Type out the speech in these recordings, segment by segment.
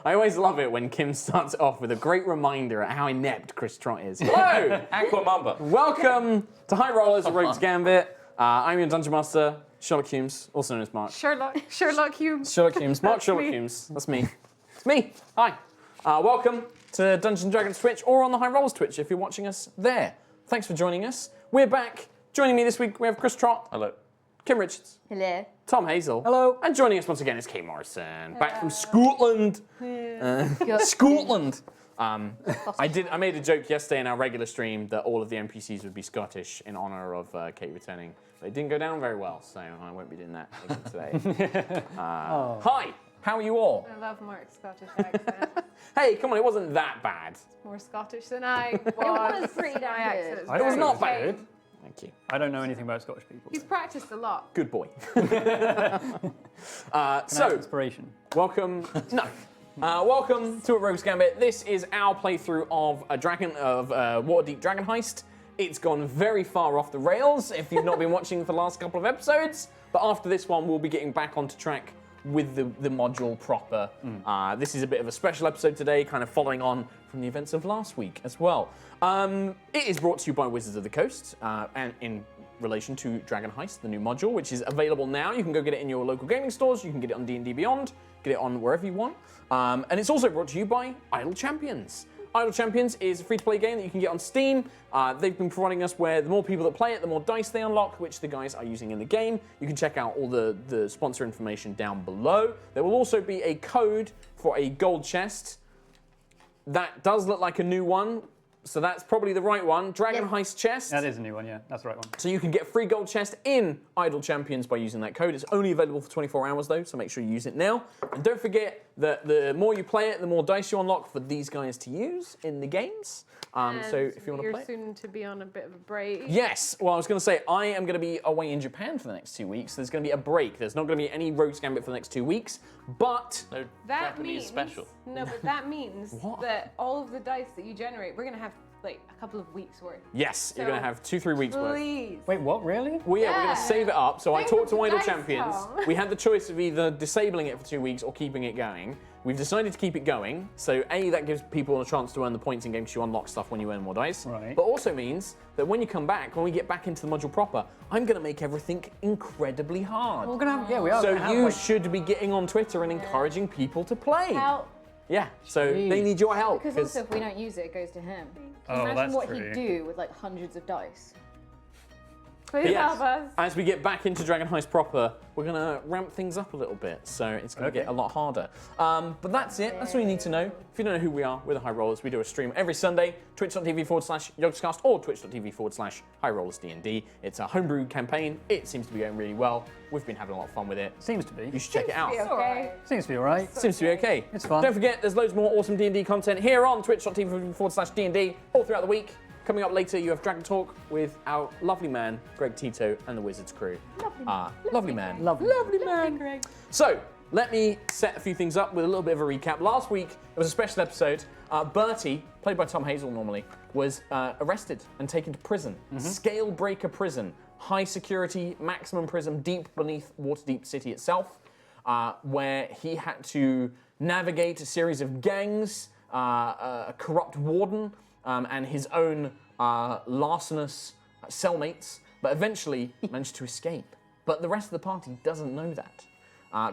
I always love it when Kim starts off with a great reminder at how inept Chris Trott is. Hello! Aquamamba. Welcome to High Rollers, a Rogue's Gambit. I'm your Dungeon Master, Sherlock Humes, also known as Mark. Sherlock Humes. Sherlock Humes. Mark Sherlock me. Humes. That's me. It's me. Hi. Welcome to Dungeons & Dragons Twitch or on the High Rollers Twitch if you're watching us there. Thanks for joining us. We're back. Joining me this week, we have Chris Trott. Hello. Kim Richards. Hello. Tom Hazel. Hello. And joining us once again is Kate Morrison. Back from Scotland. Scotland. I made a joke yesterday in our regular stream that all of the NPCs would be Scottish in honor of Kate returning. They didn't go down very well, so I won't be doing that again today. Hi, how are you all? I love Mark's Scottish accent. Hey, come on, it wasn't that bad. More Scottish than I was. It was pretty My damn accent good. is I It very was not okay. bad. Thank you. I don't know anything about Scottish people. He's practiced a lot. Good boy. That's inspiration. Welcome. No. Welcome to a Rogue's Gambit. This is our playthrough of Waterdeep Dragon Heist. It's gone very far off the rails if you've not been watching for the last couple of episodes. But after this one, we'll be getting back onto track with the module proper. This is a bit of a special episode today, kind of following on from the events of last week as well. It is brought to you by Wizards of the Coast, and in relation to Dragon Heist, the new module, which is available now. You can go get it in your local gaming stores. You can get it on D&D Beyond, get it on wherever you want. And it's also brought to you by Idle Champions. Idle Champions is a free-to-play game that you can get on Steam. They've been providing us where the more people that play it, the more dice they unlock, which the guys are using in the game. You can check out all the sponsor information down below. There will also be a code for a gold chest. That does look like a new one, so that's probably the right one. Dragon Heist chest. That is a new one, yeah. That's the right one. So you can get a free gold chest in Idle Champions by using that code. It's only available for 24 hours though, so make sure you use it now. And don't forget that the more you play it, the more dice you unlock for these guys to use in the games. So if you want to play You're soon to be on a bit of a break. Yes, well I was going to say, I am going to be away in Japan for the next 2 weeks. There's going to be a break. There's not going to be any Rogue's Gambit for the next 2 weeks, but... No That Japanese means special. No, but that means What? that all of the dice that you generate, we're gonna have like a couple of weeks worth. Yes, you're So, going to have 2-3 weeks worth. Please. Wait, what, really? Well, yeah, we're going Yeah. to save it up. So I Think talked of to the Idle dice, Champions. Tom. We had the choice of either disabling it for 2 weeks or keeping it going. We've decided to keep it going. So A, that gives people a chance to earn the points in game because you unlock stuff when you earn more dice. Right. But also means that when you come back, when we get back into the module proper, I'm going to make everything incredibly hard. We're gonna have, yeah, we are. So gonna have, you like- should be getting on Twitter and encouraging people to play. How? Yeah, so they need your help. Because also if we don't use it, it goes to him. Oh, Imagine that's what true. he'd do with like hundreds of dice. Please Yes. help us. As we get back into Dragon Heist proper, we're going to ramp things up a little bit, so it's going to Okay. get a lot harder. But that's it. That's all you need to know. If you don't know who we are, we're the High Rollers. We do a stream every Sunday, twitch.tv/yogscast or twitch.tv/highRollersDND. It's a homebrew campaign. It seems to be going really well. We've been having a lot of fun with it. Seems to be. You should check it out. Okay. Seems to be alright. Seems to be okay. It's fun. Don't forget, there's loads more awesome D&D content here on twitch.tv/DND all throughout the week. Coming up later, you have Dragon Talk with our lovely man, Greg Tito, and the Wizards crew. Lovely man. Lovely. Man. So, let me set a few things up with a little bit of a recap. Last week, it was a special episode. Bertie, played by Tom Hazel normally, was arrested and taken to prison. Scale Breaker Prison. High security, maximum prison, deep beneath Waterdeep City itself, where he had to navigate a series of gangs, a corrupt warden, and his own larcenous cellmates, but eventually managed to escape. But the rest of the party doesn't know that.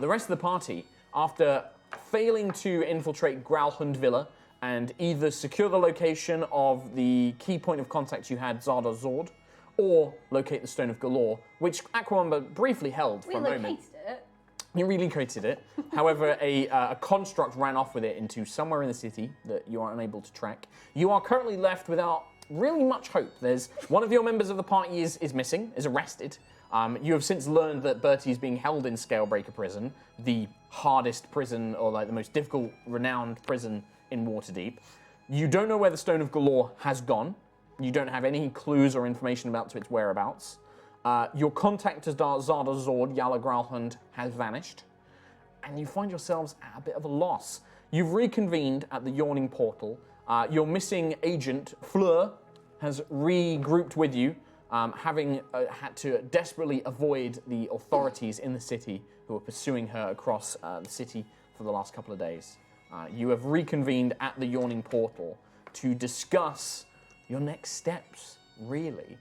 The rest of the party, after failing to infiltrate Growlhund Villa and either secure the location of the key point of contact you had, Zardar Zord, or locate the Stone of Galore, which Aquamamba briefly held for We a moment. located it. You relocated it. However, a construct ran off with it into somewhere in the city that you are unable to track. You are currently left without really much hope. There's one of your members of the party is missing, is arrested. You have since learned that Bertie is being held in Scalebreaker Prison, the hardest prison, or like the most difficult, renowned prison in Waterdeep. You don't know where the Stone of Galore has gone. You don't have any clues or information about its whereabouts. Your contact as Zardar Zord, Yala Growlhund, has vanished. And you find yourselves at a bit of a loss. You've reconvened at the Yawning Portal. Your missing agent, Fleur, has regrouped with you, having had to desperately avoid the authorities in the city who are pursuing her across the city for the last couple of days. You have reconvened at the Yawning Portal to discuss your next steps, really.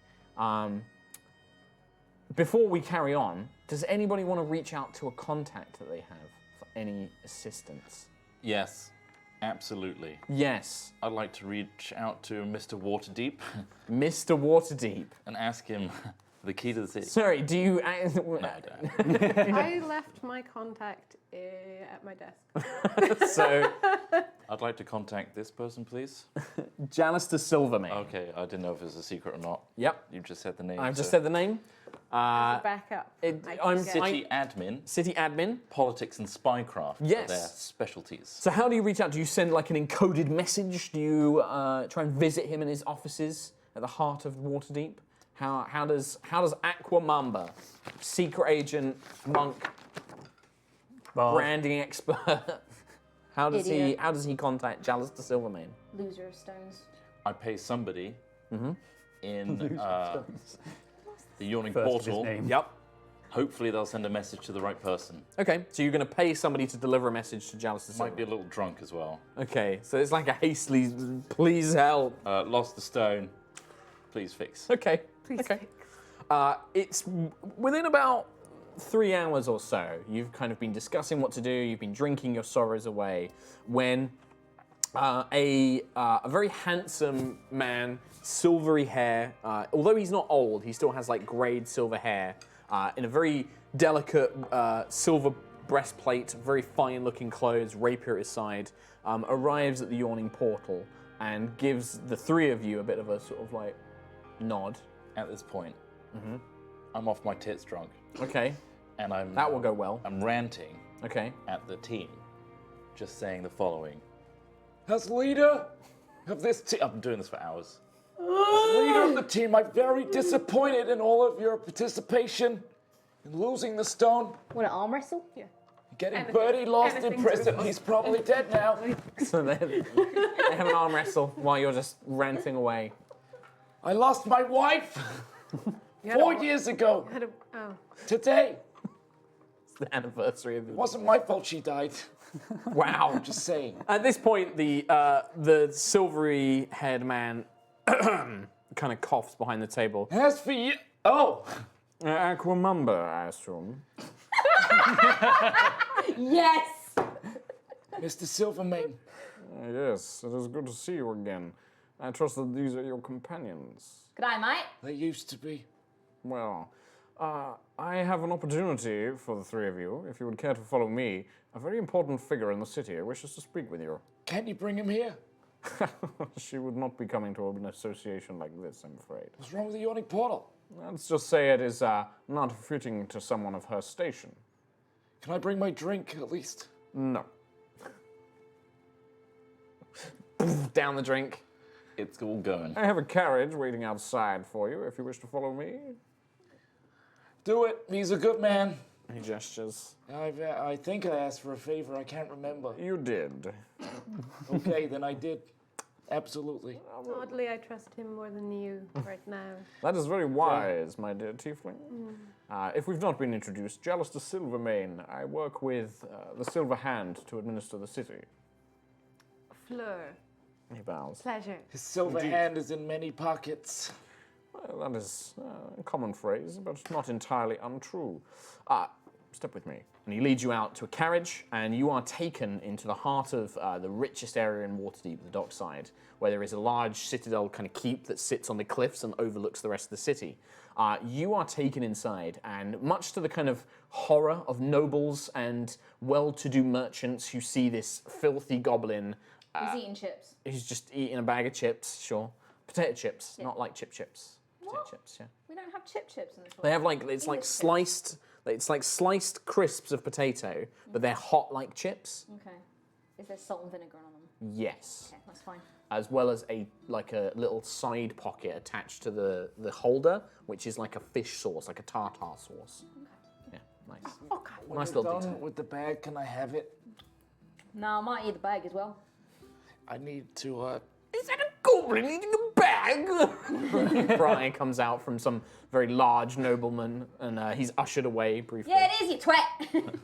Before we carry on, does anybody want to reach out to a contact that they have for any assistance? Yes, absolutely. Yes. I'd like to reach out to Mr. Waterdeep Mr. Waterdeep. and ask him the key to the city. Sorry, do you... No, I don't. I left my contact at my desk. So, I'd like to contact this person, please. Jalister Silvermane. Okay, I didn't know if it was a secret or not. Yep. You just said the name. I've just so- said the name. Back up. I'm City admin, City admin. politics and spycraft Yes. are their specialties. So how do you reach out? Do you send like an encoded message? Do you try and visit him in his offices at the heart of Waterdeep? How does Aquamamba, secret agent, monk, branding expert, how does he contact Jalister Silvermane? Loser of stones. I pay somebody in the Yawning First of his Portal. name. Yep. Hopefully they'll send a message to the right person. Okay, so you're going to pay somebody to deliver a message to Jalister Might be Silvermane. a little drunk as well. Okay, so it's like a hastily, please help. Lost the stone. Please fix. Okay. Please okay. fix. It's within about 3 hours or so. You've kind of been discussing what to do. You've been drinking your sorrows away when a very handsome man, silvery hair. Although he's not old, he still has like grayed silver hair in a very delicate silver breastplate, very fine-looking clothes, rapier at his side. Arrives at the Yawning Portal and gives the three of you a bit of a sort of like nod. At this point, I'm off my tits drunk, Okay, and that will go well. I'm ranting Okay. at the team, just saying the following. As leader of this team, I've been doing this for hours. As leader of the team, I'm very disappointed in all of your participation in losing the stone. What, an arm wrestle? Yeah. Getting Anything- Birdie lost in anything to prison. resolve. He's probably dead now. So they have an arm wrestle while you're just ranting away. I lost my wife You had 4 a- years ago. had a- oh. Today. It's the anniversary of the... It wasn't my fault she died. Wow. Just saying. At this point, the silvery-haired man kind of coughs behind the table. As for you, oh, Aquamamba, I assume. Yes! Mr. Silvermane. Yes, it is good to see you again. I trust that these are your companions. G'day, mate. They used to be. Well, I have an opportunity for the three of you. If you would care to follow me, a very important figure in the city wishes to speak with you. Can't you bring him here? She would not be coming to an association like this, I'm afraid. What's wrong with the Yawning Portal? Let's just say it is not fitting to someone of her station. Can I bring my drink at least? No. Down the drink. It's all going. I have a carriage waiting outside for you if you wish to follow me. Do it. He's a good man. He gestures. I think I asked for a favor. I can't remember. You did. Okay, then I did. Absolutely. Oddly, I trust him more than you right now. That is very wise, my dear tiefling. If we've not been introduced, Jalister Silvermane, I work with the Silverhand to administer the city. Fleur. He bows. Pleasure. His silver hand is in many pockets. Well, that is a common phrase, but not entirely untrue. Step with me. And he leads you out to a carriage, and you are taken into the heart of the richest area in Waterdeep, the dockside, where there is a large citadel kind of keep that sits on the cliffs and overlooks the rest of the city. You are taken inside, and much to the kind of horror of nobles and well-to-do merchants who see this filthy goblin. He's eating chips. He's just eating a bag of chips, sure. Potato chips, not like chips. Potato chips, yeah. We don't have chips in this one. They have like it's like sliced crisps of potato, but they're hot like chips. Okay. Is there salt and vinegar on them? Yes. Okay, that's fine. As well as a little side pocket attached to the holder, which is like a fish sauce, like a tartar sauce. Yeah, nice. Okay. Nice little detail. With the bag, can I have it? No, I might eat the bag as well. I need to, Is that a goblin eating a bag? Brian comes out from some very large nobleman, and he's ushered away briefly. Yeah, it is, you twat!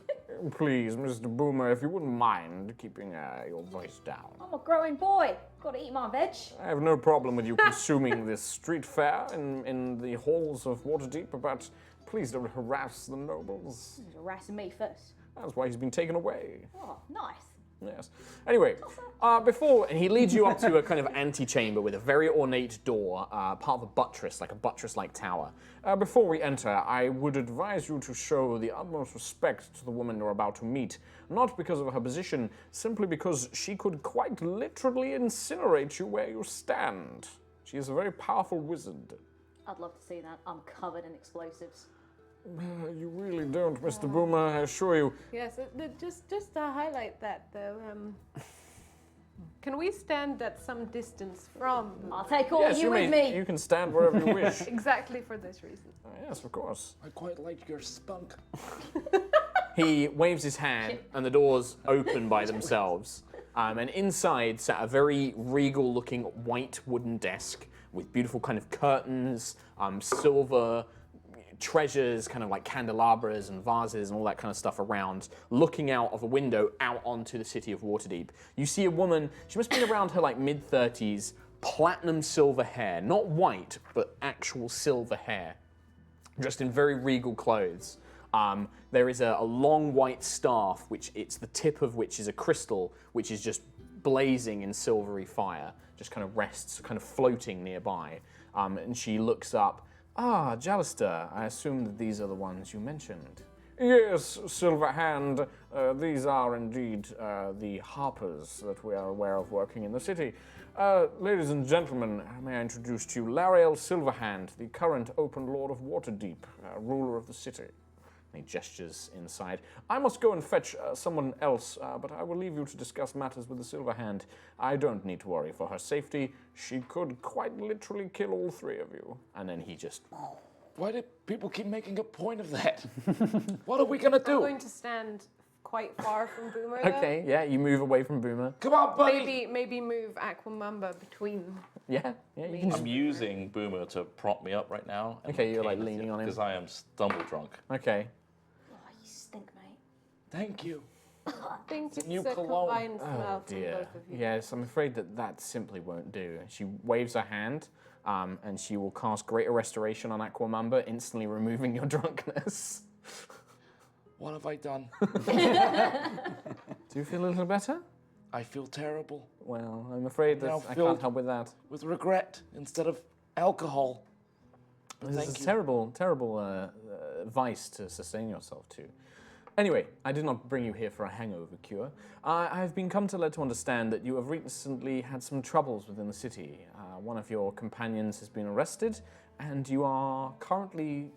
Please, Mr. Boomer, if you wouldn't mind keeping your voice down. I'm a growing boy. Got to eat my veg. I have no problem with you consuming this street fare in the halls of Waterdeep, but please don't harass the nobles. He's harassing me first. That's why he's been taken away. Oh, nice. Yes. Anyway, and he leads you up to a kind of antechamber with a very ornate door, part of a buttress-like tower. Before we enter, I would advise you to show the utmost respect to the woman you're about to meet, not because of her position, simply because she could quite literally incinerate you where you stand. She is a very powerful wizard. I'd love to see that. I'm covered in explosives. You really don't, Mr. Boomer, I assure you. Yes, just to highlight that though, can we stand at some distance from? I'll take all of you with me. You can stand wherever you wish. Exactly for this reason. Yes, of course. I quite like your spunk. He waves his hand, and the doors open by themselves. And inside sat a very regal-looking white wooden desk with beautiful kind of curtains, silver treasures, kind of like candelabras and vases and all that kind of stuff around, looking out of a window out onto the city of Waterdeep. You see a woman, she must be around her like mid-30s, platinum silver hair, not white, but actual silver hair, dressed in very regal clothes. There is a long white staff, which it's the tip of which is a crystal, which is just blazing in silvery fire, just kind of rests, kind of floating nearby. And she looks up. Ah, Jallister, I assume that these are the ones you mentioned. Yes, Silverhand. These are indeed the Harpers that we are aware of working in the city. Ladies and gentlemen, may I introduce to you Lariel Silverhand, the current Open Lord of Waterdeep, ruler of the city. And he gestures inside. I must go and fetch someone else, but I will leave you to discuss matters with the Silverhand. I don't need to worry for her safety. She could quite literally kill all three of you. And then he just... Why do people keep making a point of that? What are we gonna do? I'm going to stand quite far from Boomer. Though. Okay, yeah, you move away from Boomer. Come on, buddy! Maybe move Aquamamba between. Yeah, you can just... I'm using Boomer to prop me up right now. Okay, you're like leaning on him. Because I am stumble drunk. Okay. Oh, you stink, mate. Thank you. I think it's new a cologne. combined smell from Dear. both of you. Yes, I'm afraid that simply won't do. She waves her hand, and she will cast Greater Restoration on Aquamamba, instantly removing your drunkenness. What have I done? Do you feel a little better? I feel terrible. Well, I'm afraid that Now I filled- can't help with that. With regret instead of alcohol. This Thank is a you. terrible vice to sustain yourself to. Anyway, I did not bring you here for a hangover cure. I have been led to understand that you have recently had some troubles within the city. One of your companions has been arrested, and you are currently,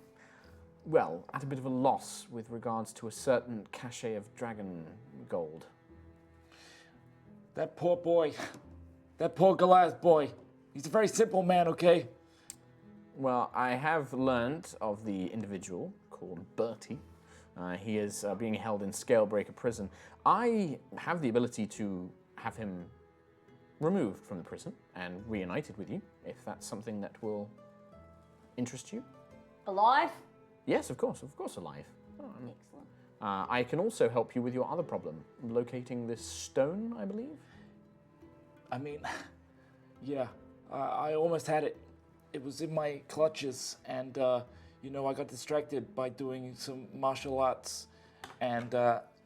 well, at a bit of a loss with regards to a certain cachet of dragon gold. That poor boy. That poor Goliath boy. He's a very simple man, okay? Well, I have learned of the individual called Bertie. He is being held in Scalebreaker prison. I have the ability to have him removed from the prison and reunited with you, if that's something that will interest you. Alive? Yes, of course alive. Excellent. I can also help you with your other problem, locating this stone, I believe. I mean, yeah, I almost had it. It was in my clutches, and you know, I got distracted by doing some martial arts, and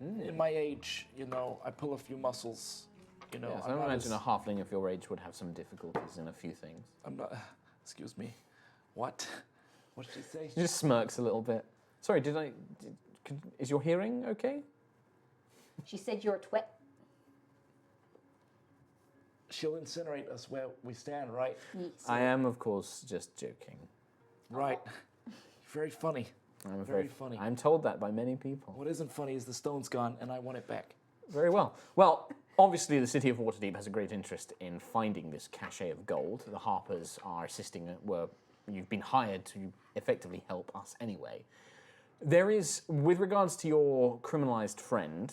in my age, you know, I pull a few muscles. You know, Yes, I'm I not imagine as- a halfling of your age would have some difficulties in a few things. I'm not. Excuse me. What? What did she say? He just smirks a little bit. Sorry, is your hearing okay? She said you're a twit. She'll incinerate us where we stand, right? Yes. I am, of course, just joking. Right. Very funny. I'm Very funny. I'm told that by many people. What isn't funny is the stone's gone, and I want it back. Very well. Well, obviously the city of Waterdeep has a great interest in finding this cachet of gold. The Harpers are assisting, you've been hired to effectively help us anyway. There is, with regards to your criminalized friend,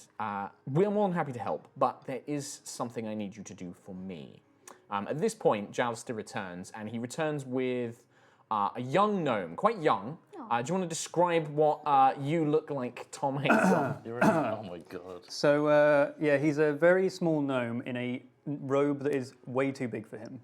we're more than happy to help, but there is something I need you to do for me. At this point, Jallister returns, and he returns with a young gnome, quite young, Do you want to describe what you look like Tom hates on? Oh my god. So, yeah, he's a very small gnome in a robe that is way too big for him.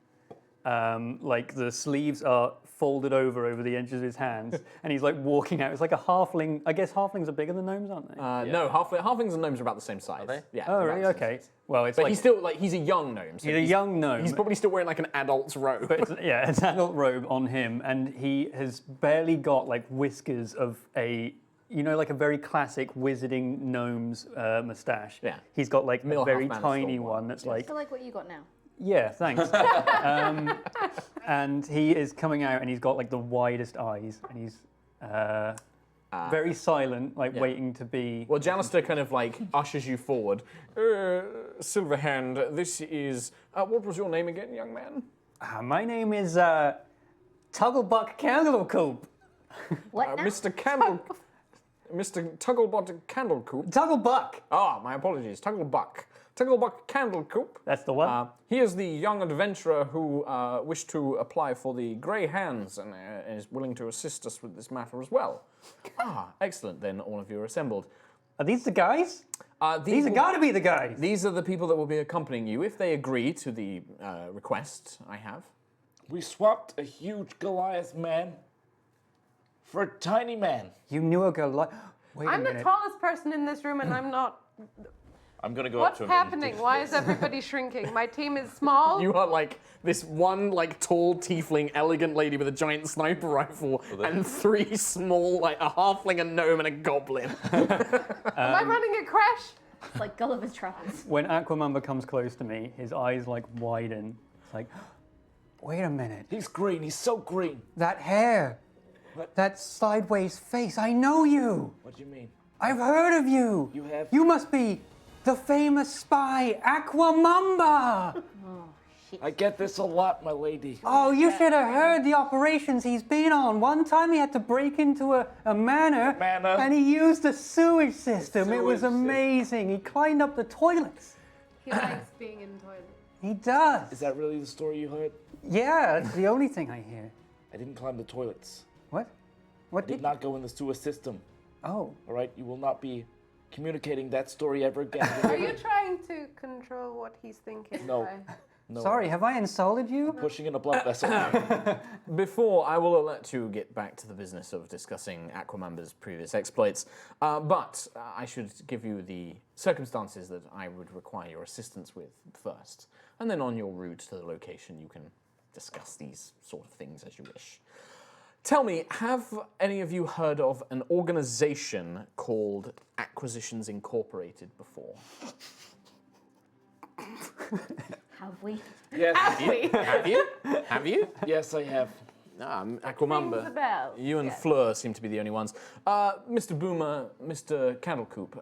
Like, the sleeves are folded over the edges of his hands, and he's like walking out. It's like a halfling. I guess halflings are bigger than gnomes, aren't they? No, halflings and gnomes are about the same size. Are they? Yeah. Oh, they're really? about the same Okay. size. Well, it's But like he's still he's a young gnome. So he's a young gnome. He's probably still wearing like an adult's robe. But it's, yeah, it's an adult robe on him, and he has barely got like whiskers of a, like a very classic wizarding gnome's mustache. Yeah. He's got like a Millhouse very Bannister tiny one. one that's like, So like what you got now. yeah, thanks. And he is coming out, and he's got like the widest eyes, and he's very silent, like waiting to be. Well, Janister kind of like ushers you forward. Silverhand, this is. What was your name again, young man? My name is Tugglebuck Candlecoop. What now? Mr. Candle. Mr. Tugglebot Candlecoop. Tugglebuck. My apologies. Tugglebuck. Tugglebuck Candlecoop. That's the one. He is the young adventurer who wished to apply for the Grey Hands and is willing to assist us with this matter as well. Excellent. Then all of you are assembled. Are these the guys? These have got to be the guys. These are the people that will be accompanying you if they agree to the request I have. We swapped a huge Goliath man for a tiny man. You knew a girl like. Wait a I'm the minute. tallest person in this room, and I'm not. I'm gonna go What's up to him. happening? Why is everybody shrinking? My team is small. You are like this one like tall tiefling elegant lady with a giant sniper rifle and three small like a halfling, a gnome, and a goblin. Am I running a crash? It's like Gulliver's Travels. When Aquamamba comes close to me, his eyes like widen. It's like, wait a minute. He's green. He's so green. That hair. What? That sideways face. I know you. What do you mean? I've heard of you. You have? You must be the famous spy, Aquamamba. I get this a lot, my lady. Oh, you should have heard the operations he's been on. One time he had to break into a manor, and he used a sewage system. It was Sewage system. amazing. He climbed up the toilets. He likes being in toilets. He does. Is that really the story you heard? Yeah, that's the only thing I hear. I didn't climb the toilets. What? I What did not go in the sewer system. Oh. All right, you will not be communicating that story ever again. Are you trying to control what he's thinking? No. by- No. Sorry, have I insulted you? Pushing in a blood vessel. Before I will let you get back to the business of discussing Aquamamba's previous exploits, but I should give you the circumstances that I would require your assistance with first, and then on your route to the location you can discuss these sort of things as you wish. Tell me, have any of you heard of an organization called Acquisitions Incorporated before? Have we? Yes. Have you? Have you? Yes, I have. Rings a Aquamamba. bell. You and Yes. Fleur seem to be the only ones. Mr. Boomer, Mr. Candlecoop,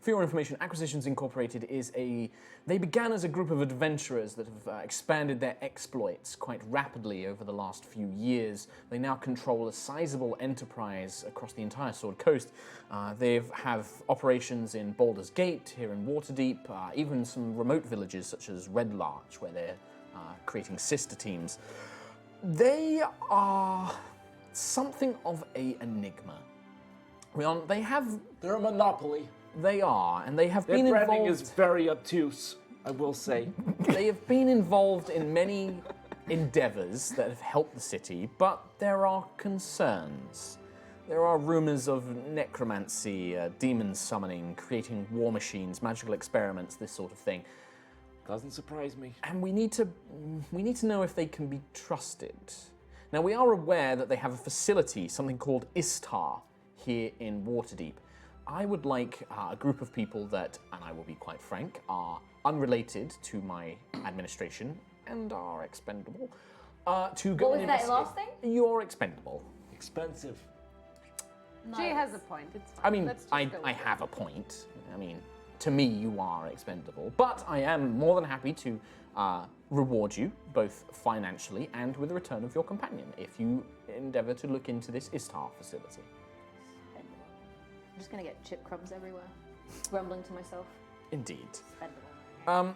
for your information, Acquisitions Incorporated is they began as a group of adventurers that have expanded their exploits quite rapidly over the last few years. They now control a sizable enterprise across the entire Sword Coast. They have operations in Baldur's Gate, here in Waterdeep, even some remote villages such as Red Larch, where they're creating sister teams. They are something of an enigma. They're a monopoly. They are, and they have Their been branding involved. is very obtuse, I will say. They have been involved in many endeavors that have helped the city, but there are concerns. There are rumors of necromancy, demon summoning, creating war machines, magical experiments, this sort of thing. Doesn't surprise me. And we need to know if they can be trusted. Now, we are aware that they have a facility, something called ISTAR, here in Waterdeep. I would like a group of people that, and I will be quite frank, are unrelated to my administration and are expendable, to go What was and that investigate. last thing? You're expendable. Expensive. She has a point. It's fine. I mean, Let's just I go with it. have a point. I mean, to me, you are expendable. But I am more than happy to reward you, both financially and with the return of your companion, if you endeavor to look into this ISTAR facility. I'm just gonna get chip crumbs everywhere. Grumbling to myself. Indeed. Spendable.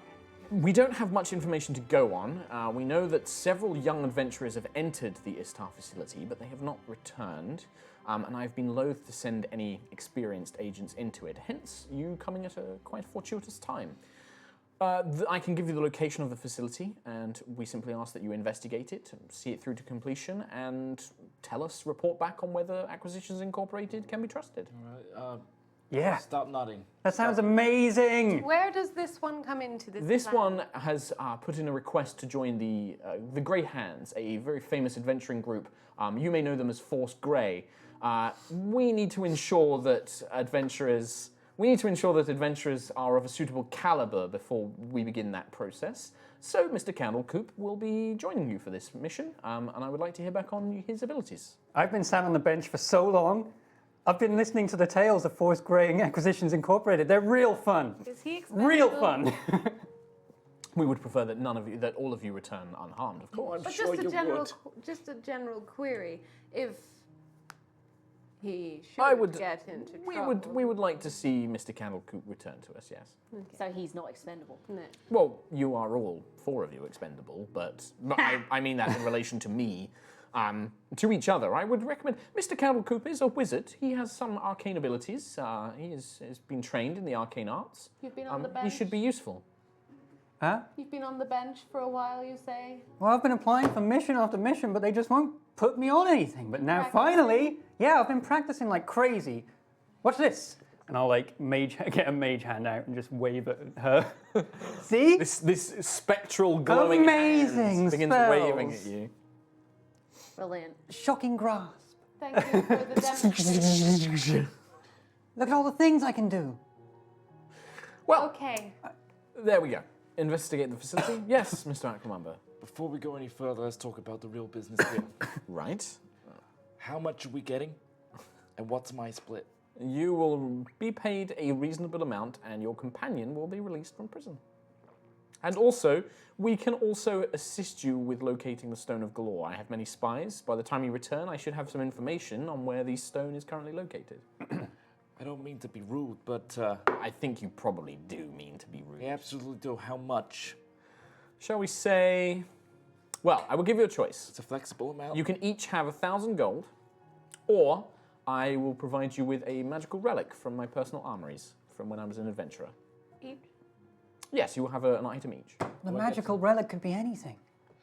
We don't have much information to go on. We know that several young adventurers have entered the ISTAR facility, but they have not returned. And I've been loath to send any experienced agents into it, hence you coming at a quite fortuitous time. I can give you the location of the facility, and we simply ask that you investigate it, see it through to completion, and report back on whether Acquisitions Incorporated can be trusted. All right. Yeah, Stop nodding. that sounds amazing. Where does this one come into this? This plan? one has put in a request to join the Grey Hands, a very famous adventuring group. You may know them as Force Grey. We need to ensure that adventurers are of a suitable caliber before we begin that process. So Mr. Candlecoop will be joining you for this mission, and I would like to hear back on his abilities. I've been sat on the bench for so long. I've been listening to the tales of Force Grey and Acquisitions Incorporated. They're real fun. Is he expendable? Real fun. We would prefer that all of you return unharmed, of course. But Sure you just a general query. If he I should would- get into We trouble. would like to see Mr. Candlecoop return to us, yes. So he's not expendable. No. Well, you are all four of you expendable, but I mean that in relation to me. To each other, I would recommend. Mr. Candlecoop is a wizard. He has some arcane abilities. He has been trained in the arcane arts. You've been on the He bench. should be useful. Huh? You've been on the bench for a while, you say? Well, I've been applying for mission after mission, but they just won't put me on anything. But now, Practicing? finally, yeah, I've been practicing like crazy. Watch this. And I'll like get a mage hand out and just wave at her. See? This spectral glowing Amazing hands begins spells. waving at you. Brilliant. Shocking grasp. Thank you for the demonstration. Look at all the things I can do. Well, Okay. there we go. Investigate the facility. Yes, Mr. Aquamamba. Before we go any further, let's talk about the real business here. Right. How much are we getting? And what's my split? You will be paid a reasonable amount, and your companion will be released from prison. And also, we can also assist you with locating the Stone of Galore. I have many spies. By the time you return, I should have some information on where the stone is currently located. I don't mean to be rude, but I think you probably do mean to be rude. I absolutely do. How much? Shall we say... Well, I will give you a choice. It's a flexible amount. You can each have 1,000 gold, or I will provide you with a magical relic from my personal armories from when I was an adventurer. Each. Yes, you will have an item each. The magical relic could be anything.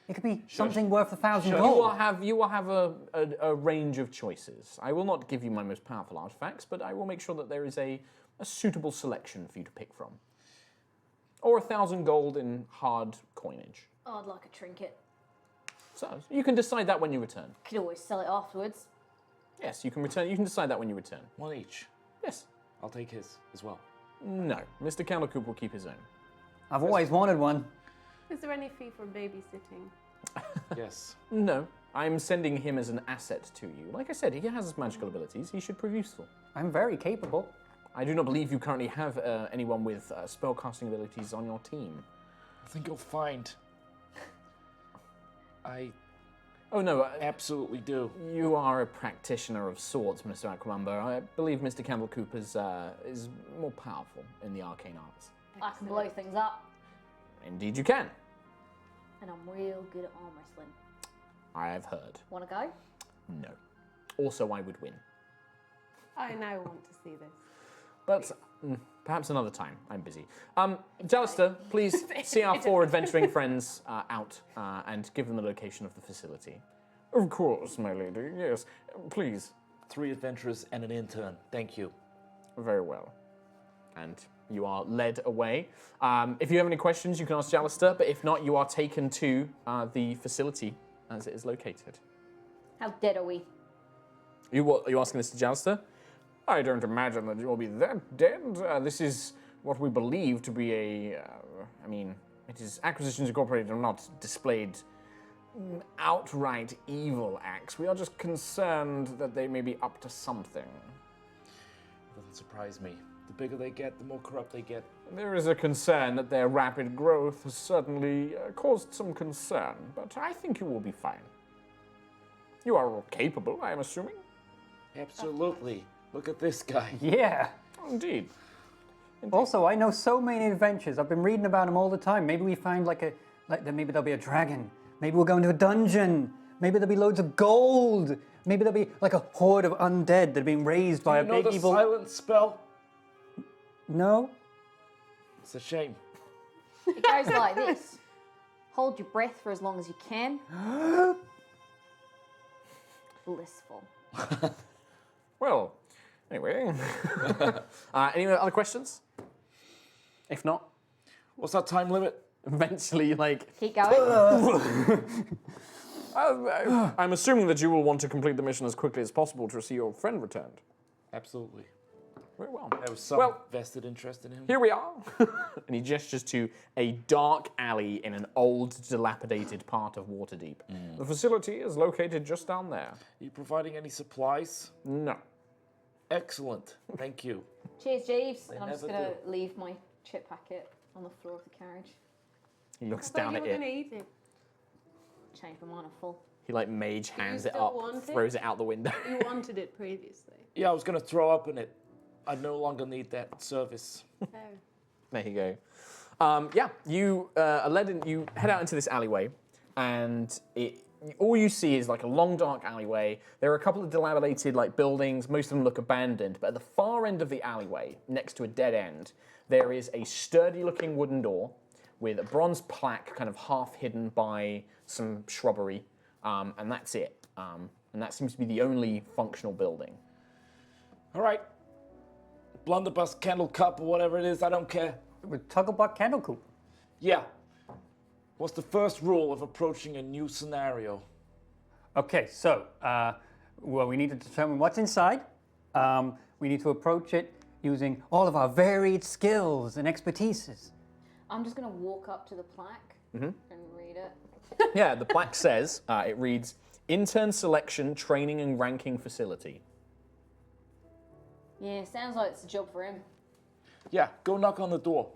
It could be something worth 1,000 You gold. will have a range of choices. I will not give you my most powerful artifacts, but I will make sure that there is a suitable selection for you to pick from. Or 1,000 gold in hard coinage. Oh, I'd like a trinket. So you can decide that when you return. Could always sell it afterwards. Yes, you can return. You can decide that when you return. One each. Yes. I'll take his as well. No, Mr. Candlecoop will keep his own. I've always wanted one. Is there any fee for babysitting? Yes. No, I'm sending him as an asset to you. Like I said, he has magical abilities. He should prove useful. I'm very capable. I do not believe you currently have anyone with spellcasting abilities on your team. I think you'll find. I Oh no, absolutely do. you are a practitioner of sorts, Mr. Aquamamba. I believe Mr. Candlecoop is more powerful in the arcane arts. I can blow things up. Indeed you can. And I'm real good at arm wrestling. I have heard. Wanna go? No. Also, I would win. I now want to see this. But perhaps another time. I'm busy. Jallister, please see our 4 adventuring friends out and give them the location of the facility. Of course, my lady. Yes. Please. 3 adventurers and an intern. Thank you. Very well. And you are led away. If you have any questions, you can ask Jallister, but if not, you are taken to the facility as it is located. How dead are we? Are you asking this to Jallister? I don't imagine that you'll be that dead. This is what we believe to be it is Acquisitions Incorporated have not displayed outright evil acts. We are just concerned that they may be up to something. Doesn't surprise me. The bigger they get, the more corrupt they get. There is a concern that their rapid growth has certainly caused some concern, but I think you will be fine. You are capable, I am assuming. Absolutely. Look at this guy. Yeah. Indeed. Also, I know so many adventures. I've been reading about them all the time. Maybe we find maybe there'll be a dragon. Maybe we'll go into a dungeon. Maybe there'll be loads of gold. Maybe there'll be like a horde of undead that are being raised by a Do you know big the evil. silent spell? No. It's a shame. It goes like this. Hold your breath for as long as you can. Blissful. Well, anyway. Any other questions? If not, What's our time limit? eventually, like, Keep going. I'm assuming that you will want to complete the mission as quickly as possible to see your friend returned. Absolutely. Very well. There was some Well- vested interest in him. Here we are. And he gestures to a dark alley in an old, dilapidated part of Waterdeep. The facility is located just down there. Are you providing any supplies? No. Excellent. Thank you. Cheers, Jeeves. And I'm just never going to leave my chip packet on the floor of the carriage. He looks I thought down you at were going to it. eat it. Change my mind, I'm full. He like mage hands it still up, want it? throws it out the window. You wanted it previously. Yeah, I was going to throw up in it. I no longer need that service. Oh. There you go. Yeah, you are led in, you head out into this alleyway, and all you see is like a long, dark alleyway. There are a couple of dilapidated like buildings. Most of them look abandoned. But at the far end of the alleyway, next to a dead end, there is a sturdy-looking wooden door with a bronze plaque, kind of half hidden by some shrubbery, and that's it. And that seems to be the only functional building. All right. Blunderbuss, candle cup, or whatever it is, I don't care. With Tugglebutt Candlecoop. Yeah. What's the first rule of approaching a new scenario? Okay, so, well, we need to determine what's inside. We need to approach it using all of our varied skills and expertises. I'm just going to walk up to the plaque and read it. Yeah, the plaque says, it reads, Intern Selection, Training and Ranking Facility. Yeah, sounds like it's a job for him. Yeah, go knock on the door.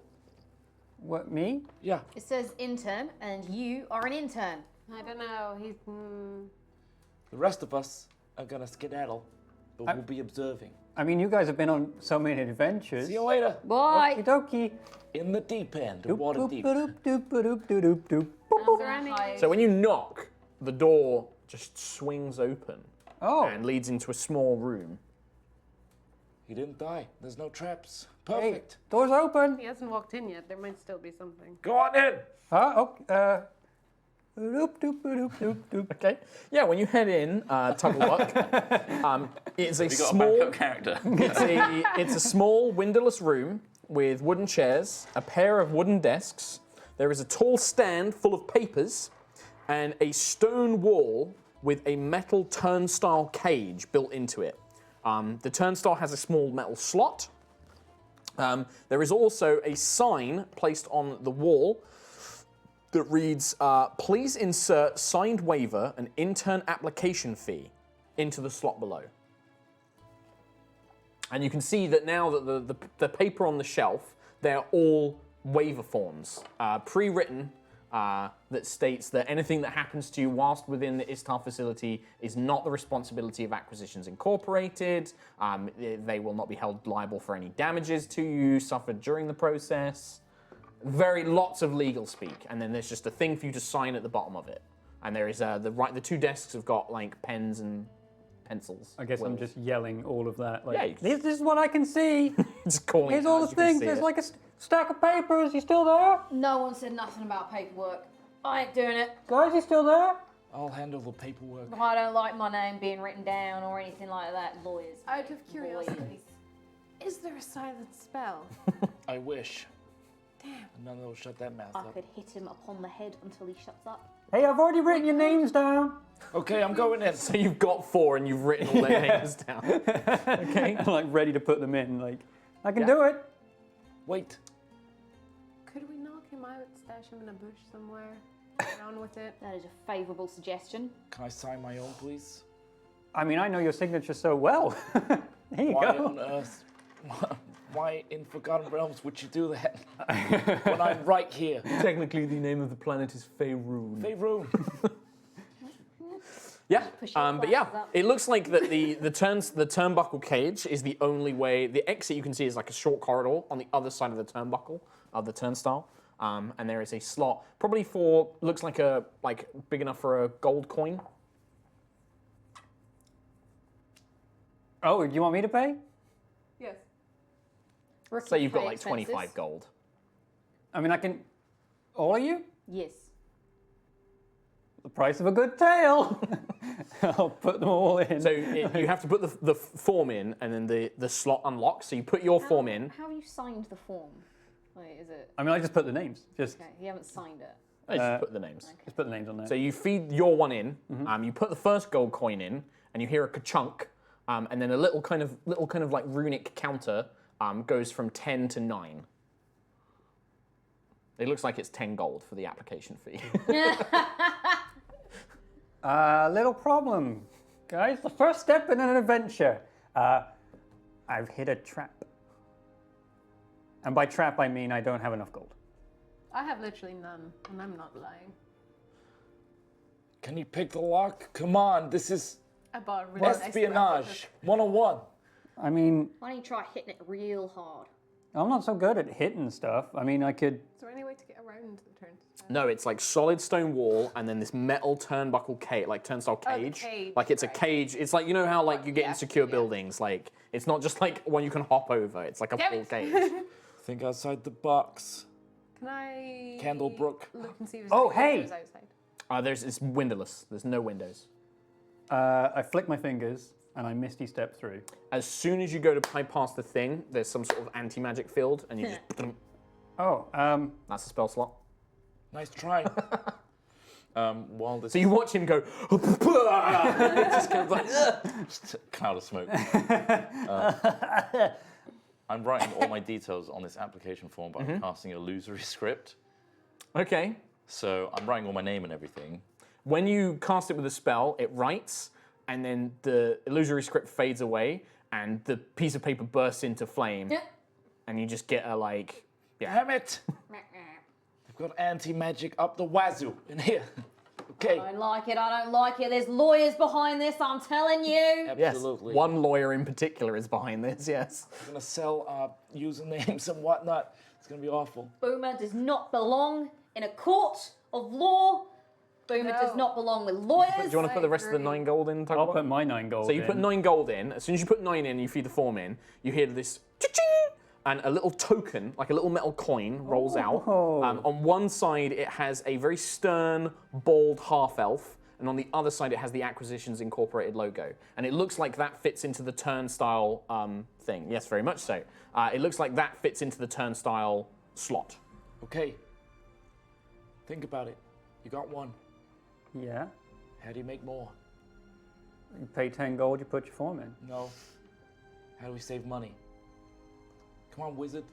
What, me? Yeah. It says intern, and you are an intern. I don't know. He's. The rest of us are going to skedaddle, but we'll be observing. I mean, you guys have been on so many adventures. See you later. Bye. Okie dokie. In the deep end of Doop, water doop, deep. ba-doop, doop, ba-doop, doop, doop. I'm gonna hide. So when you knock, the door just swings open Oh, and leads into a small room. He didn't die. There's no traps. hey, Perfect. door's open. He hasn't walked in yet. There might still be something. Go on in. Okay. Doop, doop, doop, doop, doop. Okay. Yeah, when you head in, Tugglebuck, it's a You got small. a backup character. It's a small windowless room with wooden chairs, a pair of wooden desks. There is a tall stand full of papers, and a stone wall with a metal turnstile cage built into it. The turnstile has a small metal slot. There is also a sign placed on the wall that reads, please insert signed waiver and intern application fee into the slot below. And you can see that now that the paper on the shelf, they're all waiver forms, pre-written, that states that anything that happens to you whilst within the ISTAR facility is not the responsibility of Acquisitions Incorporated. They will not be held liable for any damages to you suffered during the process. Lots of legal speak, and then there's just a thing for you to sign at the bottom of it. And there is the two desks have got like pens and pencils. I guess I'm quills. just yelling all of that. Like, Yeah, you- this is what I can see. just calling. Here's it all as the you can things. see There's it. like a stack of papers. You still there? No one said nothing about paperwork. I ain't doing it. Guys, you still there? I'll handle the paperwork. I don't like my name being written down or anything like that. Lawyers. Out of curiosity, Lawyers. is there a silent spell? I wish. Damn. And none will shut that mouth I up. could hit him upon the head until he shuts up. Hey, I've already written your names down. Okay, I'm going in. So you've got 4 and you've written all their names down. Okay. I'm like ready to put them in. Like, I can Yeah. do it. Wait. Could we knock him out, stash him in a bush somewhere, get on with it? That is a favourable suggestion. Can I sign my own, please? I mean, I know your signature so well. There you Why go. on earth? Why in Forgotten Realms would you do that? When I'm right here. Technically, the name of the planet is Faerun. Faerun. Yeah, Push your but yeah, glasses up. it looks like that the turnbuckle cage is the only way. The exit you can see is like a short corridor on the other side of the turnbuckle of the turnstile, and there is a slot, probably looks like big enough for a gold coin. Oh, do you want me to pay? Yes. Say you've got Pay like expenses. 25 gold. I mean, I can. All of you? Yes. The price of a good tail. I'll put them all in. So you have to put the form in, and then the slot unlocks. So you put your form in. How have you signed the form? Like, is it? I mean, I just put the names. Just Okay, you haven't signed it. I just put the names. put the names on there. So you feed your one in. You put the first gold coin in, and you hear a ka-chunk, and then a little kind of like runic counter goes from 10 to 9. It looks like it's 10 gold for the application fee. Little problem, guys. The first step in an adventure. I've hit a trap. And by trap, I mean I don't have enough gold. I have literally none, and I'm not lying. Can you pick the lock? Come on, this is I bought a really nice espionage 101. I mean, Why don't you try hitting it real hard? I'm not so good at hitting stuff. I mean, I could. Is there any way to get around the turn? No, it's like solid stone wall, and then this metal turnbuckle cage, like turnstile cage. cage, Like it's a right. cage. It's like, you know how like you get in Yeah, secure yeah. buildings. Like it's not just like one you can hop over. It's like a Damn full it. cage. Think outside the box. Can I Candlebrook. look and see if there's Oh, any hey! windows outside? It's windowless. There's no windows. I flick my fingers and I misty step through. As soon as you go to bypass the thing, there's some sort of anti-magic field, and you just Oh, that's a spell slot. Nice try. While this So you watch him go. It just kind of like. just a cloud of smoke. I'm writing all my details on this application form, but I'm casting an illusory script. Okay. So I'm writing all my name and everything. When you cast it with a spell, it writes, and then the illusory script fades away, and the piece of paper bursts into flame, and you just get a like. Yeah. Damn it! I've got anti-magic up the wazoo in here. Okay. I don't like it, I don't like it. There's lawyers behind this, I'm telling you. Yes. Absolutely. One lawyer in particular is behind this. Yes. I'm gonna sell usernames and whatnot. It's gonna be awful. Boomer does not belong in a court of law. Boomer does not belong with lawyers. Do you want to put the rest of the 9 gold in? I'll Tugboat? put my 9 gold. So you put in. 9 gold in. As soon as you put 9 in, you feed the form in. You hear this cha-ching, and a little token, like a little metal coin, rolls out. Oh. On one side, it has a very stern, bald half-elf, and on the other side, it has the Acquisitions Incorporated logo. And it looks like that fits into the turnstile thing. Yes, very much so. It looks like that fits into the turnstile slot. Okay. Think about it. You got 1. Yeah. How do you make more? You pay 10 gold, you put your form in. No. How do we save money? Come on, wizard.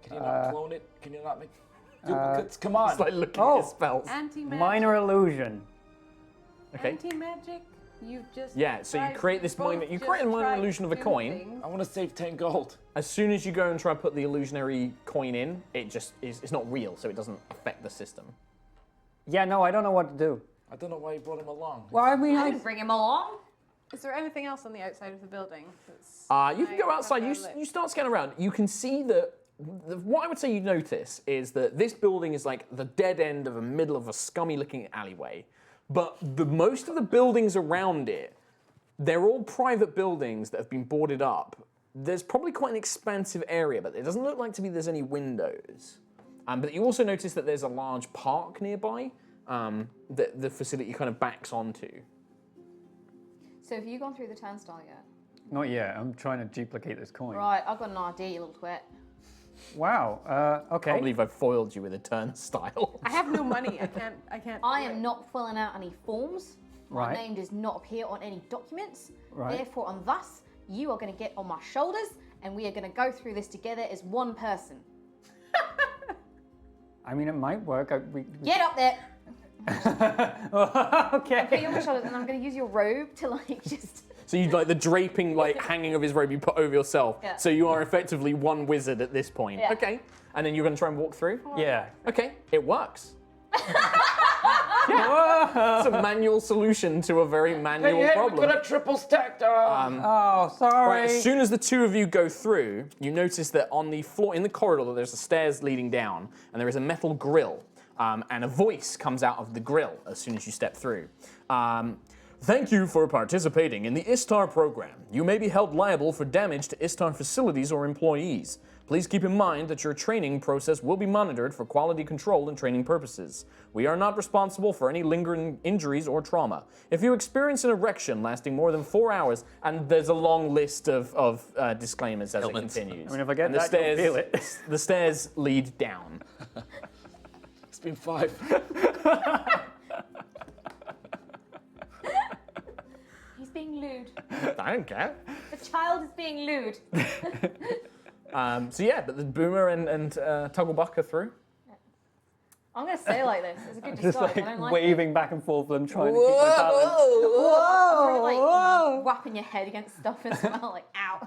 Can you not clone it? Can you not make duplicates? Come on. It's like looking Oh. at his spells. Anti-magic. Minor illusion. Okay. Anti-magic. You just. Yeah, so you create this both minor. You just create a minor tried illusion of a two coin. things. I want to save 10 gold. As soon as you go and try to put the illusionary coin in, it just is. It's not real, so it doesn't affect the system. Yeah, no, I don't know what to do. I don't know why you brought him along. Well, I mean, I didn't bring him along. Is there anything else on the outside of the building? That's You can go outside. You start scanning around. You can see that. What I would say you notice is that this building is like the dead end of the middle of a scummy-looking alleyway. But most of the buildings around it, they're all private buildings that have been boarded up. There's probably quite an expansive area, but it doesn't look like there's any windows. But you also notice that there's a large park nearby that the facility kind of backs onto. So have you gone through the turnstile yet? not yet. I'm trying to duplicate this coin. Right, I've got an idea, you little twat. Wow. Okay. I can't believe I foiled you with a turnstile. I have no money. I can't. I do am it. not filling out any forms. My Right. name does not appear on any documents. Right. Therefore, and thus, you are going to get on my shoulders, and we are going to go through this together as one person. I mean, it might work. Get up there. Okay. Put you on my shoulders, and I'm going to use your robe to like just. So you like the draping, like hanging of his robe you put over yourself. Yeah. So you are effectively one wizard at this point. Yeah. Okay. And then you're going to try and walk through? Yeah. Okay. It works. It's a manual solution to a very manual Hey, we problem. could have triple stacked. Oh, sorry. Right, as soon as the two of you go through, you notice that on the floor in the corridor there's the stairs leading down, and there is a metal grill, and a voice comes out of the grill as soon as you step through. Thank you for participating in the ISTAR program. You may be held liable for damage to ISTAR facilities or employees. Please keep in mind that your training process will be monitored for quality control and training purposes. We are not responsible for any lingering injuries or trauma. If you experience an erection lasting more than 4 hours, and there's a long list of disclaimers as it continues. I mean, if I get and that, you'll feel it. The stairs lead down. It's been 5. He's being lewd. I don't care. The child is being lewd. So yeah, but the Boomer and Tugglebuck are through. I'm going to say like this. It's a good Just disguise. like I don't like waving back and forth with them, trying to keep my balance. it. Like whapping your head against stuff as well. Like, ow.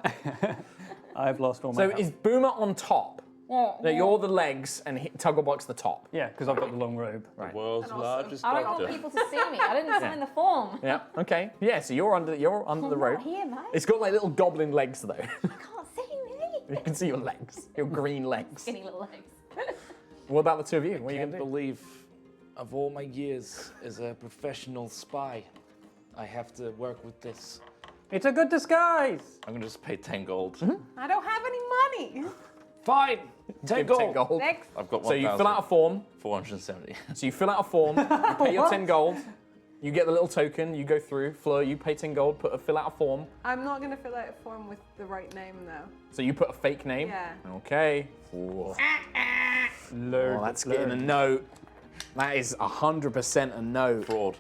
I've lost all my So health. is Boomer on top? No, you're the legs and Tugglebuck's the top. Yeah, because I've got the long robe. Right. World's largest I don't want doctor. people to see me. I didn't sign the form. Yeah. Okay. Yeah. So you're under the I'm rope. not here, mate. It's got like little goblin legs though. I can't see me. You can see your legs, your green legs. Skinny little legs. What about the two of you? What are you Can't gonna do? believe, of all my years as a professional spy, I have to work with this. It's a good disguise. I'm gonna just pay 10 gold. I don't have any money. Fine, 10 Give gold. 10 gold. Next. I've got So you fill out a 1,470. form. So you fill out a form. You pay your 10 gold. You get the little token. You go through. Fleur, you pay 10 gold. Fill out a form. I'm not going to fill out a form with the right name, though. So you put a fake name. Yeah. Okay. Oh, that's getting a no. That is 100% a no. Fraud.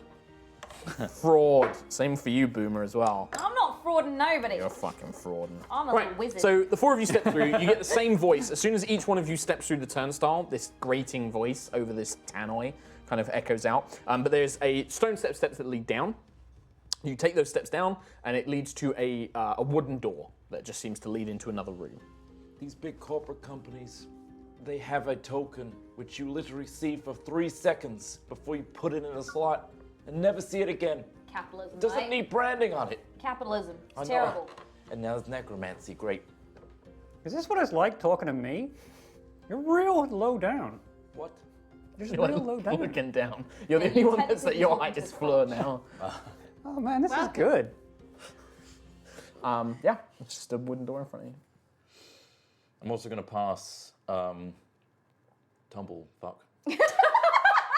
Fraud. Same for you, Boomer, as well. I'm not frauding nobody. You're a fucking fraud. I'm a little wizard. So the four of you step through. You get the same voice. As soon as each one of you steps through the turnstile, this grating voice over this tannoy kind of echoes out. But there's a stone steps that lead down. You take those steps down, and it leads to a wooden door that just seems to lead into another room. These big corporate companies, they have a token which you literally see for 3 seconds before you put it in a slot and never see it again. Capitalism. Doesn't mate. need branding on it. Capitalism. I It's know. terrible. And now there's necromancy. Great. Is this what it's like talking to me? You're real low down. What? You're just You're real low down. looking down. You're the Yeah, only you one that's at technically your just height look is at Fleur the now. Oh man, this is good. Yeah, it's just a wooden door in front of you. I'm also going to pass Tumblefuck.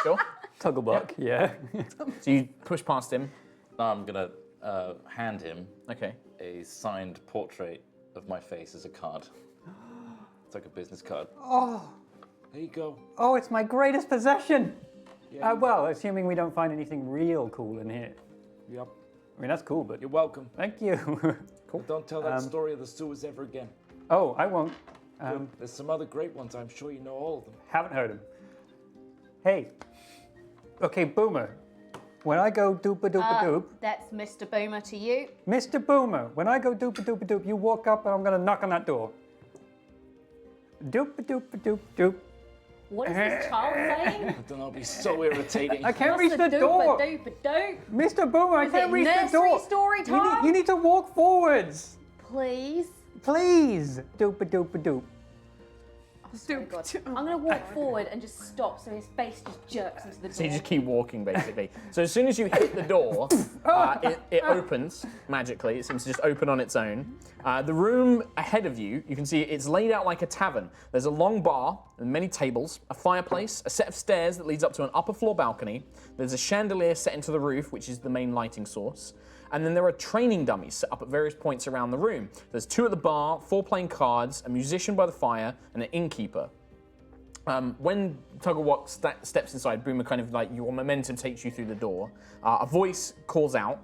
Sure. Tugglebuck, yeah. So you push past him. I'm going to hand him Okay. a signed portrait of my face as a card. It's like a business card. Oh, There you go. oh, it's my greatest possession. Yeah. Well, assuming we don't find anything real cool in here. Yep. I mean, that's cool, but You're welcome. thank you. But don't tell that story of the sewers ever again. Oh, I won't. There's some other great ones. I'm sure you know all of them. Haven't heard him. Hey. Okay, Boomer. When I go doopa doopa doop, That's Mr. Boomer to you. Mr. Boomer, when I go doopa doopa doop, you walk up and I'm gonna knock on that door. Doopa doopa doop doop. What is this child saying? I don't know, it'd be so irritating. I can't What's reach the door. Doopa doop. Mr. Boomer, I Is can't it reach the nursery door. story time? You need to walk forwards. Please. Please. Doopa doopa doop. Oh, sorry, God. I'm going to walk forward and just stop so his face just jerks into the door. So you just keep walking, basically. So as soon as you hit the door, it opens magically. It seems to just open on its own. The room ahead of you, you can see it's laid out like a tavern. There's a long bar and many tables, a fireplace, a set of stairs that leads up to an upper floor balcony. There's a chandelier set into the roof, which is the main lighting source. And then there are training dummies set up at various points around the room. There's 2 at the bar, 4 playing cards, a musician by the fire, and an innkeeper. When Tuggerwalk steps inside, Boomer kind of like your momentum takes you through the door. A voice calls out,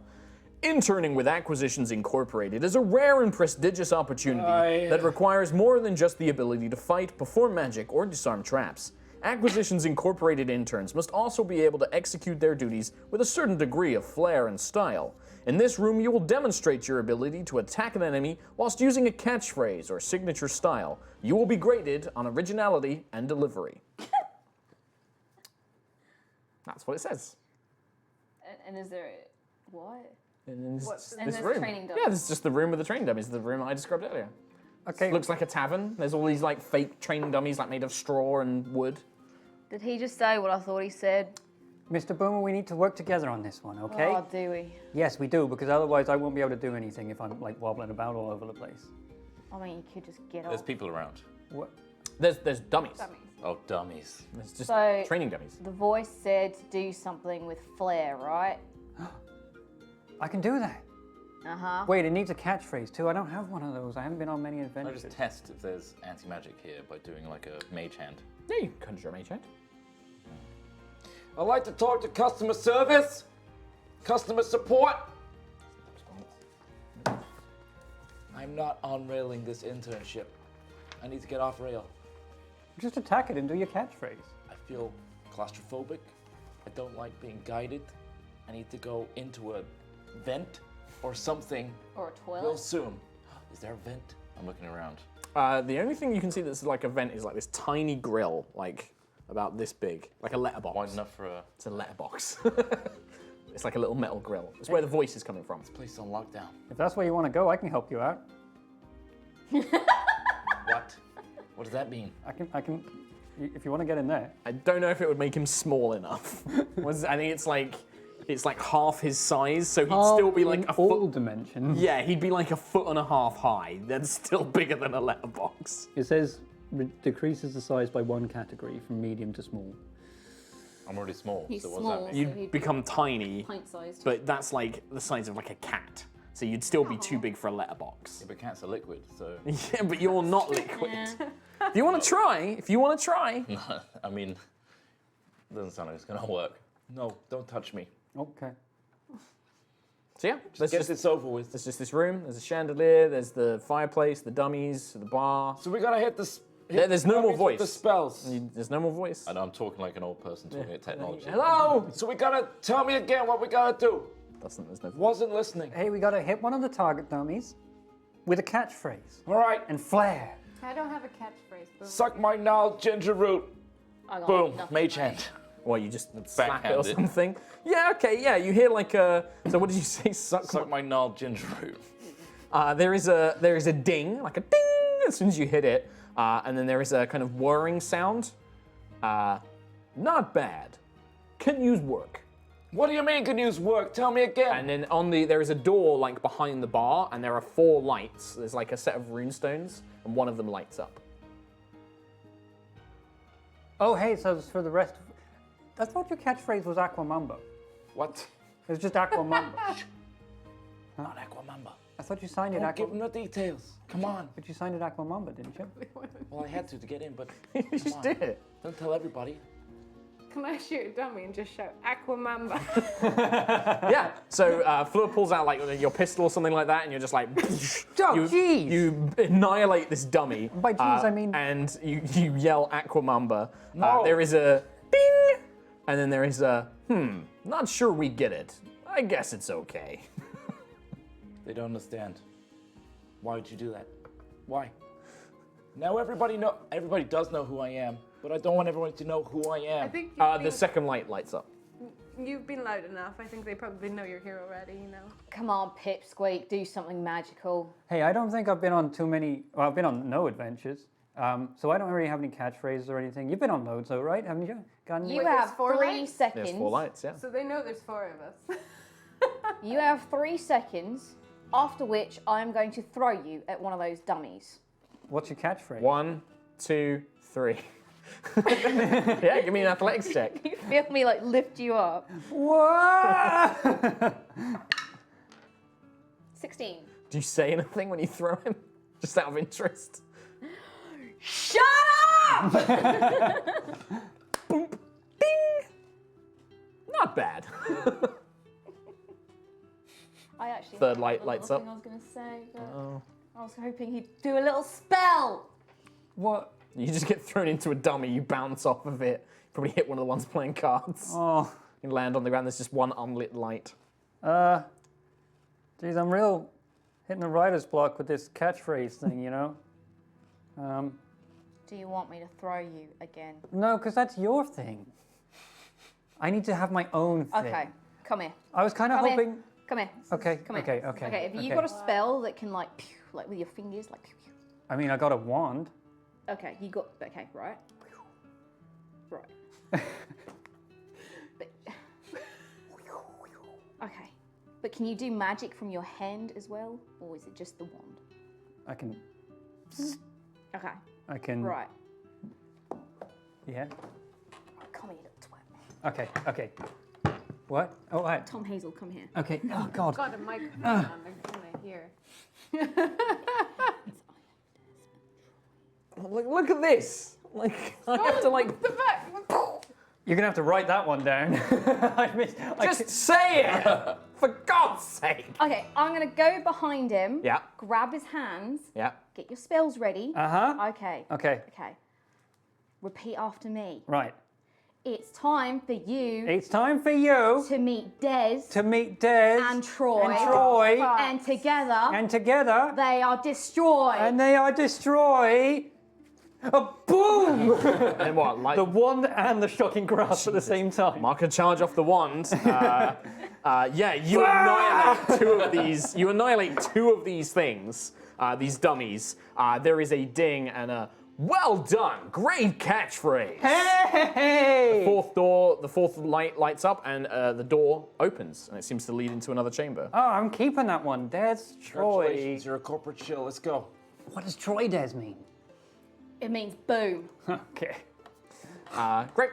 "Interning with Acquisitions Incorporated is a rare and prestigious opportunity that requires more than just the ability to fight, perform magic, or disarm traps. Acquisitions Incorporated interns must also be able to execute their duties with a certain degree of flair and style. In this room, you will demonstrate your ability to attack an enemy whilst using a catchphrase or signature style. You will be graded on originality and delivery." That's what it says. And is there what? And What's this And there's room. training Yeah, dummies. this is just the room with the training dummies. The room I described earlier. Okay. Looks like a tavern. There's all these like fake training dummies like made of straw and wood. Did he just say what I thought he said? Mr. Boomer, we need to work together on this one, okay? Oh, do we? Yes, we do, because otherwise I won't be able to do anything if I'm like wobbling about all over the place. I mean, you could just get There's off. people around. What? There's dummies. Dummies. Oh, dummies. There's just So- training dummies. The voice said to do something with flair, right? I can do that. Uh-huh. Wait, it needs a catchphrase too. I don't have one of those. I haven't been on many Can I adventures. just test if there's anti-magic here by doing like a mage hand? Yeah, you can conjure a mage hand. I'd like to talk to customer service, customer support. I'm not unrailing this internship. I need to get off rail. Just attack it and do your catchphrase. I feel claustrophobic. I don't like being guided. I need to go into a vent or something Or a real toilet. soon. Is there a vent? I'm looking around. The only thing you can see that's like a vent is like this tiny grill, like about this big, like a letterbox. Wide enough for a It's a letterbox. It's like a little metal grill. It's where the voice is coming from. place on lockdown. If that's where you want to go, I can help you out. What? What does that mean? I can, if you want to get in there. I don't know if it would make him small enough. I think it's like half his size, so he'd still be like in a all foot. dimensions. Yeah, he'd be like a foot and a half high. That's still bigger than a letterbox. It says decreases the size by one category from medium to small. I'm already small, He's so what does small. that mean? So he'd You'd become tiny, Pint-sized. but that's like the size of like a cat. So you'd still be too big for a letterbox. Yeah, but cats are liquid, so Yeah, but you're not liquid. Yeah. If you want to try, I mean, it doesn't sound like it's gonna work. No, don't touch me. Okay. So yeah, there's Guess just, it's over with. there's just this room. There's a chandelier. There's the fireplace, the dummies, the bar. So we gotta hit this. There's no more voice. The spells. There's no more voice. I know I'm talking like an old person talking at technology. Hello. So we gotta tell me again what we gotta do. There's no voice. Wasn't listening. Hey, we got to hit one of the target dummies with a catchphrase All right. and flair. I don't have a catchphrase. But Suck my gnarled ginger root. I got Boom. nothing. Mage hand. Well, you just slap it or Backhand it. something. Yeah, okay, yeah. You hear like a. So what did you say? Suck my gnarled ginger root. There is a ding, like a ding, as soon as you hit it, and then there is a kind of whirring sound. Not bad. Can use work. What do you mean can use work? Tell me again. And then there is a door like behind the bar, and there are 4 lights. There's like a set of runestones, and one of them lights up. Oh, hey, so it's for the rest. I thought your catchphrase was Aquamamba. What? It was just Aquamamba. Not Aquamamba. I thought you signed it Don't give him Aquamamba. the details. Come on. But you signed it Aquamamba, didn't you? Well, I had to get in, but You come just on. did it. Don't tell everybody. can I shoot a dummy and just shout Aquamamba? Yeah. So Fleur pulls out like your pistol or something like that, and you're just like, Oh, you, jeez. you annihilate this dummy. By jeez, I mean- and you yell Aquamamba. No. There is a ding, and then there is a Not sure we get it. I guess it's okay. They don't understand. Why would you do that? Why? Now everybody does know who I am, but I don't want everyone to know who I am. I think The second light lights up. you've been loud enough. I think they probably know you're here already, you know. Come on, Pipsqueak, do something magical. Hey, I don't think I've been on too many. Well, I've been on no adventures, so I don't really have any catchphrases or anything. You've been on loads, though, right? Haven't you? Got any? You Wait, there's have 4 3 lights? seconds. There's 4 lights, yeah. So they know there's 4 of us. You have 3 seconds, after which I'm going to throw you at one of those dummies. What's your catchphrase? 1, 2, 3. Yeah, give me an athletics check. You feel me like lift you up. What? 16. Do you say anything when you throw him? Just out of interest. Shut up! Boom, ding. Not bad. I actually Third had light a lights little up. thing I was going to say, but I was hoping he'd do a little spell. What? You just get thrown into a dummy, you bounce off of it, probably hit one of the ones playing cards. Oh, You land on the ground, there's just one unlit light. geez, I'm real hitting the writer's block with this catchphrase thing, you know? Do you want me to throw you again? No, because that's your thing. I need to have my own thing. Okay, come here. I was kind of Come hoping. here. Come here. Okay, Come here. okay. Okay, have you got a spell that can like, pew, like with your fingers, like? Pew, pew. I mean, I got a wand. Okay, you got. Okay, right. Right. But, okay, but can you do magic from your hand as well, or is it just the wand? I can. Okay. I can. Right. Yeah. Come here, little twat. Okay. Okay. What? Oh, right. Tom Hazel, come here. Okay. Oh God. Got a microphone on. They're gonna hear. Look at this. Like I have to like. You're gonna have to write that one down. I missed. Just say it, for God's sake. Okay, I'm gonna go behind him. Yeah. Grab his hands. Yeah. Get your spells ready. Okay. Okay. Okay. Repeat after me. Right. It's time for you It's time for you to meet Des to meet Des and Troy. and Troy, And together, and together, they are destroyed. and they are destroy. A boom! And what? Like The wand and the shocking grasp at the same time. Mark a charge off the wand. Yeah, you annihilate two of these. You annihilate two of these things, these dummies. There is a ding and a well done, great catchphrase. Hey! The fourth light lights up and the door opens and it seems to lead into another chamber. Oh, I'm keeping that one. Des Troy. Congratulations, you're a corporate chill. Let's go. What does Troy Des mean? It means boom. Okay. Great.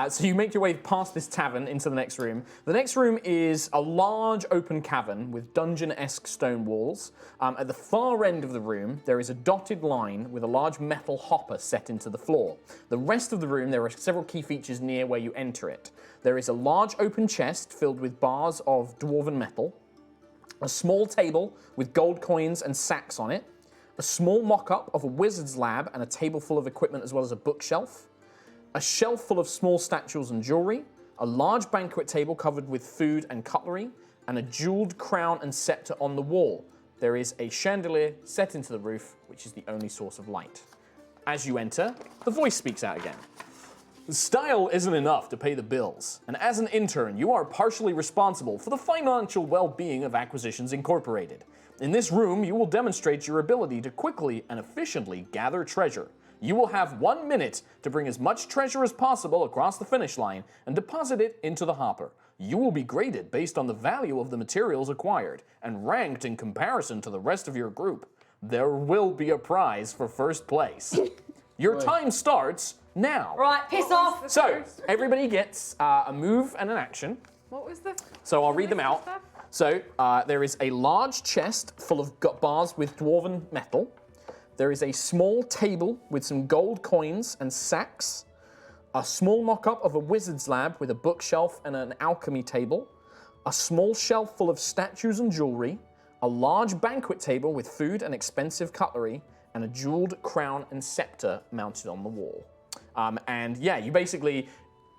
So you make your way past this tavern into the next room. The next room is a large open cavern with dungeon-esque stone walls. At the far end of the room, there is a dotted line with a large metal hopper set into the floor. The rest of the room, there are several key features near where you enter it. There is a large open chest filled with bars of dwarven metal, a small table with gold coins and sacks on it, a small mock-up of a wizard's lab and a table full of equipment as well as a bookshelf, a shelf full of small statues and jewelry, a large banquet table covered with food and cutlery, and a jeweled crown and scepter on the wall. There is a chandelier set into the roof, which is the only source of light. As you enter, the voice speaks out again. Style isn't enough to pay the bills, and as an intern, you are partially responsible for the financial well-being of Acquisitions Incorporated. In this room, you will demonstrate your ability to quickly and efficiently gather treasure. You will have 1 minute to bring as much treasure as possible across the finish line and deposit it into the hopper. You will be graded based on the value of the materials acquired and ranked in comparison to the rest of your group. There will be a prize for first place. Your time starts now. Right, piss off. So, everybody gets a move and an action. What was the? So I'll read them out. Stuff? So there is a large chest full of bars with dwarven metal. There is a small table with some gold coins and sacks. A small mock-up of a wizard's lab with a bookshelf and an alchemy table. A small shelf full of statues and jewelry. A large banquet table with food and expensive cutlery. And a jeweled crown and scepter mounted on the wall. And yeah,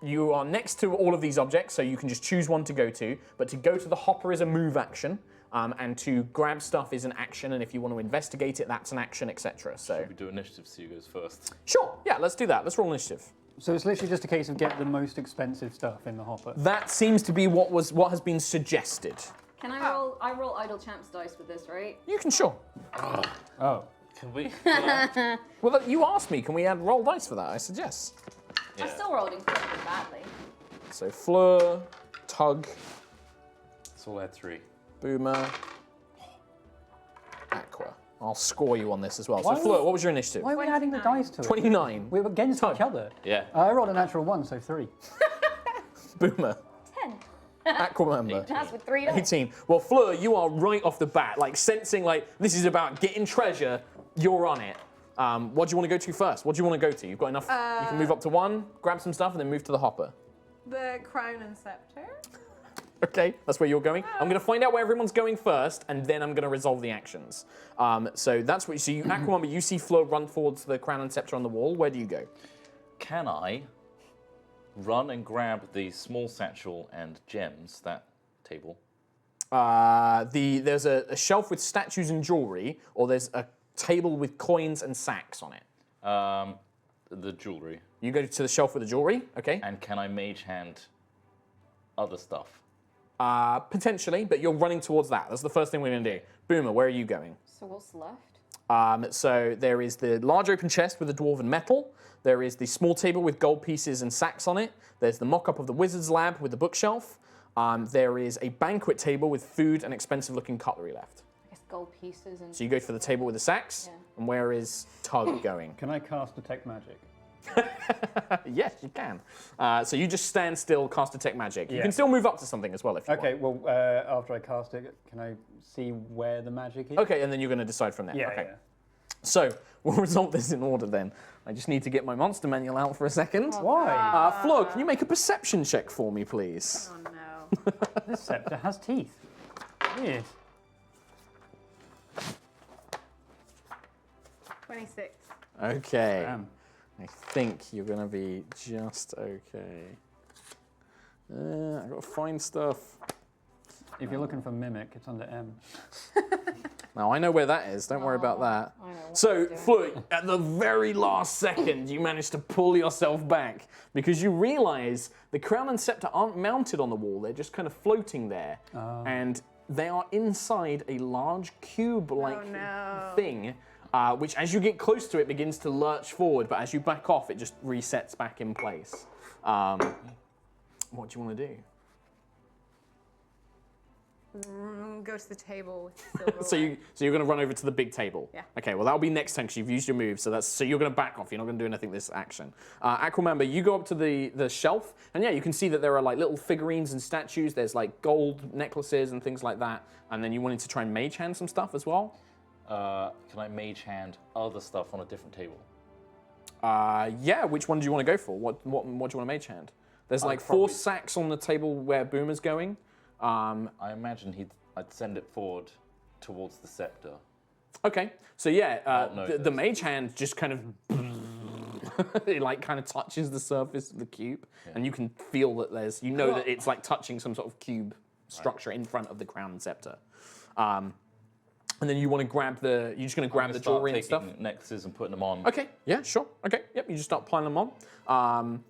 you are next to all of these objects, so you can just choose one to go to. But to go to the hopper is a move action, and to grab stuff is an action, and if you want to investigate it, that's an action, etc. So We do initiative, so you goes first. sure, yeah, let's do that. Let's roll initiative. So it's literally just a case of get the most expensive stuff in the hopper. That seems to be what has been suggested. Can I roll? I roll idle champs dice with this, right? You can sure. Oh. Can we? Well, you asked me, can we add roll dice for that? I suggest. I still rolled incredibly badly. So Fleur, Tug, So we'll add 3. Boomer, Aqua. I'll score you on this as well. So Why- Fleur, what was your initiative? Why are we adding the dice to it? 29. We're against each other. Yeah. I rolled a natural 1, so 3. Boomer, 10. Aqua member. That's with 3 dice. 18. Well, Fleur, you are right off the bat, like sensing like this is about getting treasure. You're on it. What do you want to go to first? What do you want to go to? You've got enough. You can move up to 1, grab some stuff, and then move to the hopper. The crown and scepter. Okay, that's where you're going. I'm going to find out where everyone's going first, and then I'm going to resolve the actions. So that's what you see. Aquamumba, you see Fleur run towards the crown and scepter on the wall. Where do you go? Can I run and grab the small satchel and gems, that table? There's a shelf with statues and jewelry, or there's a table with coins and sacks on it. The jewelry. You go to the shelf with the jewelry, okay? And can I mage hand other stuff? Potentially, but you're running towards that. That's the first thing we're going to do. Boomer, where are you going? So what's left? So there is the large open chest with the dwarven metal. There is the small table with gold pieces and sacks on it. There's the mock-up of the wizard's lab with the bookshelf. There is a banquet table with food and expensive-looking cutlery left. I guess gold pieces and. So you go for the table with the sacks. Yeah. And where is Tug going? Can I cast Detect Magic? Yes, you can. So you just stand still, cast Detect Magic. You Yeah. can still move up to something as well if you Okay, want. well, after I cast it, can I see where the magic is? Okay, and then you're going to decide from there. Yeah, okay. yeah. So we'll resolve this in order then. I just need to get my monster manual out for a second. Why? Flo, can you make a perception check for me, please? Oh no. This scepter has teeth. Weird. 26. Okay. Damn. I think you're going to be just okay. I've got to find stuff. If you're looking for Mimic, it's under M. Now, I know where that is. Don't worry about that. I know what So, he's doing. Flo, at the very last second, you manage to pull yourself back because you realize the crown and scepter aren't mounted on the wall. They're just kind of floating there. And they are inside a large cube-like Oh, no. thing, which as you get close to it begins to lurch forward, but as you back off, it just resets back in place. What do you want to do? Go to the table with So you're going to run over to the big table. Yeah. Okay. Well, that'll be next turn because you've used your move. So you're going to back off. You're not going to do anything this action. Aquamember, you go up to the shelf, and yeah, you can see that there are like little figurines and statues. There's like gold necklaces and things like that. And then you wanted to try and mage hand some stuff as well. Can I mage hand other stuff on a different table? Yeah. Which one do you want to go for? What do you want to mage hand? There's like four probably- sacks on the table where Boomer's going. I imagine I'd send it forward towards the scepter. Okay, so yeah, no, the mage hand just kind of it like kind of touches the surface of the cube, and you can feel that that it's like touching some sort of cube structure in front of the crown and scepter. And then you want to grab you're just going to grab the jewelry and stuff. Taking necklaces and putting them on. Okay, yeah, sure. Okay, yep, you just start piling them on.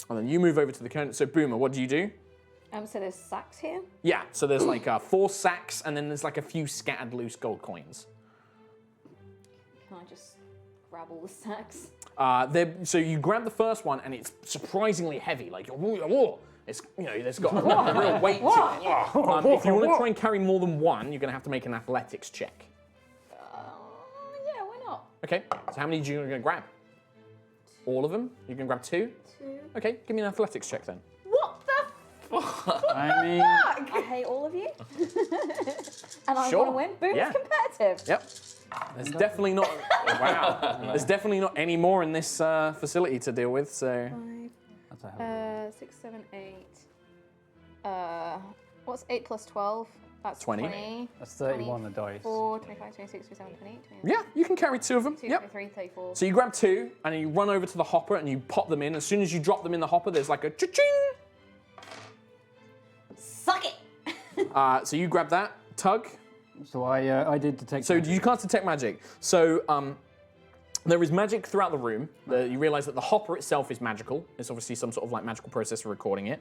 And then you move over to the counter. So Boomer, what do you do? So there's sacks here. Yeah, so there's like 4 sacks, and then there's like a few scattered loose gold coins. Can I just grab all the sacks? So you grab the first one, and it's surprisingly heavy. Like, it's there's got a real weight to it. If you want to try and carry more than one, you're going to have to make an athletics check. Yeah, why not? Okay. So how many are you going to grab? All of them? You're going to grab 2? 2. Okay. Give me an athletics check then. What the I mean, I hate all of you. And I Sure. want to win. Boom's Yeah. competitive. Yep. There's definitely not. Wow. There's definitely not any more in this facility to deal with. So. 5, that's a hell of 6, 7, 8. What's 8 plus 12? That's 20. 20. That's 31 the dice. 4, 25, 26, 27, 28, 29. Yeah, you can carry 2 of them. 2, Yep. 23, 34. So you grab 2 and then you run over to the hopper and you pop them in. As soon as you drop them in the hopper, there's like a cha-ching. Suck it! So you grab that, Tug. So I did detect. So magic. you can't detect magic. So there is magic throughout the room. You realize that the hopper itself is magical. It's obviously some sort of like magical process for recording it.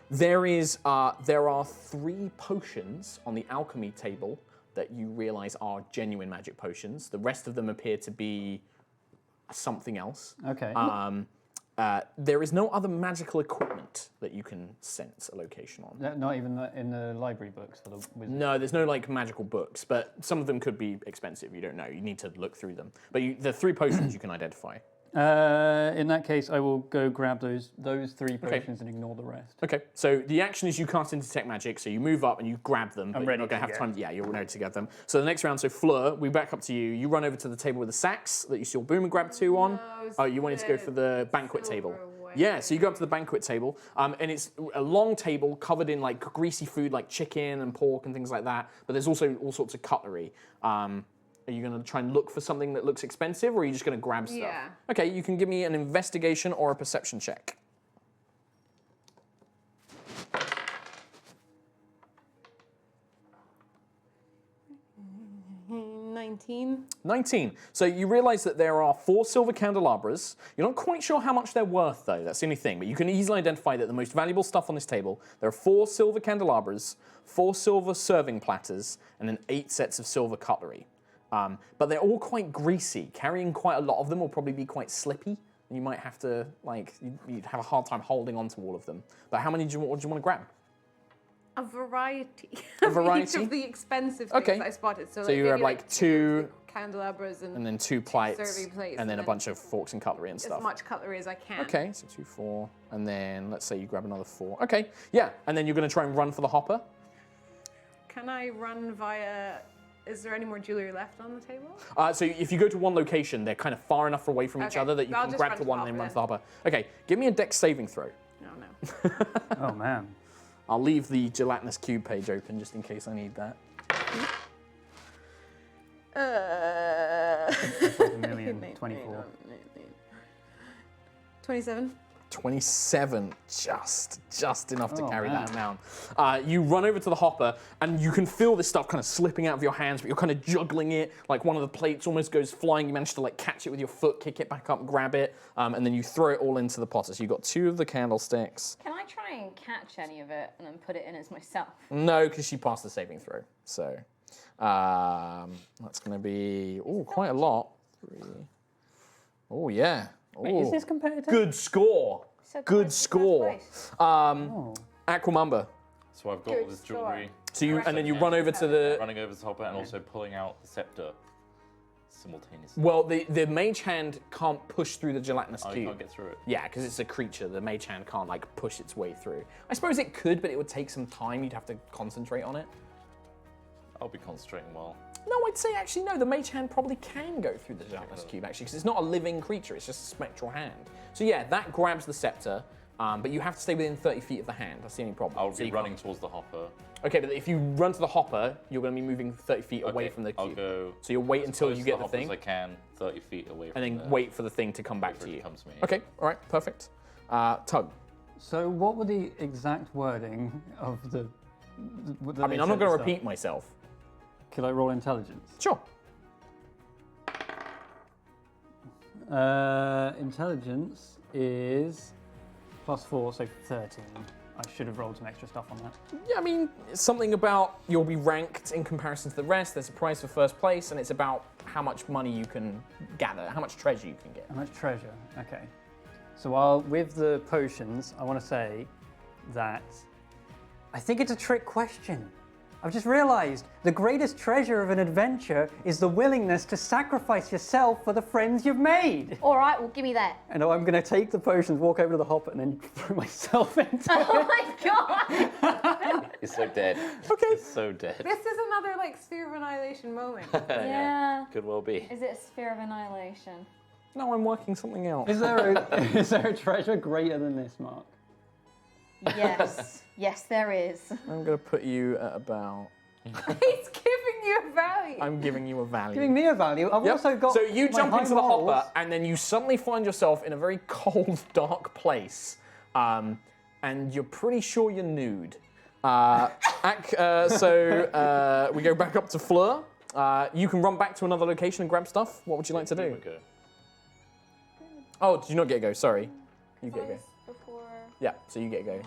There are 3 potions on the alchemy table that you realize are genuine magic potions. The rest of them appear to be something else. Okay. There is no other magical equipment that you can sense a location on. Not even in the library books for the wizard. No, there's no like magical books, but some of them could be expensive. You don't know. You need to look through them. But the 3 potions you can identify. In that case, I will go grab those 3 potions and ignore the rest. Okay, so the action is you cast into detect magic, so you move up and you grab them, but you're ready not going to to have go. time. Yeah, you're ready to get them. So the next round, so Fleur, we back up to you. You run over to the table with the sacks that you saw Boomer grab 2 on. Oh, you wanted to go for the banquet table. silverware. Yeah, so you go up to the banquet table, and it's a long table covered in like greasy food like chicken and pork and things like that, but there's also all sorts of cutlery. Are you going to try and look for something that looks expensive, or are you just going to grab stuff? Yeah. Okay, you can give me an investigation or a perception check. 19. 19. 19. So you realize that there are 4 silver candelabras. You're not quite sure how much they're worth, though. That's the only thing. But you can easily identify that the most valuable stuff on this table, there are 4 silver candelabras, 4 silver serving platters, and then 8 sets of silver cutlery. But they're all quite greasy. Carrying quite a lot of them will probably be quite slippy. You might have to, like, you'd have a hard time holding on to all of them. But how many do you want to grab? A variety. A variety? Each of the expensive things Okay. I spotted. So you maybe have like 2 candelabras and then 2 plates, serving plates, and then a bunch of forks and cutlery and as stuff. much cutlery as I can. Okay, so 2, 4, and then let's say you grab another 4. Okay, yeah, and then you're going to try and run for the hopper. Can I run via? Is there any more jewelry left on the table? So if you go to one location, they're kind of far enough away from each Okay, other that you I'll can just grab run to to one the and then run hopper to the hopper. Okay, give me a dex saving throw. No. Oh man. I'll leave the gelatinous cube page open just in case I need that. A million, 24. 27. 27, just enough to Oh, carry that man. amount. You run over to the hopper, and you can feel this stuff kind of slipping out of your hands, but you're kind of juggling it. Like one of the plates almost goes flying. You manage to like catch it with your foot, kick it back up, grab it, and then you throw it all into the potter. So you've got 2 of the candlesticks. Can I try and catch any of it and then put it in as myself? No, because she passed the saving throw. So that's going to be quite a lot. 3. Oh yeah. Wait, is this competitive? Good score. So Good close to score. first place. Aquamumba. So I've got all this jewelry. So you and then you run over to the. Running over the hopper and also pulling out the scepter simultaneously. Well, the mage hand can't push through the gelatinous Oh, you cube. can't get through it. Yeah, because it's a creature. The mage hand can't like push its way through. I suppose it could, but it would take some time. You'd have to concentrate on it. I'll be concentrating well. No, I'd say actually no. The mage hand probably can go through the gelatinous cube actually, because it's not a living creature. It's just a spectral hand. So yeah, that grabs the scepter, but you have to stay within 30 feet of the hand. That's the only problem. I'll So be you running can't- towards the hopper. Okay, but if you run to the hopper, you're going to be moving 30 feet away Okay, from the I'll cube. go So you'll wait as until close you to get the hopper thing, as I can, 30 feet away from and then there. wait for the thing to come back for to it you. come to me. Okay, all right, perfect. Tug. So what were the exact wording of the? I mean, I'm not going to repeat myself. Could I roll intelligence? Sure. Intelligence is +4, so 13. I should have rolled some extra stuff on that. Yeah, I mean, it's something about you'll be ranked in comparison to the rest. There's a prize for first place, and it's about how much money you can gather, how much treasure you can get. How much treasure? Okay. So while with the potions, I want to say that I think it's a trick question. I've just realized the greatest treasure of an adventure is the willingness to sacrifice yourself for the friends you've made. All right, well, give me that. And I'm going to take the potions, walk over to the hopper, and then throw myself into it. Oh my god! He's so dead. Okay. He's so dead. This is another like sphere of annihilation moment. Yeah. Could well be. Is it a sphere of annihilation? No, I'm working something else. Is there a treasure greater than this, Mark? Yes. Yes, there is. I'm going to put you at about... He's giving you a value. I'm giving you a value. Giving me a value. I've Yep. also got. So you my jump high into the rolls. hopper, and then you suddenly find yourself in a very cold, dark place, and you're pretty sure you're nude. So we go back up to Fleur. You can run back to another location and grab stuff. What would you like to do? Okay. Oh, did you not get a go? Sorry. You get a go. Before. Yeah, so you get a go.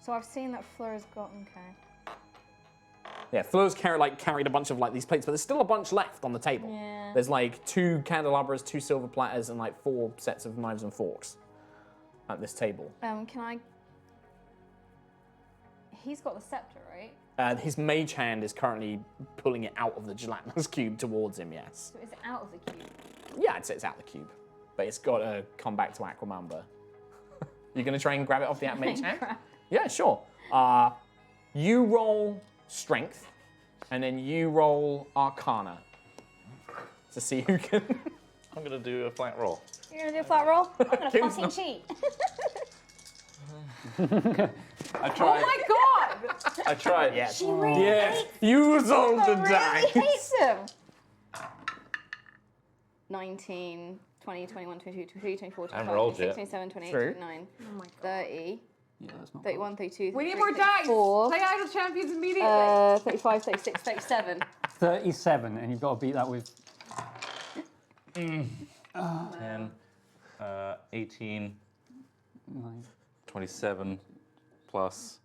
So I've seen that Fleur's got. Okay. Yeah, Fleur's carried a bunch of these plates, but there's still a bunch left on the table. Yeah. There's 2 candelabras, 2 silver platters, and 4 sets of knives and forks at this table. Can I? He's got the scepter, right? His mage hand is currently pulling it out of the gelatinous cube towards him, yes. So is it out of the cube? Yeah, I'd say it's out of the cube, but it's got to come back to Aquamamba. You're going to try and grab it off the mage hand? Yeah, sure. You roll strength, and then you roll arcana to see who can... I'm going to do a flat roll. You're gonna do a flat roll? I'm gonna Kim's fucking cheat. I Oh tried. my god! I tried. Yes. She really Yes, use all the dice. hates him. 19, 20, 21, 22, 23, 24, I haven't 25, rolled 26, yet. 27, 28, True. 29, Oh my god. 30, Yeah, that's not. 31, 32, We need 33, more dice! 34, Play Idle Champions immediately! 35, 36, 37. 37, and you've got to beat that with 10, 18, 27 plus,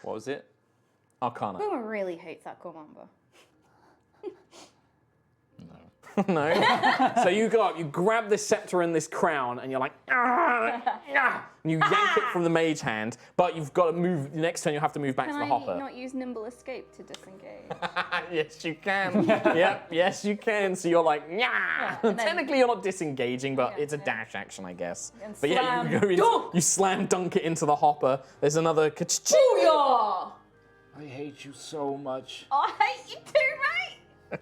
what was it? Arcana. Boomer really hates that commander. No. So you go up, you grab this scepter and this crown, and you're like, "Ah, ah," and you yank it from the mage hand, but you've got to move, next turn you'll have to move back Can to the I hopper. not use nimble escape to disengage? Yes, you can. Yep, yes, you can. So you're like, yeah. and then- Technically, you're not disengaging, but Yeah, it's a yeah. dash action, I guess. And But yeah, slam you go into, dunk. you slam dunk it into the hopper. There's another ka-ching. Booyah! I hate you so much. I hate you too, mate!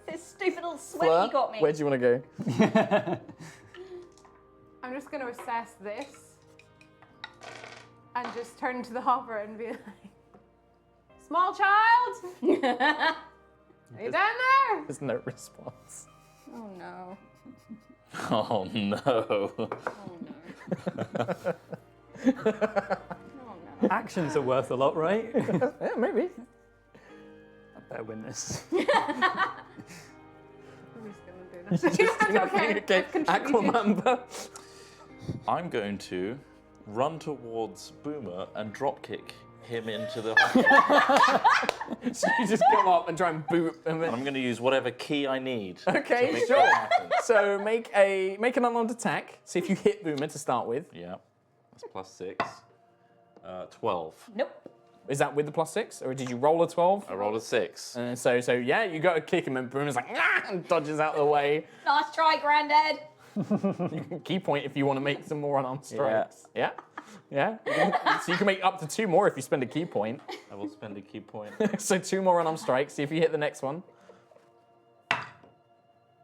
This stupid little sweat Fleur, you got me. where do you want to go? I'm just going to assess this and just turn to the hopper and be like, small child, are you down there? There's no response. Oh no. Oh no. Oh no. Oh no. actions are worth a lot, right? Yeah, maybe. I better win this. I'm just going to do this. That's okay. Okay, I've contributed. Aquamamba. I'm going to run towards Boomer and dropkick him into the. So you just come up and try and boot and then... I'm going to use whatever key I need. Okay, to make sure. that happen. So make an unarmed attack. See if you hit Boomer to start with. Yeah, that's plus 6. 12. Nope. Is that with the +6, or did you roll a 12? I rolled a 6. So yeah, you go to kick him, and Boomer's like, ah, and dodges out of the way. Nice try, Grandad. You can key point if you want to make some more unarmed strikes. Yeah. Yeah. So you can make up to 2 more if you spend a key point. I will spend a key point. So 2 more unarmed strikes. See if you hit the next one.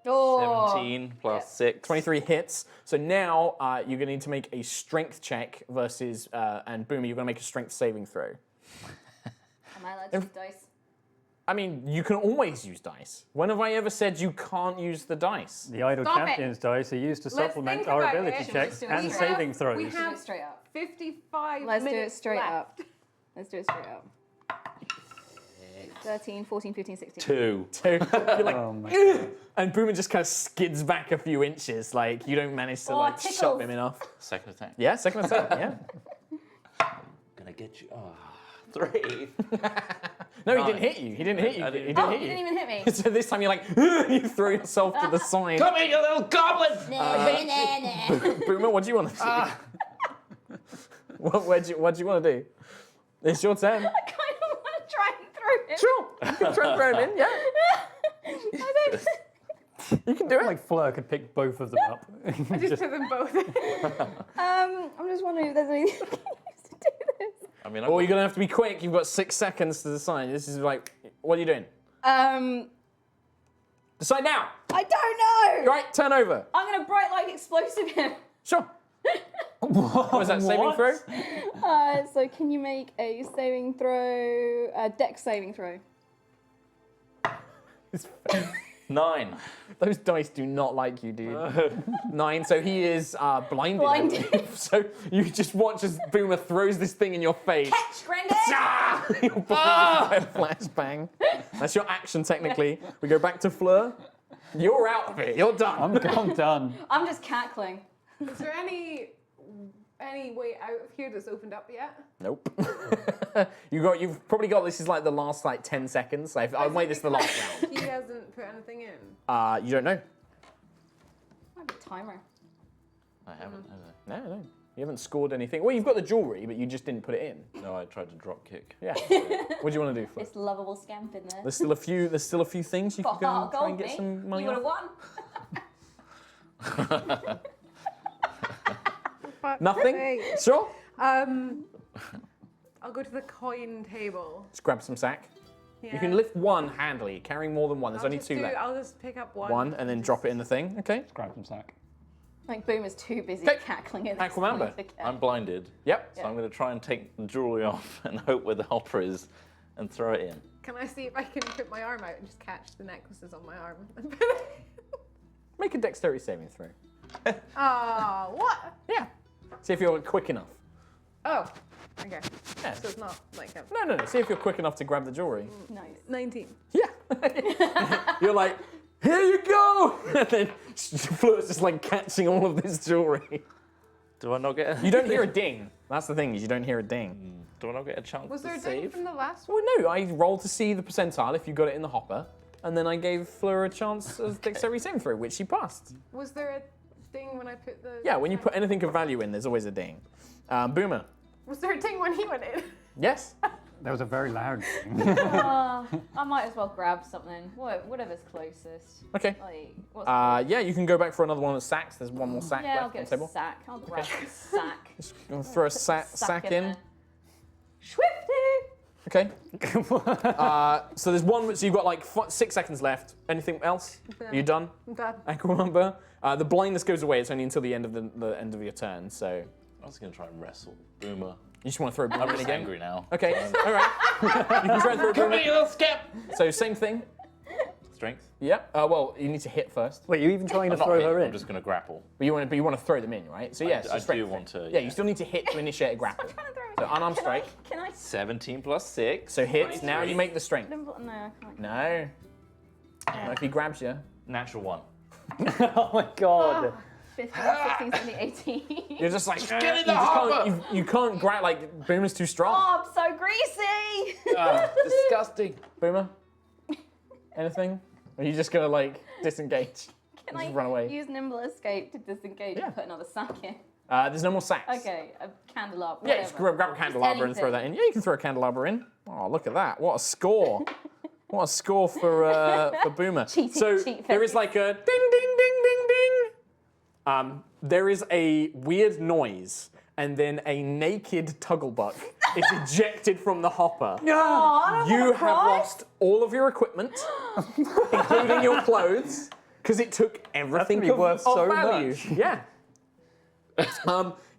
Oh. 17 plus 6. 23 hits. So now you're going to need to make a strength check versus, and Boomer, you're going to make a strength saving throw. Am I allowed to use dice? I mean, you can always use dice. When have I ever said you can't use the dice? The Idle Stop it. Champions dice are used to Let's supplement think our about ability it. checks We and have- saving we throws. have- Do it straight up. 55 Let's do it minutes straight left. up. Let's do it straight up. 13, 14, 15, 16. 2. So you're like, Oh my god. and Boomer just kind of skids back a few inches. Like, you don't manage to Oh, like tickles. shove him enough. Second attack. Yeah, second attack, yeah. Gonna get you. 3. No, he didn't hit you. He didn't hit you. I He didn't- didn't Oh, hit you you. didn't even hit me. So this time you're like, you throw yourself to the side. Come here, you little goblin! Boomer, what do you want to do? What do you want to do? It's your turn. I kind of want to try and throw him. Sure, you can try and throw him in, yeah. I don't. You can do it. Like Fleur could pick both of them up. I just put them both in. I'm just wondering if there's anything I can use to do this. I mean, Or you're going to have to be quick. You've got 6 seconds to decide. This is like, what are you doing? Decide now. I don't know. Right, turn over. I'm gonna bright light explosive him. Sure. What was that, saving What? throw? So can you make a saving throw, a dex saving throw? It's 9. Those dice do not like you, dude. 9, so he is blinded. I Blinded. believe. So you just watch as Boomer throws this thing in your face. Catch, Grandad. Ah! You're blinded by a flashbang. That's your action, technically. We go back to Fleur. You're out of it. You're done. I'm done. I'm just cackling. Is there any way out of here that's opened up yet? Nope. You've probably got, this is like the last 10 seconds. I'll wait this for the last round. He hasn't put anything in. You don't know. I have a timer. I haven't, have No. You haven't scored anything. Well, you've got the jewelry, but you just didn't put it in. I? No, I tried to drop kick. Yeah. What do you want to do, Fleur? This lovable scamp in there. There's still a few things you For can go heart and try gold, and get mate. some money You would off. have won. Nothing? Hey. Sure. I'll go to the coin table. Just grab some sack. Yeah. You can lift one handily. Carrying more than one. There's only 2 left. I'll just pick up one. One and then drop it in the thing. Okay. Grab some sack. Like Boomer's too busy Okay. cackling at this Aquamamba. point to care. I'm blinded, Yep. so I'm going to try and take the jewelry off and hope where the hopper is and throw it in. Can I see if I can put my arm out and just catch the necklaces on my arm? Make a dexterity saving throw. Oh, what? Yeah. See if you're quick enough. Oh, okay. Yeah. So it's not like a No. See if you're quick enough to grab the jewelry. Nice. 19. Yeah. You're like, here you go! And then Fleur's just like catching all of this jewelry. Do I not get? You don't hear a ding. That's the thing, is you don't hear a ding. Do I not get a chance Was to there a ding save? from the last one? Well, no, I rolled to see the percentile if you got it in the hopper, and then I gave Fleur a chance of dexterity saving throw, which she passed. Was there a ding when I put the... Yeah, when you put anything of value in, there's always a ding. Boomer. Was there a ding when he went in? Yes? That was a very loud thing. I might as well grab something. Whatever's closest. Okay. Like, what's Yeah, you can go back for another one of sacks. There's one more sack yeah, I'll left on get the a table. sack. I'll grab a sack. Just gonna throw a sack in. there. Swifty! Okay. So there's one. So you've got like 6 seconds left. Anything else? Done. Are you done? I'm done. Aquamumba. The blindness goes away. It's only until the end of the end of your turn. So I was gonna try and wrestle Boomer. you just want to throw I'm Boomer in just again. angry now. Okay. All right. You can try and throw Come Boomer. here, little skip. So same thing. Strength. Yep. Well, you need to hit first. Wait, you even trying to I'm not throw hitting, her in? I'm just gonna grapple. But you want to throw them in, right? So yes. I do want to. Yeah, you still need to hit to initiate a grapple. Trying to throw So unarmed Can I- strike. Can I? 17 plus 6. So hits. Now you make the strength. No, I can't. No. Not if he grabs you. Natural 1. Oh my god. 15, 16, 17, 18. You're just like get in the hopper! you can't grab like Boomer's too strong. Oh, I'm so greasy! Disgusting. Boomer. Anything? Or are you just gonna like disengage? Can Just I run away. use nimble escape to disengage Yeah. and put another sack in? There's no more sacks. Okay, a candelabra. Yeah, just grab a candelabra and throw that in. Yeah, you can throw a candelabra in. Oh, look at that! What a score! What a score for Boomer. So cheat there is face. like a ding, ding, ding, ding, ding. There is a weird noise, and then a naked Tugglebuck is ejected from the hopper. You have lost all of your equipment, including your clothes, because it took everything gonna be worth so value. much. Yeah.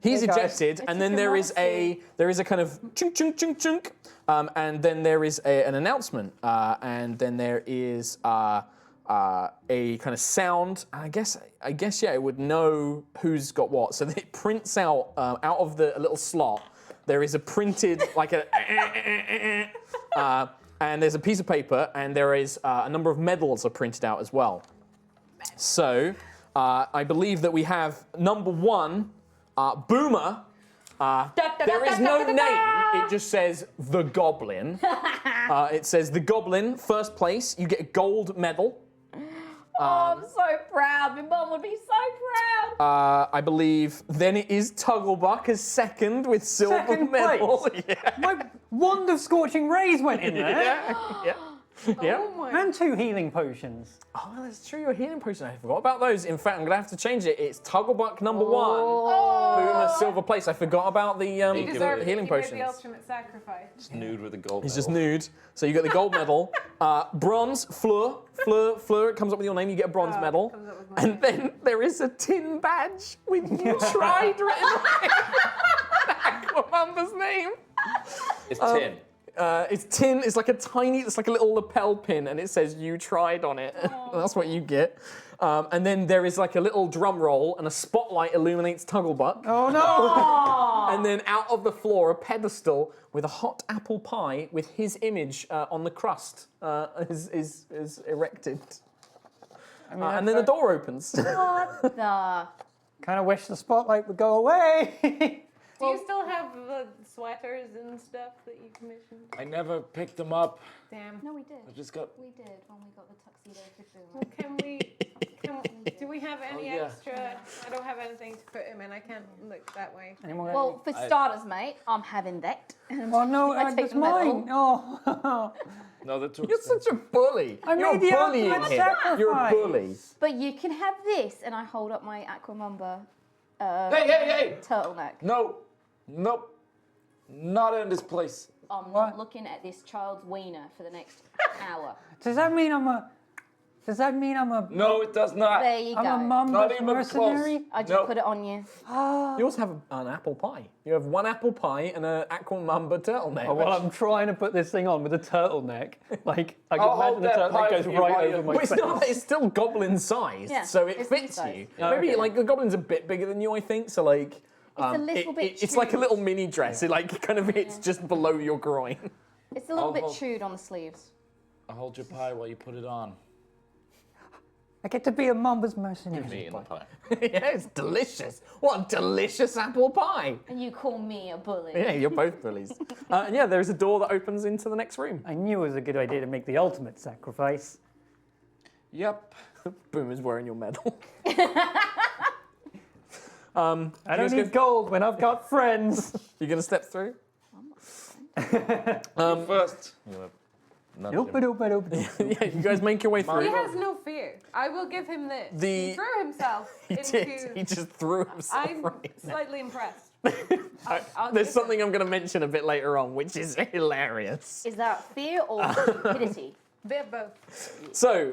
He's Hey, guys. ejected, and then took there him is off a kind of chunk chunk chunk chunk, and then there is an announcement, and then there is a kind of sound. I guess yeah, it would know who's got what. So it prints out of the little slot. There is a printed like a, and there's a piece of paper, and there is a number of medals are printed out as well. So I believe that we have number 1, Boomer. There is no name. It just says the Goblin. It says the Goblin, first place. You get a gold medal. Oh, I'm so proud. My mum would be so proud. I believe then it is Tugglebuck as second with silver Second medal. place? Yeah. My wand of scorching rays went in there. Yeah. Yeah. Oh my. And 2 healing potions. Oh, that's true. Your healing potion. I forgot about those. In fact, I'm gonna have to change it. It's Tugglebuck number 1. Boomer silver place. I forgot about the He deserved it. healing He made potions. the ultimate sacrifice. Just nude with a gold He's just medal. nude. So you get the gold medal. Bronze, Fleur. It comes up with your name, you get a bronze medal. comes up with my And then there is a tin badge with you tried written on it. Aquamumba's name. It's tin. It's tin, it's like a little lapel pin, and it says you tried on it. That's what you get. And then there is like a little drum roll, and a spotlight illuminates Tugglebuck. Oh no! And then out of the floor, a pedestal with a hot apple pie with his image on the crust is erected. And then the door opens. What the? Kind of wish the spotlight would go away. Do you still have the sweaters and stuff that you commissioned? I never picked them up. Damn. No, we did. I just got. We did when we got the tuxedo for Boomer. Well, do we have any yeah. extra? I don't have anything to put him in. I can't look that way. Anyone Well, for starters, mate, I'm having that. oh no, I take that's the medal. mine. Oh. No, that's You're such a bully. I You're made the bullying ultimate him. sacrifice. You're a bully. But you can have this, and I hold up my Aquamumba Hey! turtleneck. No, nope, not in this place. I'm What? not looking at this child's wiener for the next hour. Does that mean I'm a? No, it does not. There you I'm a go. mum Not that's even mercenary? close. I just Nope. put it on you. You also have an apple pie. You have 1 apple pie and an Aquamumba turtleneck. Oh, well, I'm trying to put this thing on with a turtleneck. Like, I I'll can hold imagine that the turtleneck pie goes for you right while over you- my Well, it's face. not. It's still goblin sized, Yeah, so it it's fits size. you. Oh, Maybe okay. like the goblin's a bit bigger than you, I think. So like, a little bit it's like a chewed. little mini dress. It like kind of hits just below your groin. It's a little I'll bit hold- chewed on the sleeves. I'll hold your pie while you put it on. I get to be a Mamba's mercenary. Me and the pie. Yeah, it's delicious. What a delicious apple pie. And you call me a bully. Yeah, you're both bullies. And yeah, there's a door that opens into the next room. I knew it was a good idea to make the ultimate sacrifice. Yep. Boomer's wearing your medal. I don't need gold when I've got friends. You're going to step through? First. Nope, nope, nope. Yeah, you guys make your way through. He has no fear. I will give him this. He threw himself He into... did. He just threw himself I'm right now. slightly impressed. There's something I'm going to mention a bit later on, which is hilarious. Is that fear or stupidity? They're both. So,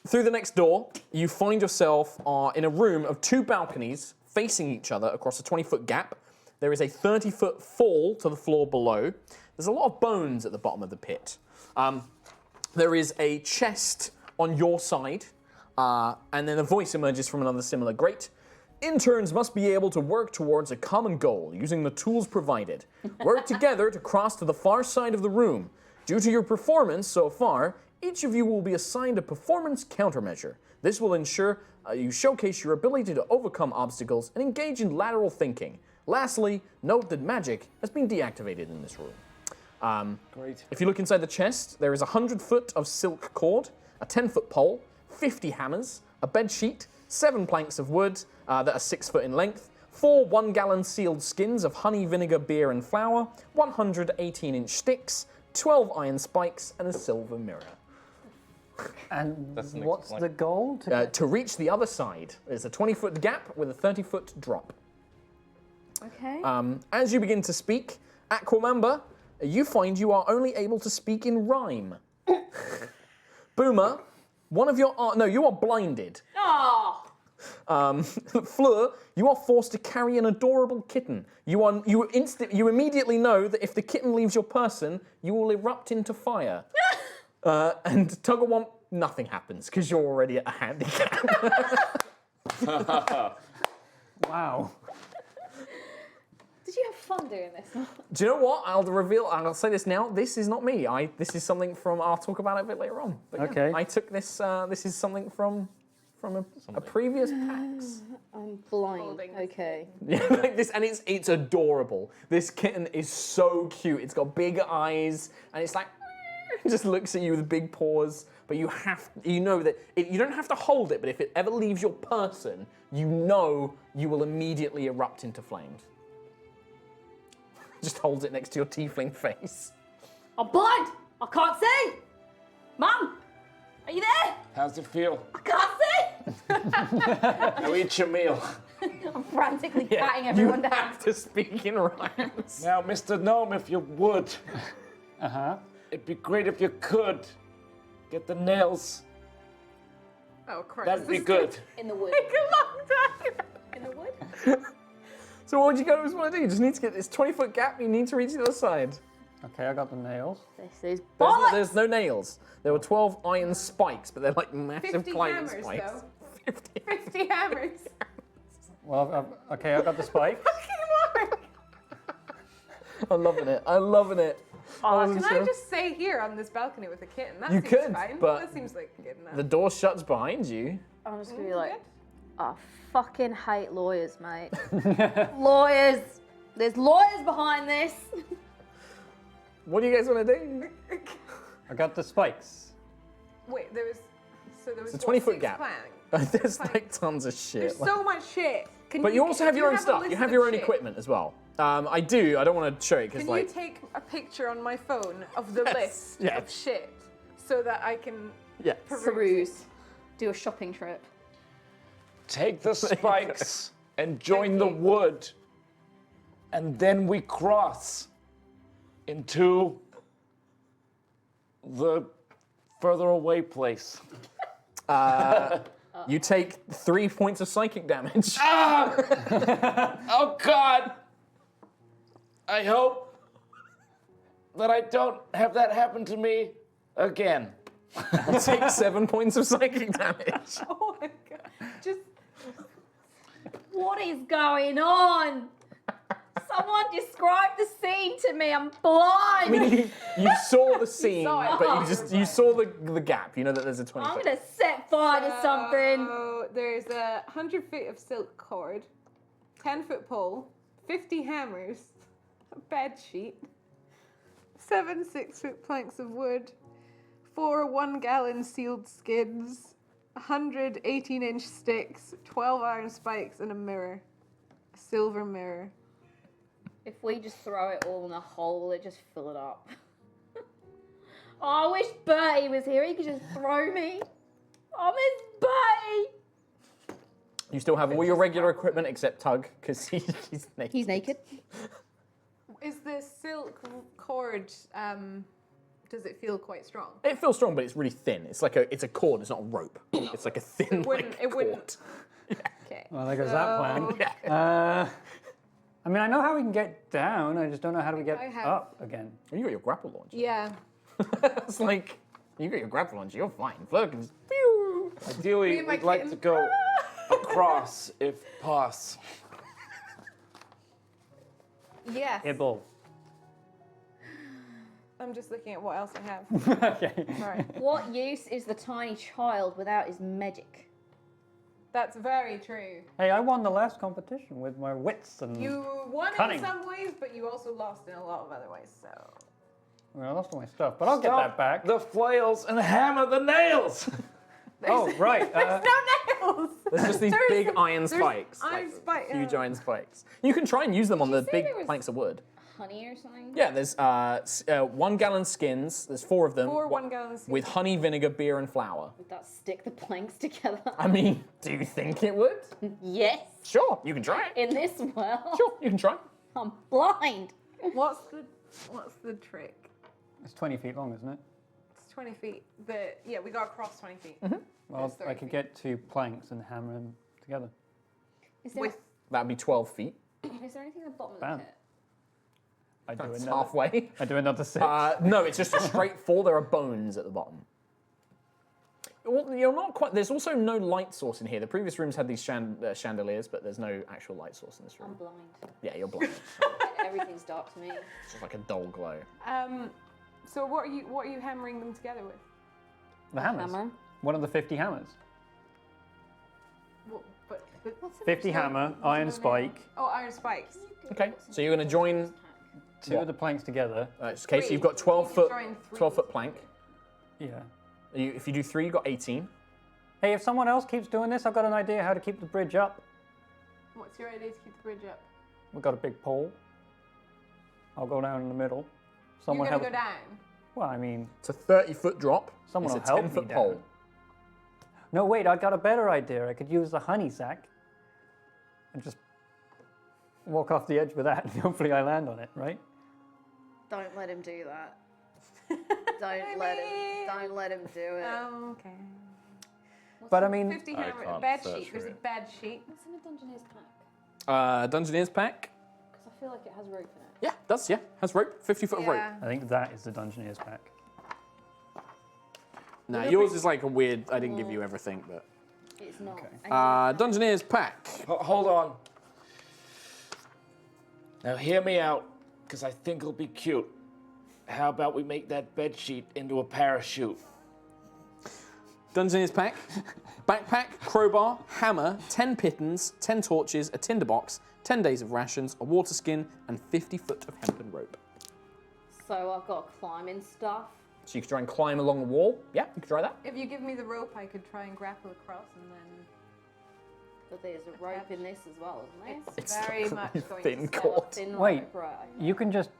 through the next door, you find yourself in a room of 2 balconies facing each other across a 20-foot gap. There is a 30-foot fall to the floor below. There's a lot of bones at the bottom of the pit. There is a chest on your side, and then a voice emerges from another similar grate. Interns must be able to work towards a common goal using the tools provided. Work together to cross to the far side of the room. Due to your performance so far, each of you will be assigned a performance countermeasure. This will ensure you showcase your ability to overcome obstacles and engage in lateral thinking. Lastly, note that magic has been deactivated in this room. Great. If you look inside the chest, there is 100 foot of silk cord, a 10-foot pole, 50 hammers, a bed sheet, 7 planks of wood that are 6 foot in length, 4 1-gallon sealed skins of honey, vinegar, beer, and flour, 100 18-inch sticks, 12 iron spikes, and a silver mirror. And That's an what's the goal? To reach the other side, there's a 20-foot gap with a 30-foot drop. Okay. As you begin to speak, Aquamamba, you find you are only able to speak in rhyme. Boomer, one of your... no, you are blinded. Oh! Fleur, you are forced to carry an adorable kitten. You immediately know that if the kitten leaves your person, you will erupt into fire. And Tuggerwomp, nothing happens because you're already at a handicap. Wow. Did you have fun doing this? Do you know what? I'll say this now. This is not me. This is something from. I'll talk about it a bit later on. But yeah, Okay. I took this. This is something from a previous PAX. I'm blind. Holding. Okay. Yeah, like this, and it's adorable. This kitten is so cute. It's got big eyes, and it's like it just looks at you with big paws. But you know that you don't have to hold it. But if it ever leaves your person, you know you will immediately erupt into flames. Just holds it next to your tiefling face. I'm blind! I can't see! Mum! Are you there? How's it feel? I can't see! Now eat your meal. I'm frantically patting everyone you down. have to speak in rhymes. Now, Mr. Gnome, if you would, Uh-huh. it'd be great if you could get the nails. Oh, Christ. That'd be this good. In the wood. Take a long time. In the wood? So what do you guys want to do? You just need to get this 20-foot gap. You need to reach the other side. Okay, I got the nails. This is bollocks! There's no nails. There were 12 iron spikes, but they're like massive 50 climbing hammers, spikes. though. 50 hammers. Well, okay, I got the spike. I'm loving it. I'm loving it. Can I just stay here on this balcony with a kitten? That You seems could, fine. but that seems like good enough. The door shuts behind you. I'm just gonna be like, I fucking hate lawyers, mate. Lawyers! There's lawyers behind this! What do you guys want to do? I got the spikes. Wait, there was It's a 20-foot 6 gap. planks. There's like tons of shit. There's so much shit. But you also have your own a stuff. list You have of your own shit? equipment as well. I do. I don't want to show it because Can like you take a picture on my phone of the list yes. of shit so that I can yeah. Peruse. Do a shopping trip. Take the spikes and join the wood, and then we cross into the further away place. You take 3 points of psychic damage. Oh God! I hope that I don't have that happen to me again. Take 7 points of psychic damage. Oh my god. Just What is going on? Someone describe the scene to me. I'm blind. I mean, you saw the scene, saw it. but you saw the gap. You know that there's a 20 I'm foot. gonna set fire to something. So there's 100 feet of silk cord, 10-foot pole, 50 hammers, a bed sheet, 7 6-foot planks of wood, 4 1-gallon sealed skids, 100 18-inch sticks, 12 iron spikes, and a mirror. A silver mirror. If we just throw it all in a hole, will it just fill it up? Oh, I wish Bertie was here. He could just throw me. I miss Bertie. You still have all your regular equipment except Tug, because he's naked. He's naked. Is the silk cord, does it feel quite strong? It feels strong, but it's really thin. It's like it's a cord. It's not a rope. It's like a thin wouldn't- it cord. wouldn't- Okay. Well, there goes that plan. Yeah. I mean, I know how we can get down. I just don't know how do we get I have- up again. You got your grapple launcher. Yeah. It's like you got your grapple launcher. You're fine. Look, it's pew. Ideally, Me and my we'd like kitten. to go across, if possible. Yes. Ibble. I'm just looking at what else I have. Okay. Right. What use is the tiny child without his magic? That's very true. Hey, I won the last competition with my wits and. You won Cunning. in some ways, but you also lost in a lot of other ways, so. Well, I lost all my stuff, but I'll get that back. The flails and hammer the nails. Oh, right. There's no nails! There's just these There's big some- iron there's spikes. iron like spike, Huge yeah. iron spikes. You can try and use them on the say big there was- planks of wood. Honey or something? Yeah, there's 1 gallon skins. There's 4 of them. 4 1-gallon skins. With honey, vinegar, beer, and flour. Would that stick the planks together? I mean, do you think it would? Yes. Sure, you can try it. In this world. Sure, you can try. I'm blind. What's the trick? It's 20 feet long, isn't it? It's 20 feet. Yeah, we got across 20 feet. Well, It's 30 I could feet. get 2 planks and hammer them together. Is there, With That'd be 12 feet. is there anything at the bottom Bam. of the pit? I do It's another. halfway. I do another 6. No, it's just a straight fall. There are bones at the bottom. Well, you're not quite. There's also no light source in here. The previous rooms had these chandeliers, but there's no actual light source in this I'm room. blind. Yeah, you're blind. Everything's dark to me. It's just like a dull glow. so what are you hammering them together with? The hammers. Hammer. One of the 50 hammers. What, but 50 hammer, iron spike, Oh, iron spikes. Okay, so you're going to join. 2 of the planks together. Okay, so you've got 12 You foot, join 3. 12 foot plank. Yeah. If you do 3, you've got 18. Hey, if someone else keeps doing this, I've got an idea how to keep the bridge up. What's your idea to keep the bridge up? We've got a big pole. I'll go down in the middle. Someone You're gonna help. go down. Well, I mean, It's a 30-foot drop. Someone it's will a help me 10-foot down. pole. no, wait, I got a better idea. I could use the honey sack and just walk off the edge with that, and hopefully I land on it, right? Don't let him do that. Don't let him do it. Okay. But I mean, 50 I hammer can't bed search sheet. for There's a it. bed sheet. What's in the Dungeoneer's pack? Dungeoneer's pack. Because I feel like it has rope in it. Yeah, does, yeah. Has rope, 50 foot of rope. Yeah. I think that is the Dungeoneer's pack. Nah, yours is like a weird, I didn't give you everything, but. It's not. Okay. And Dungeoneer's pack. Hold on. Now hear me out, because I think it'll be cute. How about we make that bed sheet into a parachute? Dungeoneer's pack. Backpack, crowbar, hammer, 10 pitons, 10 torches, a tinderbox, 10 days of rations, a water skin, and 50 foot of hempen rope. so I've got climbing stuff. So you can try and climb along the wall. Yeah, you can try that. If you give me the rope, I could try and grapple across, and then But there's a rope in this as well, isn't there? it's very much going thin to cord. Thin Wait. rope, right. You can just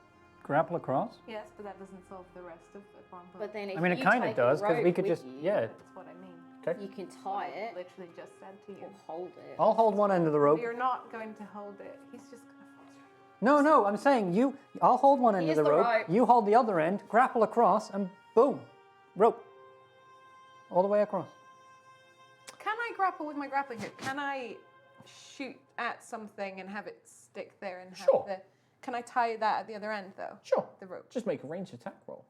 grapple across? Yes, but that doesn't solve the rest of the problem. But then if I mean, it you kind of take does, a because we rope could with just, you, yeah. That's what I mean. Okay. You can tie it Literally just said to you. or hold it. I'll hold one end of the rope. You're not going to hold it. He's just gonna fall through. No, I'm saying I'll hold one end Here's of the the rope, rope. you hold the other end, grapple across, and boom, rope. All the way across. Can I grapple with my grappling hook? Can I shoot at something and have it stick there and have Sure. the? Can I tie that at the other end though? Sure. The rope. Just make a ranged attack roll.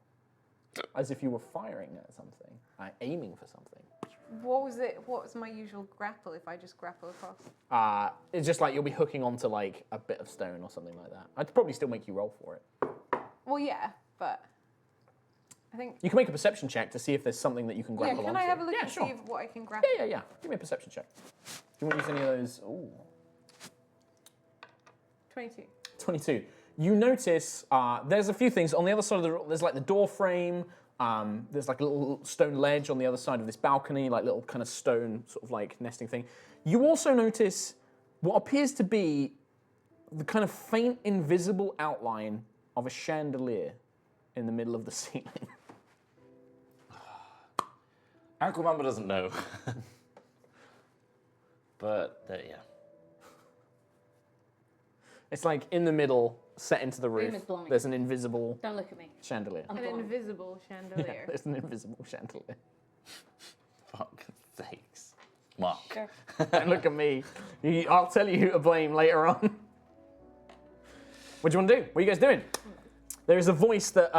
As if you were firing at something, aiming for something. What was it? What was my usual grapple if I just grapple across? It's just like you'll be hooking onto like a bit of stone or something like that. I'd probably still make you roll for it. Well, yeah, but I think. You can make a perception check to see if there's something that you can grapple Yeah, onto. can I have a look Yeah, and sure. see if what I can grapple? Yeah. Give me a perception check. Do you want to use any of those? Ooh. 22. 22. You notice there's a few things on the other side of the. There's like the door frame. There's like a little stone ledge on the other side of this balcony, like little kind of stone sort of like nesting thing. You also notice what appears to be the kind of faint invisible outline of a chandelier in the middle of the ceiling. Uncle Mamba doesn't know. But, yeah. It's like in the middle, set into the roof. is blind. There's an invisible Don't look at me. chandelier. I'm An blind. invisible Yeah, chandelier. there's an invisible chandelier. Fuck sakes. Mark. Sure. Don't look at me. I'll tell you who to blame later on. What do you want to do? What are you guys doing? There is a voice that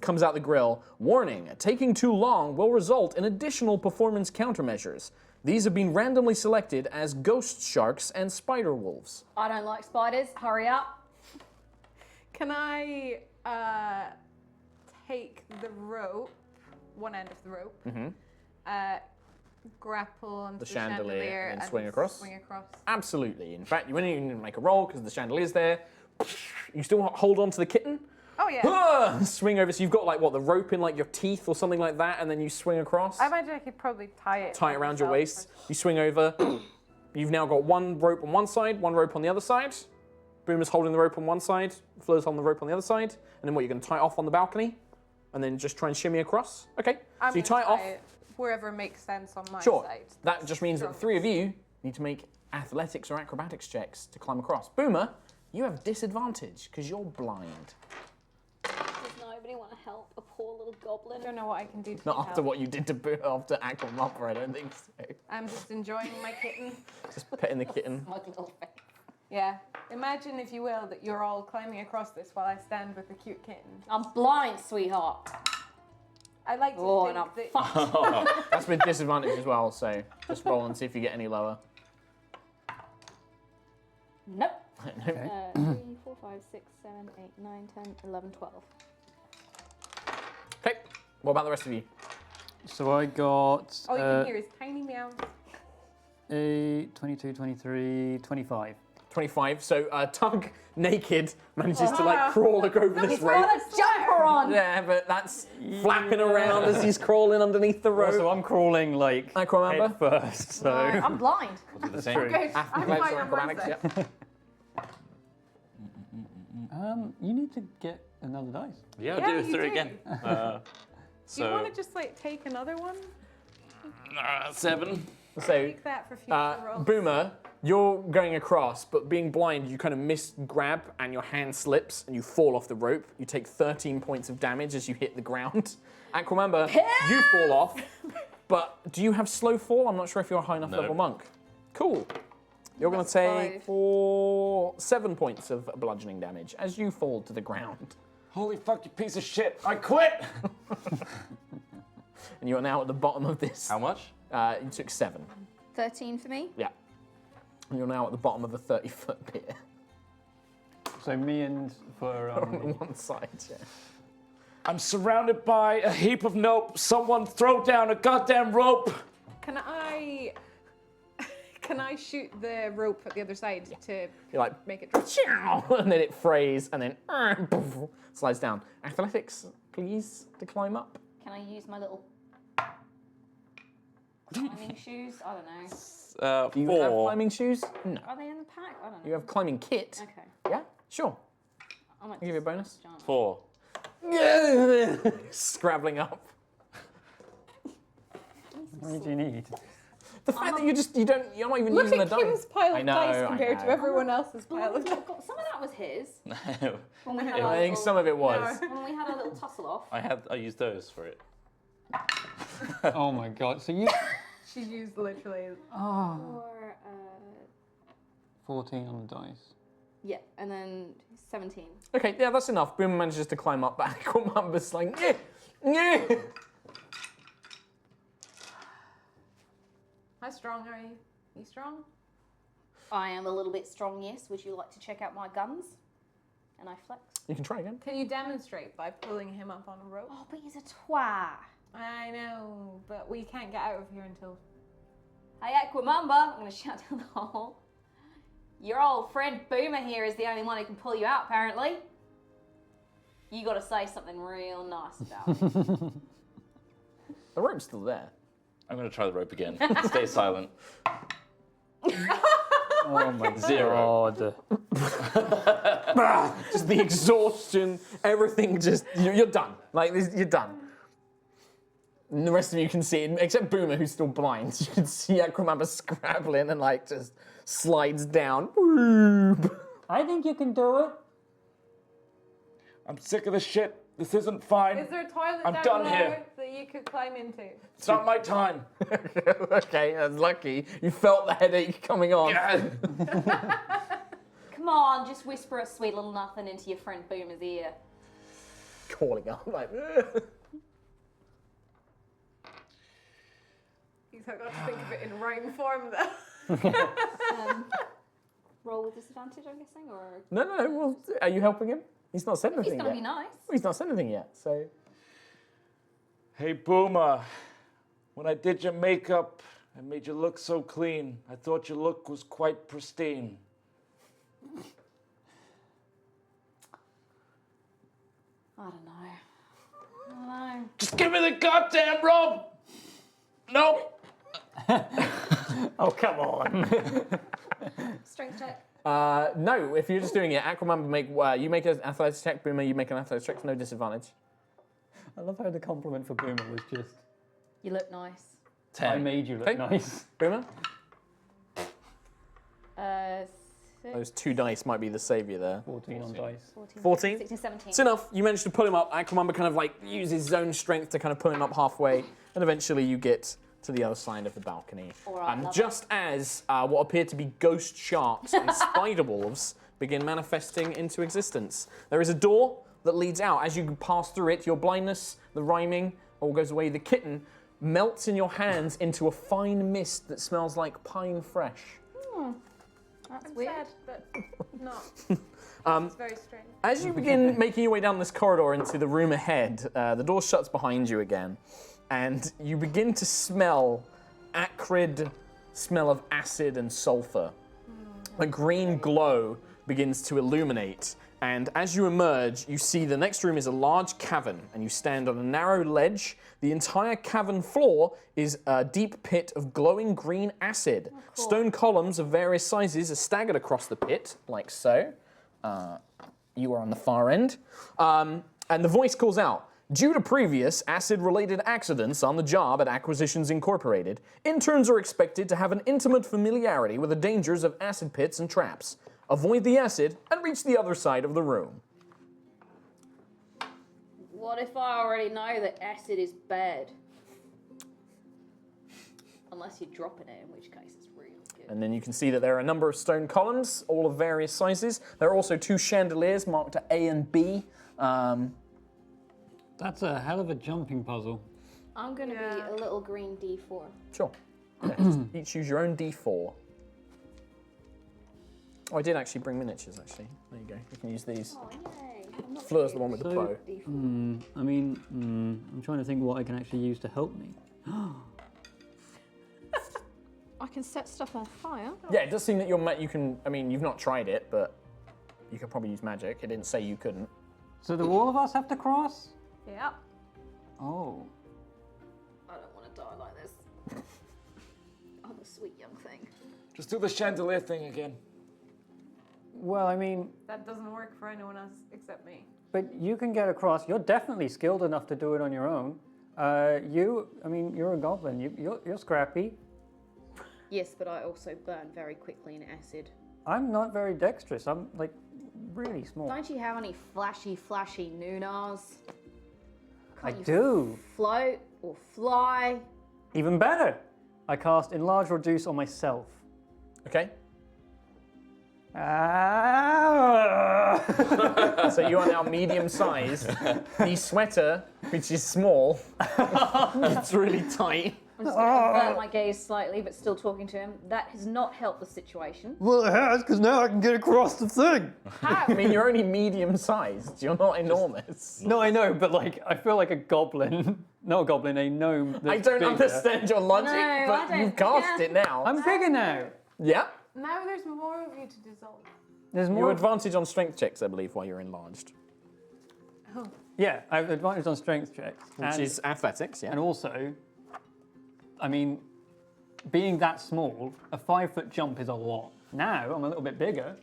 comes out the grill. Warning, taking too long will result in additional performance countermeasures. These have been randomly selected as ghost sharks and spider wolves. I don't like spiders. Hurry up. Can I take the rope, one end of the rope, grapple onto the chandelier and swing across? Swing across. Absolutely. In fact, you wouldn't even make a roll because the chandelier's there. You still hold on to the kitten. Oh yeah. Swing over. So you've got like what, the rope in like your teeth or something like that, and then you swing across. I imagine I could probably tie it. Tie it around your myself. waist. You swing over. You've now got one rope on one side, one rope on the other side. Boomer's holding the rope on one side, Fleur's holding the rope on the other side. And then what, you're going to tie it off on the balcony? And then just try and shimmy across? Okay. I'm So you gonna tie it off. wherever makes sense on my Sure. side. That just means that the three of you need to make athletics or acrobatics checks to climb across. Boomer, you have disadvantage because you're blind. Does nobody want to help a poor little goblin? I don't know what I can do to Not help. after what you did to after Aquamopper, I don't think so. I'm just enjoying my kitten. Just petting the kitten. My little face. Yeah. Imagine, if you will, that you're all climbing across this while I stand with a cute kitten. I'm blind, sweetheart. I like to Oh, and think I'm that. fucked. That's with disadvantage as well, so just roll and see if you get any lower. Nope. No. 3, 4, 5, 6, 7, 8, 9, 10, 11, 12. Okay, what about the rest of you? So I got All you can hear is tiny meows. a 22, 23, 25. 25. So Tug, naked, manages to like crawl over this He's rope. got a jumper on! Yeah, but that's flapping around as he's crawling underneath the rope. So I'm crawling like Aquamamba? head first. So I'm blind. We'll do the That's same. true. Okay, I'm Athletics fine or on my acrobatics, side. yep. you need to get another dice. Yeah, Yeah, I'll do it you through do. again. Do you So, want to just like take another one? 7. So, Take that for future rolls. Boomer, you're going across, but being blind, you kind of miss grab and your hand slips and you fall off the rope. You take 13 points of damage as you hit the ground. Aquamamba, you fall off, but do you have slow fall? I'm not sure if you're a high enough No. level monk. Cool. You're going to take 7 points of bludgeoning damage as you fall to the ground. Holy fuck, you piece of shit. I quit! And you're now at the bottom of this. How much? You took 7. 13 for me. Yeah. And you're now at the bottom of a 30-foot pier. So me and for On one side, yeah. I'm surrounded by a heap of nope. Someone throw down a goddamn rope. Can I shoot the rope at the other side to You're like, make it drop? and then it frays, and then slides down. Athletics, please, to climb up. Can I use my little climbing shoes? I don't know. Do you have 4. climbing shoes? No. Are they in the pack? I don't know. You have climbing kit? Okay. Yeah, sure. I might I'll give you a bonus. just- 4. Scrabbling up. How many do you need? The fact that you're not even Look using at the dice. Kim's pile I of know, dice I compared to know. everyone else's pile of dice. Some of that was his. No. When we had I think some of it was. when we had a little tussle off. I used those for it. Oh my god. So you She used literally. Or, 14 on the dice. yeah, and then 17. Okay, yeah, that's enough. Boomer manages to climb up, but Aquamamba's like, yeah. strong are you? You strong? I am a little bit strong, yes. Would you like to check out my guns? And I flex. You can try again. Can you demonstrate by pulling him up on a rope? Oh, but he's a twat. I know, but we can't get out of here until... Hey, Aquamamba, I'm going to shout down the hole. Your old friend Boomer here is the only one who can pull you out, apparently. You got to say something real nice about it. The rope's still there. I'm going to try the rope again. Stay silent. Oh my 0. God. Just the exhaustion, everything just, you're done. Like, you're done. And the rest of you can see it, except Boomer, who's still blind. You can see Aquamamba scrabbling and, like, just slides down. I think you can do it. I'm sick of this shit. This isn't fine. Is there a toilet I'm down done there here. that you could climb into? It's not my time. Okay, that's lucky. You felt the headache coming on. Come on, just whisper a sweet little nothing into your friend Boomer's ear. Calling up, like, I got to think of it in rhyme form, though. Roll with disadvantage, I'm guessing, or No, well, are you helping him? He's not said he's anything gonna yet. be nice. Well, he's not said anything yet, so... Hey, Boomer. When I did your makeup and made you look so clean, I thought your look was quite pristine. I don't know. Just give me the goddamn rope! Nope. Oh, come on. Strength check. No, if you're just doing it, Aquamamba you make an athletics check, Boomer, you make an athletics check, no disadvantage. I love how the compliment for Boomer was just, You look nice. 10. I made you look Okay. nice. Boomer? 6, Those 2 dice might be the saviour there. 14 on dice. 14? 16, 17. It's enough. You manage to pull him up. Aquamamba kind of like uses his own strength to kind of pull him up halfway, and eventually you get to the other side of the balcony. All right, And love just as what appear to be ghost sharks and spider wolves begin manifesting into existence, there is a door that leads out. As you pass through it, your blindness, the rhyming, all goes away. The kitten melts in your hands into a fine mist that smells like pine fresh. That's I'm weird. sad, but not. It's very strange. As you begin making your way down this corridor into the room ahead, the door shuts behind you again, and you begin to smell acrid smell of acid and sulfur. A green glow begins to illuminate, and as you emerge, you see the next room is a large cavern, and you stand on a narrow ledge. The entire cavern floor is a deep pit of glowing green acid. Stone columns of various sizes are staggered across the pit, like so. You are on the far end. And the voice calls out, due to previous acid-related accidents on the job at Acquisitions Incorporated, interns are expected to have an intimate familiarity with the dangers of acid pits and traps. Avoid the acid and reach the other side of the room. What if I already know that acid is bad? Unless you're dropping it, in which case it's real good. And then you can see that there are a number of stone columns, all of various sizes. There are also 2 chandeliers marked A and B. That's a hell of a jumping puzzle. I'm going to be a little green D4. Sure. Yeah, just each use your own D4. Oh, I did actually bring miniatures, actually. There you go. You can use these. Oh, yay. I'm not Fleur's the one with the So- bow. D4. I mean, I'm trying to think what I can actually use to help me. I can set stuff on fire. Yeah, it does seem that you can, I mean, you've not tried it, but you could probably use magic. It didn't say you couldn't. So do all of us have to cross? Yeah. Oh. I don't want to die like this. I'm a sweet young thing. Just do the chandelier thing again. Well, I mean, That doesn't work for anyone else except me. but you can get across. You're definitely skilled enough to do it on your own. You're a goblin. You're scrappy. Yes, but I also burn very quickly in acid. I'm not very dexterous. I'm like really small. Don't you have any flashy noonars? I Can't you do. float or fly? Even better. I cast Enlarge Reduce on myself. Okay? Ah! So you are now medium-sized. The sweater, which is small, it's really tight. I'm just going to avert my gaze slightly, but still talking to him. That has not helped the situation. Well, it has, because now I can get across the thing. I mean, you're only medium-sized. You're not enormous. No, I know, but like, I feel like a goblin. Not a goblin, a gnome. That's I don't bigger. understand your logic, No, I but don't- you've cast yeah. it now. I'm bigger now. Yeah. Now there's more of you to dissolve. There's You more. have advantage on strength checks, I believe, while you're enlarged. Oh. Yeah, I have advantage on strength checks. Which is athletics, yeah. And also, I mean, being that small, a 5-foot jump is a lot. Now I'm a little bit bigger.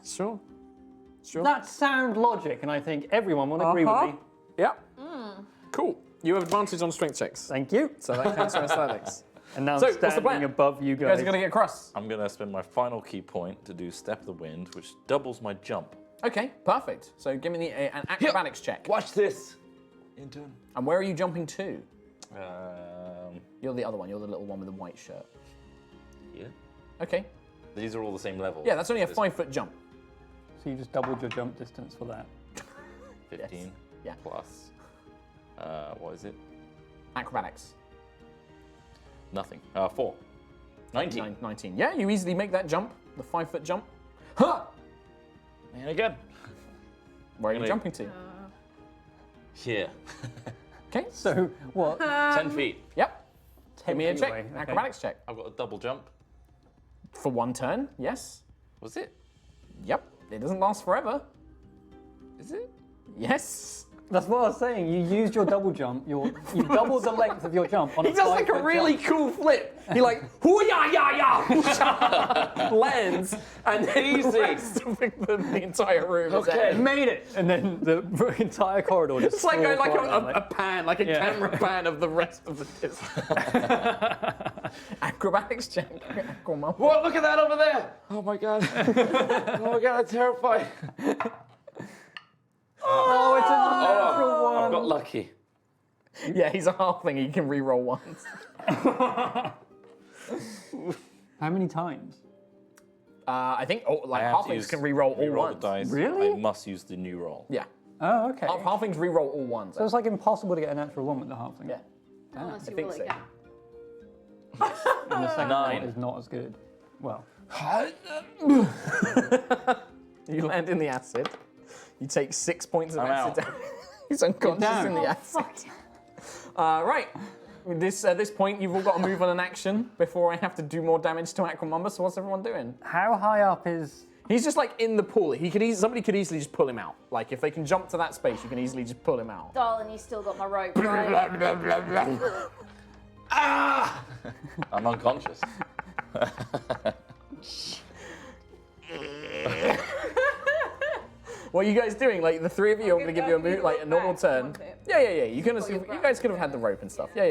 Sure. Sure. That's sound logic, and I think everyone will agree with me. Yeah. Cool. You have advantage on strength checks. Thank you. So that counts for athletics. And now So, I'm what's the plan? standing above you You guys guys. are going to get across. I'm going to spend my final key point to do Step of the Wind, which doubles my jump. Okay, perfect. So give me an acrobatics check. Watch this. Intern. And where are you jumping to? Um, You're the other one. You're the little one with the white shirt. yeah. Okay. These are all the same level. Yeah, that's only a 5-foot jump. So you just doubled your jump distance for that. 15 Yeah. plus. What is it? Acrobatics. Nothing. 4. 19. 19. Yeah, you easily make that jump. The 5-foot jump. Huh! And again. Where are you Really? jumping to? Here. Okay. So what? 10 feet. Yep. Give me a check. Anyway, okay. Acrobatics check. I've got a double jump. For 1 turn, yes. Was it? Yep. It doesn't last forever. Is it? Yes. That's what I was saying. You used your double jump. You doubled the length of your jump on He a does like a 5-foot really jump. cool flip. He like, hoo-ya-ya-ya, lands, and then the rest of the entire room is Okay. out. Made it, and then the entire corridor just. It's like flew a apart, pan, like a Yeah. camera pan of the rest of the disc. Acrobatics check. Come on. What? Look at that over there! Oh my god. Oh my god, I'm terrified. Oh, it's a natural I've one. got lucky. Yeah, he's a halfling. He can re-roll once. How many times? I think I have to halflings use- can re-roll all re-roll once. the dice. Really? I must use the new roll. Yeah. Oh, okay. Halflings re-roll all ones. So it's like impossible to get a natural one with the halfling. Yeah. Unless you think roll so. again. And the second 9. one is not as good. Well, You land in the acid. You take 6 points of I'm acid out. damage. He's unconscious down. in the acid. Right. At this point, you've all got to move on an action before I have to do more damage to Aquamumba. So what's everyone doing? how high up is? He's just like in the pool. Somebody could easily just pull him out. Like if they can jump to that space, you can easily just pull him out. Darling, you still got my rope, right? Ah! I'm unconscious. What are you guys doing? Like the three of you are going to give you a move, like a normal turn. Yeah. You guys could have had the rope and stuff. Yeah.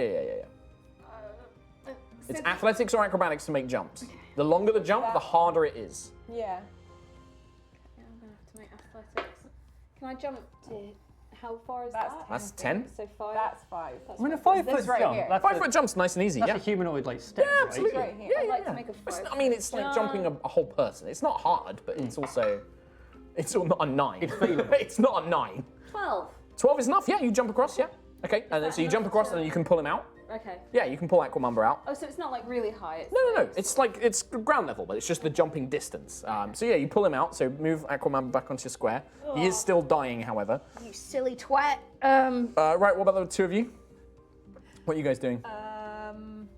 It's athletics or acrobatics to make jumps. The longer the jump, the harder it is. Yeah. I'm gonna have to make athletics. Can I jump to? How far is That's that? That's 10. So 5. That's 5. I mean, a 5-foot right jump. here. That's 5-foot jump's nice and easy. That's Yeah. a humanoid like step. Yeah, absolutely. Right here. Yeah, I'd like yeah. to make a It's 5. not- I mean, it's like jumping a whole person. It's not hard, but it's also, it's not a 9. It's feasible. It's not a 9. 12. 12 is enough. Yeah, you jump across. Yeah. Okay, and then so you jump across, and then you can pull him out. Okay. Yeah, you can pull Aquamumba out. Oh, so it's not like really high. It's No. It's like it's ground level, but it's just the jumping distance. So yeah, you pull him out. So move Aquamumba back onto your square. He is still dying, however. You silly twat. Right. What about the two of you? What are you guys doing? Can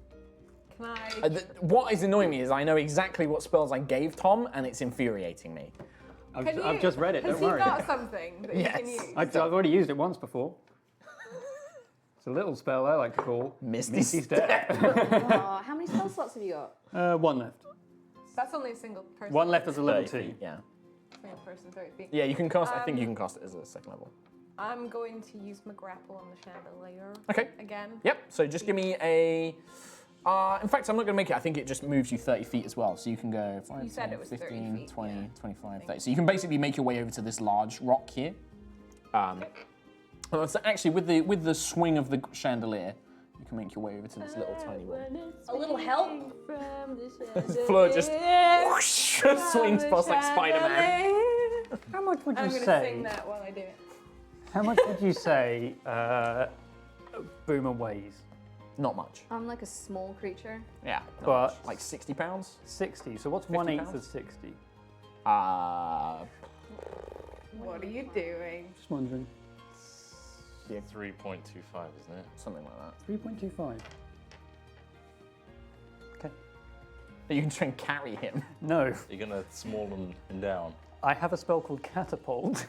I? What is annoying me is I know exactly what spells I gave Tom, and it's infuriating me. I've just read it. Has Don't he worry. got something that Yes. you can use? I've already used it once before. It's a little spell I like to call Misty Step. Oh, how many spell slots have you got? One left. That's only a single person. One left as a level 30 2. feet, yeah. Single person, 30 feet. Yeah, you can cast. I think you can cast it as a second level. I'm going to use my grapple on the chandelier. Okay. Again. Yep. So just give me a. In fact, I'm not going to make it. I think it just moves you 30 feet as well. So you can go 5, You said 10, it was 30 15, feet, 20, yeah. 25, 30. So you can basically make your way over to this large rock here. So actually, with the swing of the chandelier, you can make your way over to this little tiny one. A little help? Fleur just whoosh, swings past like Spider-Man. How much would you I'm going to say? sing that while I do it. How much would you say Boomer weighs? Not much. I'm like a small creature. Yeah. not But- much. Like 60 pounds? 60. So what's 50 1/8 pounds? of 60? What are you doing? Just wondering. 3.25, isn't it? Something like that. 3.25. Okay. You can try and carry him. No, You're gonna small him down. I have a spell called Catapult,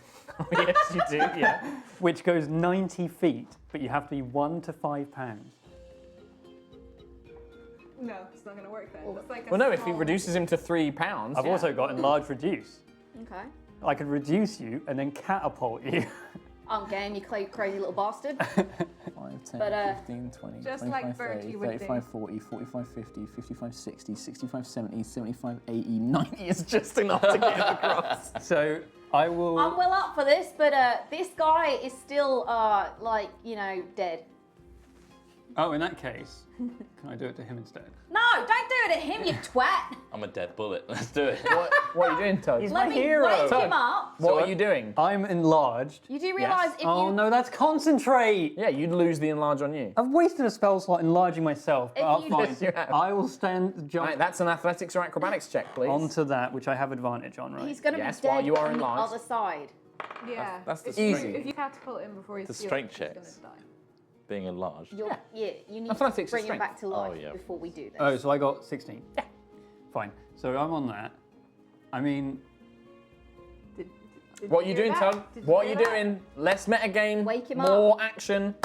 Yes, you do. Yeah. which goes 90 feet, but you have to be 1 to 5 pounds. No, it's not going to work then. It's like a Well, no, if he small- reduces him to 3 pounds. I've also got Enlarge Reduce. Okay. I could reduce you and then catapult you. I'm game, you crazy little bastard. 5, 10, But, 15, 20, just 25, like 30, Bertie would 35, do. 40, 45, 50, 55, 60, 65, 70, 75, 80, 90 is just enough to get him across. So I will. I'm well up for this, but this guy is still, like, you know, dead. Oh, in that case, can I do it to him instead? No, don't do it at him, you twat. I'm a dead bullet. Let's do it. What are you doing, Toad? He's Let my me hero. wake him up. What are you doing? I'm enlarged. You do realise if Oh you... no, that's concentrate. Yeah, you'd lose the enlarge on you. I've wasted a spell slot enlarging myself. If But you- fine. Yes, you have. I will stand jump Right, that's an athletics or acrobatics check, please. onto that, which I have advantage on, right? He's going to Yes, be while dead you are on the enlarged. other side. Yeah. That's the if you, strength. if you catapult him before he's The healed, strength he's going checks. to die. Being enlarged. You're, yeah, you need Athletics to is bring him strength. back to life yeah. before we do this. Oh, so I got 16. Yeah. Fine. So I'm on that. I mean, Did What are you hear doing, that? Toad? Did What are hear you that? doing? Less meta game. Wake him more action.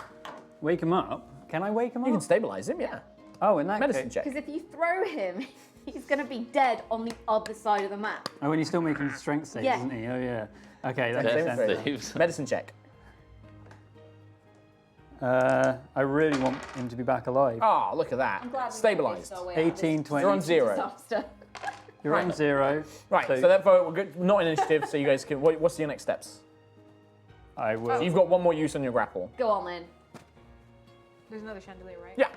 wake him up. Can I wake him You can up? stabilize him, yeah. Oh, in that Medicine case. check. Because if you throw him, he's going to be dead on the other side of the map. Oh, and he's still making strength saves, Yeah. isn't he? Oh, yeah. Okay, that Death makes save sense. throw. Saves. Medicine check. I really want him to be back alive. Ah, look at that. I'm glad we Stabilized. managed our way out of this 18, 20. You're on 0. disaster. You're on 0. Right, so that vote, we're good. Not in initiative, so you guys can. What's your next steps? I will. So you've got one more use on your grapple. Go on then. There's another chandelier, right? Yeah.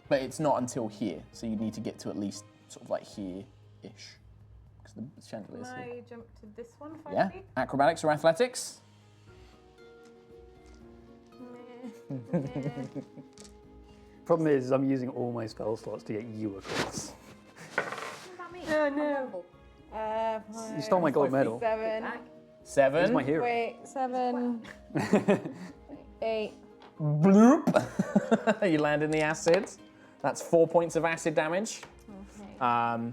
But it's not until here, so you need to get to at least sort of like here-ish. Because the chandelier's Can here. I jump to this one 5 Yeah? feet? Acrobatics or athletics? Meh. Problem is, I'm using all my spell slots to get you across. What about me? Oh, I'm no. humble. You stole my gold medal. 7. Back. 7. Where's my hero? Wait, 7. 8. Bloop. You land in the acid. That's 4 points of acid damage. Okay.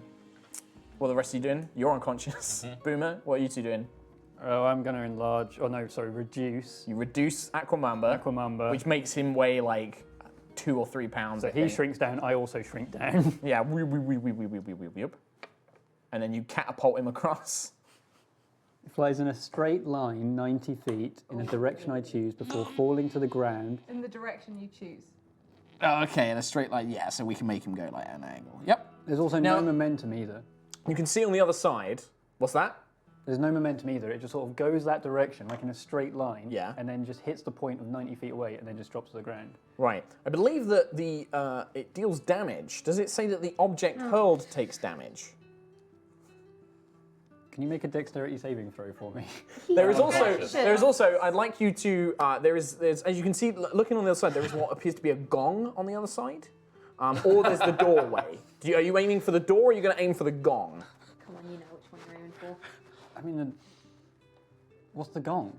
What are the rest of you doing? You're unconscious. Boomer, what are you two doing? Oh, I'm going to enlarge. Oh, no, sorry, reduce. You reduce Aquamamba, Aquamamba. which makes him weigh like 2 or 3 pounds. So I he think. shrinks down, I also shrink down. Yeah, whoop. And then you catapult him across. He flies in a straight line 90 feet in a direction I choose before falling to the ground. In the direction you choose. Oh, okay, in a straight line. Yeah, so we can make him go like at an angle. Yep. There's also Now- no momentum either. You can see on the other side. What's that? There's no momentum either. It just sort of goes that direction, like in a straight line. Yeah. And then just hits the point of 90 feet away and then just drops to the ground. Right. I believe that the it deals damage. Does it say that the object hurled takes damage? Can you make a dexterity saving throw for me? There is also, Unconscious. there is also. I'd like you to. There's, as you can see, looking on the other side, there is what appears to be a gong on the other side, or there's the doorway. Are you aiming for the door, or are you going to aim for the gong? Come on, you know which one you're aiming for. I mean, what's the gong?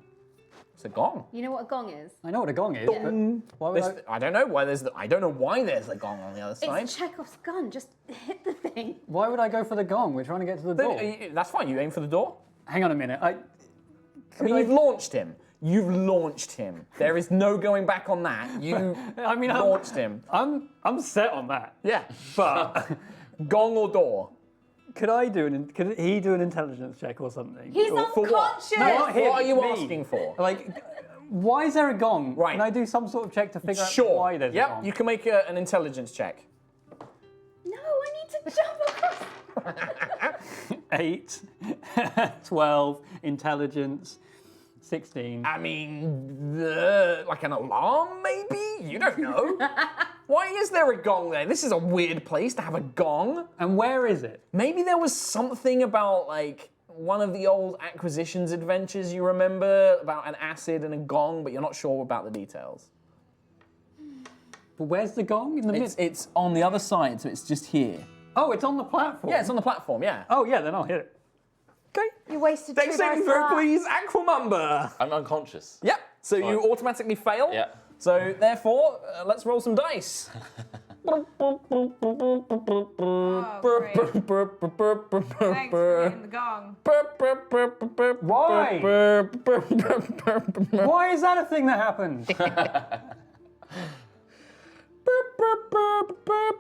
It's a gong. You know what a gong is? I know what a gong is, but why would I don't know why there's. I don't know why there's a gong on the other side. It's Chekhov's gun. Just hit the thing. why would I go for the gong? We're trying to get to the door. That's fine. You aim for the door. Hang on a minute. I mean, you've launched him. You've launched him. There is no going back on that. You I mean, launched him. I'm set on that. Yeah. But Gong or door? could he do an intelligence check or something? He's Or- For what? unconscious. No, not him, What are you me. asking for? Like, why is there a gong? Right. Can I do some sort of check to figure out Sure. why there's a Yep. gong? You can make an intelligence check. No, I need to jump across. 8, 12, intelligence, 16. I mean, like an alarm, maybe? You don't know. Why is there a gong there? This is a weird place to have a gong. And where is it? Maybe there was something about, like, one of the old Acquisitions adventures you remember about an acid and a gong, but you're not sure about the details. But where's the gong in the middle? It's on the other side, so it's just here. Oh, it's on the platform. Yeah, it's on the platform, yeah. Oh, yeah, then I'll hit it. Okay. You wasted Dex 2 saving dice throw, for that. please. Aquamamba. I'm unconscious. Yep. So you automatically fail. Yeah. So therefore, let's roll some dice. Oh, great. Thanks for hitting the gong. Why? Why is that a thing that happened?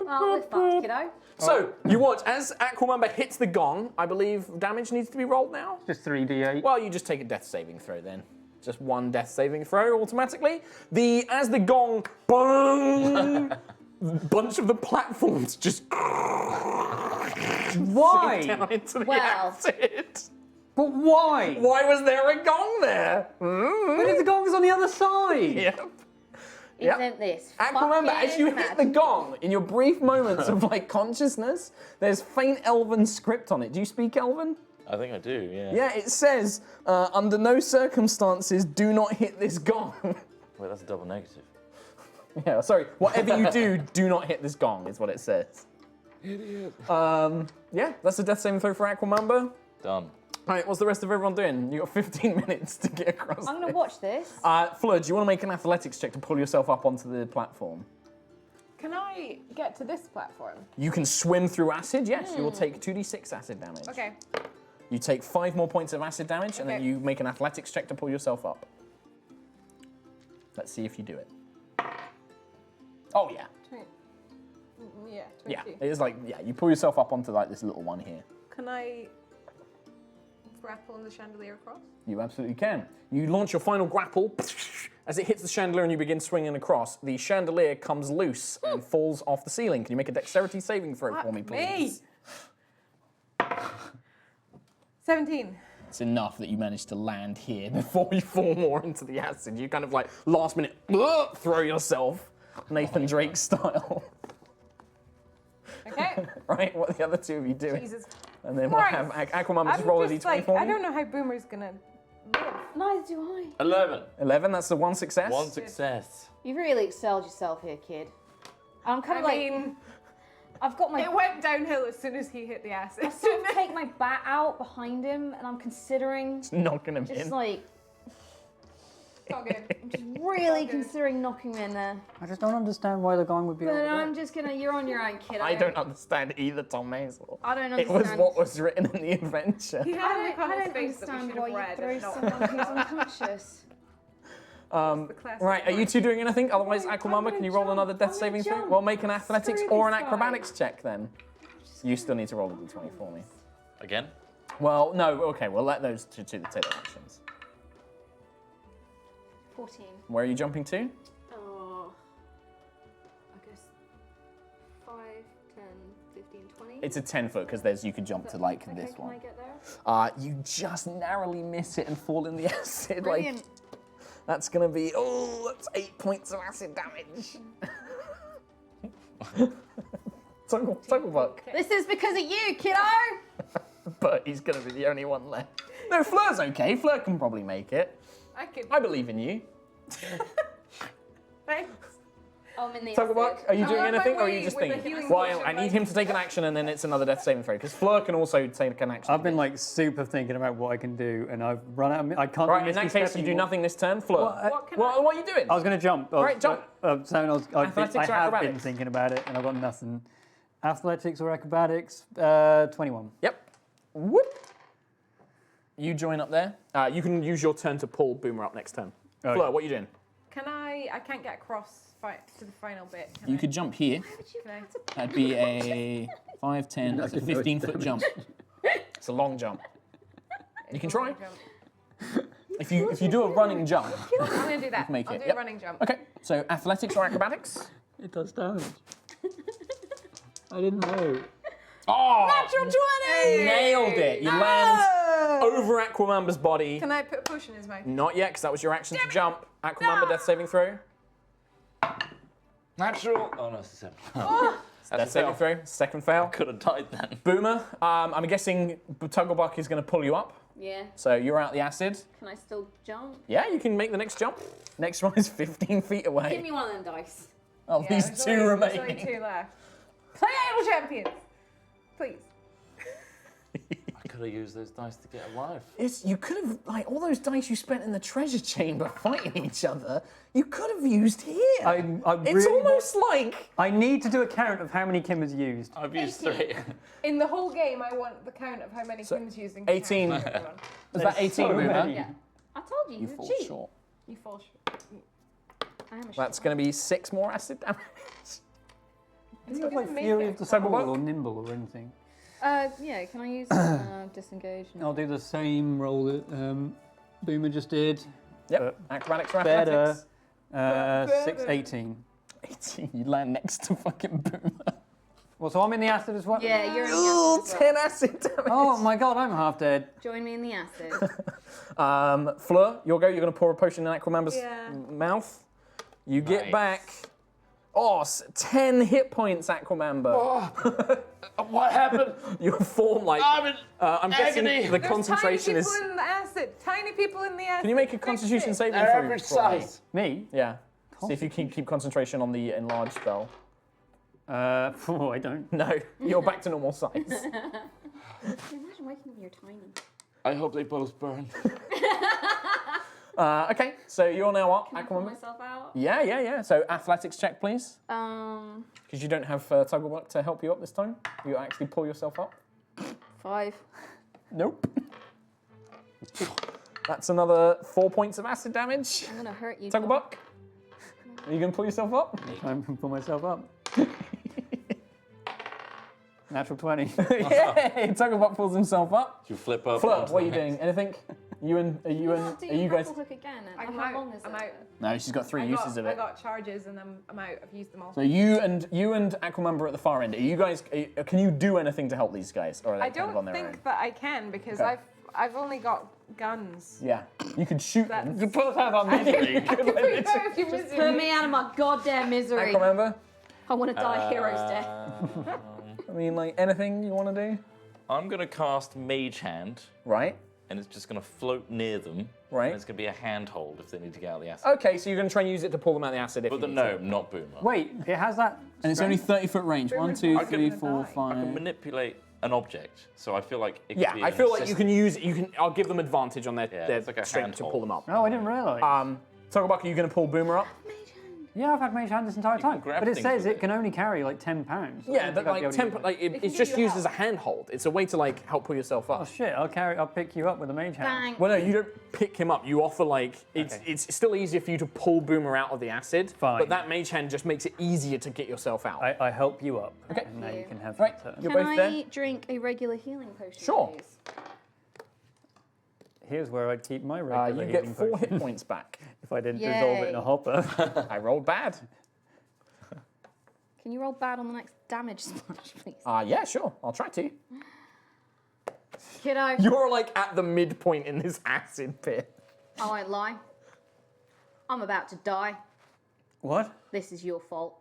Oh, we're fucked, kiddo. So you watch as Aquamamba hits the gong. I believe damage needs to be rolled now. Just 3d8. Well, you just take a death saving throw then. Just one death saving throw automatically. As the gong, bong, bunch of the platforms just Why? down into the Well. acid. But why? Why was there a gong there? But if the gong's on the other side. Yep. Isn't this Aquamamba, as you hit the gong, in your brief moments of consciousness, there's faint Elven script on it. Do you speak Elven? I think I do, yeah. Yeah, it says, under no circumstances, do not hit this gong. Wait, that's a double negative. Yeah, sorry. Whatever you do, do not hit this gong, is what it says. Idiot. Yeah, that's a death saving throw for Aquamamba. Done. All right, what's the rest of everyone doing? You got 15 minutes to get across. I'm gonna watch this. Fleur, do you want to make an athletics check to pull yourself up onto the platform? Can I get to this platform? You can swim through acid, yes. You will take 2d6 acid damage. Okay. You take 5 more points of acid damage, and then Okay. you make an athletics check to pull yourself up. Let's see if you do it. Oh, yeah. Yeah, Yeah, 22. it is you pull yourself up onto this little one here. Can I grapple the chandelier across? You absolutely can. You launch your final grapple. As it hits the chandelier and you begin swinging across, the chandelier comes loose and falls off the ceiling. Can you make a dexterity saving throw for me, please? 17. It's enough that you manage to land here before you fall more into the acid. You kind of last minute throw yourself, Nathan Drake style. Okay. Right, what are the other two of you doing? Jesus. And then we'll have Aquamamba just roll a d20 for I me. don't know how Boomer's gonna live. Neither do I. 11. 11, that's the one success. One success. You really excelled yourself here, kid. I'm kind of I've got my. It went downhill as soon as he hit the acid. I sort of take my bat out behind him, and I'm considering Knocking him just in. It's all good. I'm just really good. considering knocking him in there. I just don't understand why the gong would be But over there. I'm just gonna. You're on your own, kid. I don't understand either, Tom Maisel. I don't It understand. was what was written in the adventure. He had a look on I his don't face that we understand should why have you read. throw and not someone who's unconscious. the classic Right, are you line. two doing anything? Otherwise, I'm Aquamamba, gonna can you roll jump, another death I'm saving gonna throw? jump. Well, make an athletics Screw or an this guy. acrobatics check then. You still need to roll a d20 for me. Again? Well, no, okay, we'll let those two take their actions. 14. Where are you jumping to? Oh. I guess 5, 10, 15, 20. It's a 10-foot because you could jump to like Okay, this can one. I get there? You just narrowly miss it and fall in the acid. Brilliant. That's gonna be that's 8 points of acid damage. Tugglebuck. This is because of you, kiddo! But he's gonna be the only one left. No, Fleur's okay. Fleur can probably make it. I could. I believe in you. Thanks. I'm in the Tugglebuck, are you doing on my anything, or are way you just with the thinking? healing Well, potion, I need him to take an action, and then it's another death saving throw. Because Fleur can also take an action. I've been super thinking about what I can do, and I've run out of. I can't. Right, do in that Misty case, Step you do anymore. nothing this turn, Fleur. What can What are you doing? I was going to jump. Right, jump. I've Athletics or have been acrobatics? thinking about it, and I've got nothing. Athletics or acrobatics? 21. Yep. Whoop. You join up there. You can use your turn to pull Boomer up next turn. Okay. Fleur, what are you doing? Can I can't get across to the final bit. Can You I? could jump here. Can I? That'd be a 5, 10, that's a 15-foot jump. It's a long jump. You can try. If you do a running jump, I'm gonna do that. make I'll it. do Yep. a running jump. okay. So athletics or acrobatics? It does damage. I didn't know. Oh! Natural 20! Nailed it. You land over Aquamamba's body. Can I put a push in his mouth? Not yet, because that was your action to jump. Aquamamba, death saving throw. Natural. Oh no, it's a 7. Death saving throw. Second fail. Could have died then. Boomer, I'm guessing Tugglebuck is going to pull you up. Yeah. So you're out the acid. Can I still jump? Yeah, you can make the next jump. Next one is 15 feet away. Give me one of them dice. Of Yeah, these there's two only- remaining. There's only 2 left. Playable champions! Please. I could have used those dice to get a life. It's, you could have, like, all those dice you spent in the treasure chamber fighting each other, you could have used here. It's really almost like... I need to do a count of how many Kim has used. I've used 18. 3. In the whole game, I want the count of how many Kim's using. 18. count for everyone. Was that 18, so Boomer? many. Yeah. I told you, You he's a fall cheat. short. You fall short. I am a That's shit. going to be 6 more acid damage. Do you not have like gonna make Fury it. of the Cyber Soul work? or Nimble or anything? Yeah, can I use disengage? I'll do the same roll that Boomer just did. Yep. Acrobatics or Better. athletics? 6, 18. 18. You land next to fucking Boomer. Well, so I'm in the acid as well? Yeah, you're in the Ooh, acid as well. 10 acid damage. Oh my god, I'm half dead. Join me in the acid. Fleur, you'll go. You're going to pour a potion in Aquamamber's Yeah. mouth. You get Nice. back. 10 hit points, Aquamamber. What happened? You form like. I'm in I'm guessing agony. the There's concentration tiny is. people in the acid. Tiny people in the acid. Can you make a Fix Constitution it. saving They're throw? average for me? size. Me? Yeah. See if you can keep concentration on the enlarged spell. Oh, I don't. No, you're back to normal size. Can you imagine waking up and you're tiny? I hope they both burn. Okay, so you're now up, Can I pull Aquamamber. myself out? Yeah. So athletics check, please. Because You don't have tug of luck to help you up this time. You actually pull yourself up. 5. Nope. That's another 4 points of acid damage. I'm gonna hurt you. Tug of Tom. luck. Are you gonna pull yourself up? Try and pull myself up. Natural 20. Yay! Tug of luck pulls himself up. You flip up. Fleur, onto what are you the- doing? Anything? Are you guys? Hook again. I'm How out. long is I'm it? out. No, she's got 3 I uses of I it. got charges and I'm out. I've used them all. So you and Aquamamber at the far end. Are you guys? Can you do anything to help these guys, or are they I kind of don't on their think own? that I can because Okay. I've only got guns. Yeah, you could shoot That's- them. You put us out of our misery. Put you out of your Put misery. me out of my goddamn misery. Aquamamber. I want to die a hero's death. I mean, like anything you want to do? I'm gonna cast Mage Hand, Right. and it's just gonna float near them. Right. And it's gonna be a handhold if they need to get out of the acid. Okay, so you're going to try and use it to pull them out of the acid if But you need no, to. not Boomer. Wait, it has that. And it's only 30-foot range. 1, 2, I 3, can- 4, I can 5. manipulate an object, so I feel like it could Yeah, be I an feel like you assist- can use. I'll give them advantage on their it's like a strength to handhold. pull them up. Oh, I didn't realise. Togebuck, are you going to pull Boomer up? Yeah, I've had Mage Hand this entire time. grab But it things says with it it. can only carry like 10 pounds. Yeah, but like can it's give just you used help. as a handhold. It's a way to like help pull yourself up. Oh shit, I'll pick you up with a Mage Hand. Bang. Well, no, you don't pick him up. You offer like Okay. it's still easier for you to pull Boomer out of the acid. Fine. But that mage hand just makes it easier to get yourself out. I help you up. Okay. And now you. you can have Right, your turn. you're Can both I there. drink a regular healing potion? Sure. Please? Here's where I'd keep my You regular get healing 4 potion hit points back. if I didn't dissolve it in Yay. a hopper. I rolled bad. Can you roll bad on the next damage splash, please? Yeah, sure. I'll try to. Kiddo, You're like at the midpoint in this acid pit. I won't lie. I'm about to die. What? This is your fault.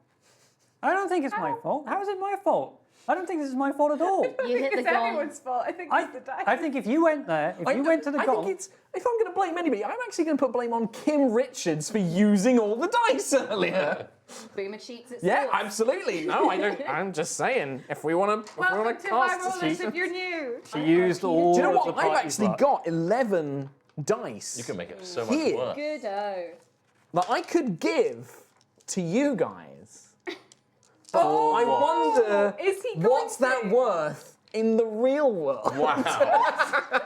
I don't think it's my fault. How is it my fault? I don't think this is my fault at all. You hit the It's gong. anyone's fault. I think I, it's the dice. I think if you went there, if you went to the I gong, think it's, if I'm going to blame anybody, I'm actually going to put blame on Kim Richards for using all the dice earlier. Boomer cheats at Yeah, sports. absolutely. No, I don't. I'm just saying, if we want to Welcome to my cast rollers a if you're new. she used all Do you know of the what? I've party's actually luck. got 11 dice. You can make it so much Here. worse. Good-o. that I could give to you guys. But I wonder Is he going what's that to? worth in the real world. Wow.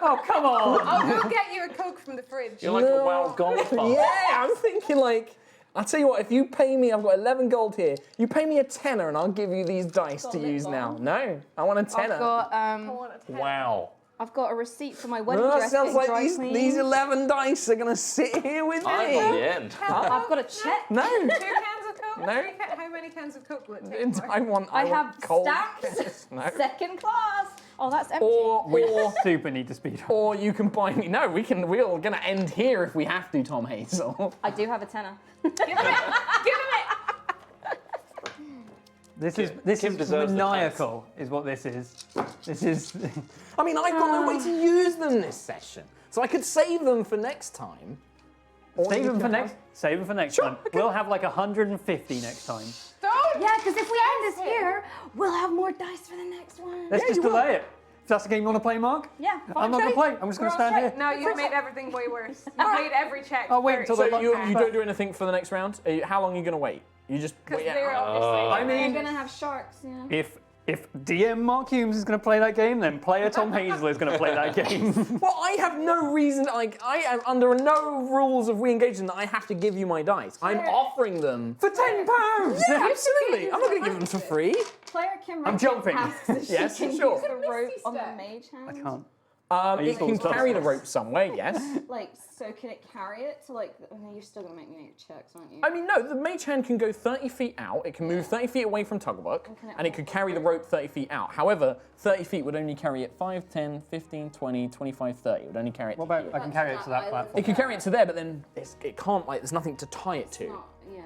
Oh, come on! I'll go get you a Coke from the fridge. You're like a wild golfer. Yeah, I'm thinking like, I'll tell you what, if you pay me, I've got 11 gold here, you pay me a tenner and I'll give you these dice to Got a use lip now. balm? No, I want a tenner. I want a ten. Wow. I've got a receipt for my wedding Well, that dress sounds getting like dry these cleaned. 11 dice are going to sit here with me. I'm on the end. I've got a check. No. 2 cans of Coke? No. How many cans of Coke will it take? Mark? I want I want have cold stamps. cash. No. Second class. Oh, that's empty. Or Super need to speed up. or you can buy me. No, we're gonna end here if we have to, Tom Hazel. I do have a tenner. Give him it! This is Kim deserves the maniacal, is what this is. This is. I mean, I've got no way to use them this session, so I could save them for next time. Save them for next. Save them for next time. okay. We'll have like 150 next time. Don't. Yeah, because if we end this here, we'll have more dice for the next one. Let's just delay it. If that's the game you want to play, Mark. Yeah. I'm not gonna play. I'm just gonna stand here. No, you've made everything way worse. You've made every check. I'll wait until very they So look you don't do anything for the next round? How long are you going to wait? You just Because wait they're out. obviously. I mean- We're gonna have sharks, yeah. If DM Mark Humes is going to play that game, then player Tom Hazel is going to play that game. Well, I have no reason, like, I am under no rules of re-engagement that I have to give you my dice. I'm Sure. offering them. For £10. Yeah, absolutely. I'm not going to give them for free. Player Kim I'm jumping. asks if Yes, she can sure. use the rope on the step. mage hand. I can't. It used all can the stuff. carry the rope somewhere, yes. Like, so can it carry it to like? No, you're still gonna make me make checks, aren't you? I mean, no, the mage hand can go 30 feet out. It can move 30 feet away from Tugbook, can it and it could carry the rope 30 feet out. However, 30 feet would only carry it 5, 10, 15, 20, 25, 30. It would only carry it What to about here. I can carry it to that platform? It could carry it to there, but then it can't, like, there's nothing to tie it to. Not, yeah, okay.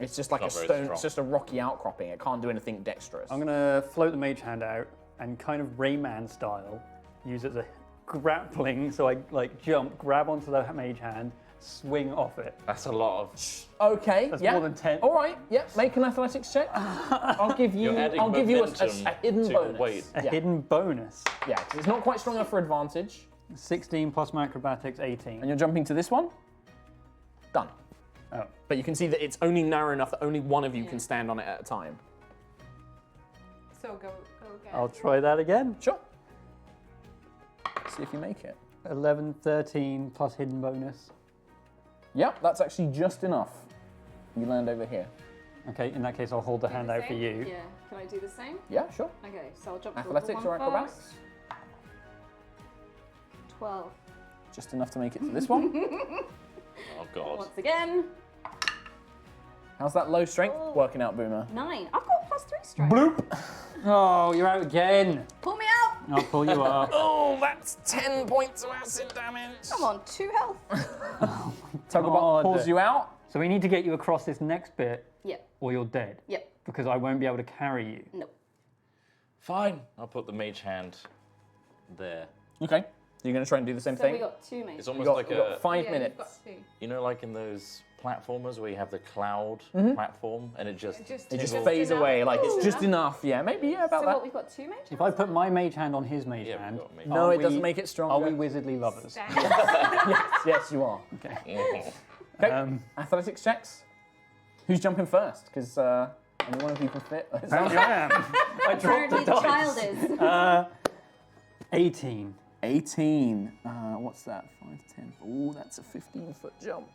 It's just like a Not very stone, strong. it's just a rocky outcropping. It can't do anything dexterous. I'm gonna float the mage hand out and kind of Rayman style use it as a grappling. So I like jump, grab onto the mage hand, swing off it. That's a lot of. Okay, That's yeah. more than 10. All right, yeah. Make an athletics check. I'll give you. You're adding I'll give you a momentum hidden to your bonus. weight. A Yeah, hidden bonus. yeah. 'Cause it's not quite strong enough for advantage. 16 plus my acrobatics, 18. And you're jumping to this one. Done. Oh. But you can see that it's only narrow enough that only one of you can stand on it at a time. So go again. I'll try that again. Sure. See if you make it. 11, 13 plus hidden bonus. Yep, that's actually just enough. You land over here. Okay, in that case, I'll hold the hand out for you. Yeah. Can I do the same? Yeah, sure. Okay, so I'll jump to Athletics the or one acrobatics? first. 12. Just enough to make it to this one. Oh god. Once again, How's that low strength Oh. working out, Boomer? 9. I've got +3 strength. Bloop. Oh, you're out again. Pull me out. I'll pull you up. Oh, that's 10 points of acid damage. I'm on 2 health. Tugboat God. pulls you out. So we need to get you across this next bit, Yep. or you're dead. Yep. Because I won't be able to carry you. Nope. Fine. I'll put the mage hand there. Okay. You're going to try and do the same So thing? we got 2 mates. It's We almost got, like we got a. 5 Yeah, minutes. You've got 2. You know, like in those platformers where you have the cloud platform and it just. It just Just fades enough. away, like it's Ooh. just enough. Yeah, maybe, yeah, about So that. what, we've got 2 mates? If I put my mage hand on his mage Yeah, we've hand, got mage No, are it doesn't we- make it stronger. Are we wizardly lovers? Yes, you are. Okay. Okay. Athletics checks. Who's jumping first? Because only one of you can fit. Apparently I am. I dropped Apparently the the dice. child is. 18. 18. What's that? 5 to 10. Ooh, that's a 15-foot jump.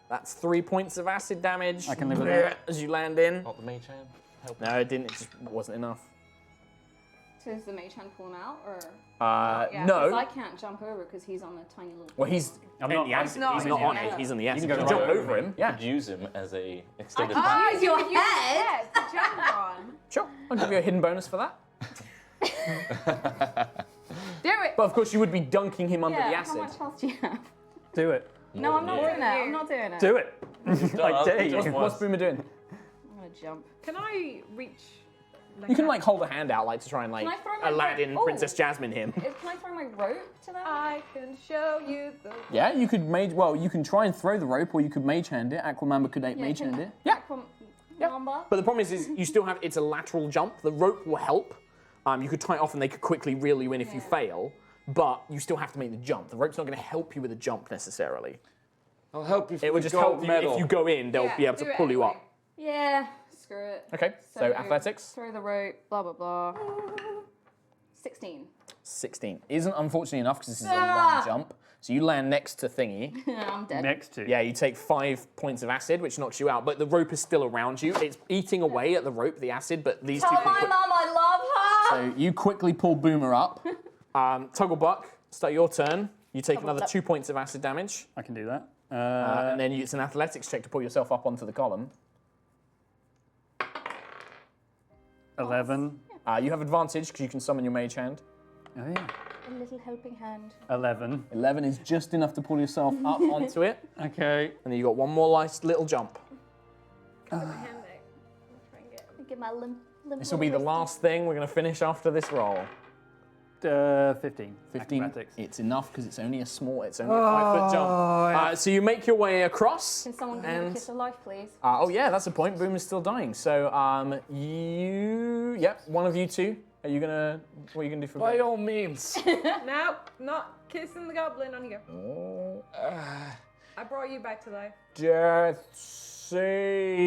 That's 3 points of acid damage. I can live with that. As you land in. Not the mage hand. Help. No, it didn't. It just wasn't enough. So is the mage hand pulling out, or? yeah. No. Because I can't jump over because he's on the tiny little. Well, he's I'm in not- the acid. I'm He's not not in on the it. He's in the can acid. go You right jump over over him. Yeah. Could use him as a I extended. can hand. use your you can use head. to jump on. Sure. I'll give you a hidden bonus for that. Do it. But of course, you would be dunking him under Yeah. the How acid. much health do you have? Do it. No, I'm not Yeah. doing it. I'm not doing it. Do it. I dare you. Just What's once. Boomer doing? I'm gonna jump. Can I reach? You can like hold a hand out, like to try and like Can I throw my Aladdin, rope? Oh. Princess Jasmine him. Can I throw my rope to that? I can show you the. Yeah, you could mage. Well, you can try and throw the rope, or you could mage hand it. Aquamamba could mage hand it. Yeah. Number. But the problem is you still have it's a lateral jump. The rope will help. You could tie it off, and they could quickly reel you in if you fail. But you still have to make the jump. The rope's not going to help you with a jump necessarily. I'll help you. It would just help you if you go in. They'll Yeah, be able to do it pull you anyway. up. Yeah. Screw it. Okay. So athletics. Throw the rope. Blah blah blah. 16. 16 isn't unfortunately enough because this is a Ah! long jump. So you land next to Thingy. I'm dead. Next to. Yeah, you take 5 points of acid, which knocks you out. But the rope is still around you. It's eating away at the rope, the acid. But these Tell two. my mum I love her. So you quickly pull Boomer up. Tugglebuck, start your turn. You take another 2 points of acid damage. I can do that. And then it's an athletics check to pull yourself up onto the column. 11. You have advantage because you can summon your mage hand. Oh yeah. A little helping hand. 11. 11 is just enough to pull yourself up onto it. Okay. And then you got one more nice little jump. Hand out. I'll try and get. Get my limp. This will be the last thing we're going to finish after this roll. 15. 15. Acrobatics. It's enough because it's only a 5-foot jump. So you make your way across. Can someone give me a kiss of life, please? Oh yeah, that's a point. Boom is still dying. So one of you two. Are you gonna? What are you gonna do for? By all means. No, not kissing the goblin. On you go. I brought you back to life. Death saving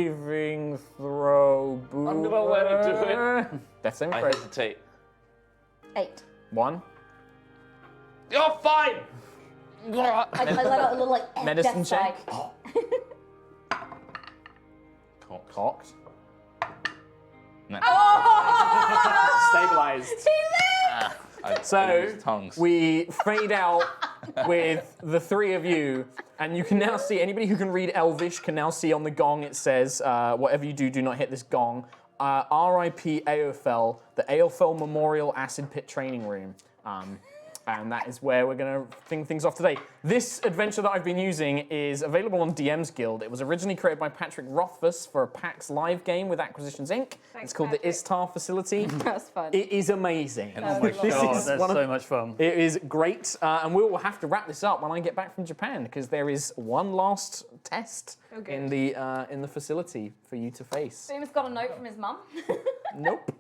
throw. Boomer. I'm gonna let her do it. Death saving I throw. hesitate. 8. 1. You're fine! I let out a little like Medicine death check. sigh. Cocked. No. Stabilized. So we fade out with the three of you, and you can now see, anybody who can read Elvish can now see on the gong it says, whatever you do, do not hit this gong. R.I.P. Aophel, the Aophel Memorial Acid Pit Training Room. And that is where we're going to finish things off today. This adventure that I've been using is available on DM's Guild. It was originally created by Patrick Rothfuss for a PAX Live game with Acquisitions Inc. It's called the ISTAR facility. That's fun. It is amazing. That was This Oh, is that's one of- so much fun. It is great, and we will have to wrap this up when I get back from Japan because there is one last test Okay. in the facility for you to face. Boom's got a note from his mum. Nope.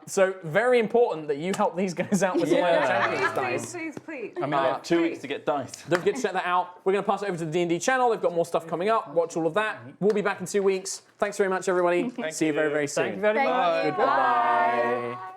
So very important that you help these guys out with some of their champions dice. Please. I mean, I have 2 weeks to get dice. Don't forget to check that out. We're going to pass it over to the D&D channel. They've got more stuff coming up. Watch all of that. We'll be back in 2 weeks. Thanks very much, everybody. See you very, very soon. Thank you very much. Thank you. Goodbye. Bye.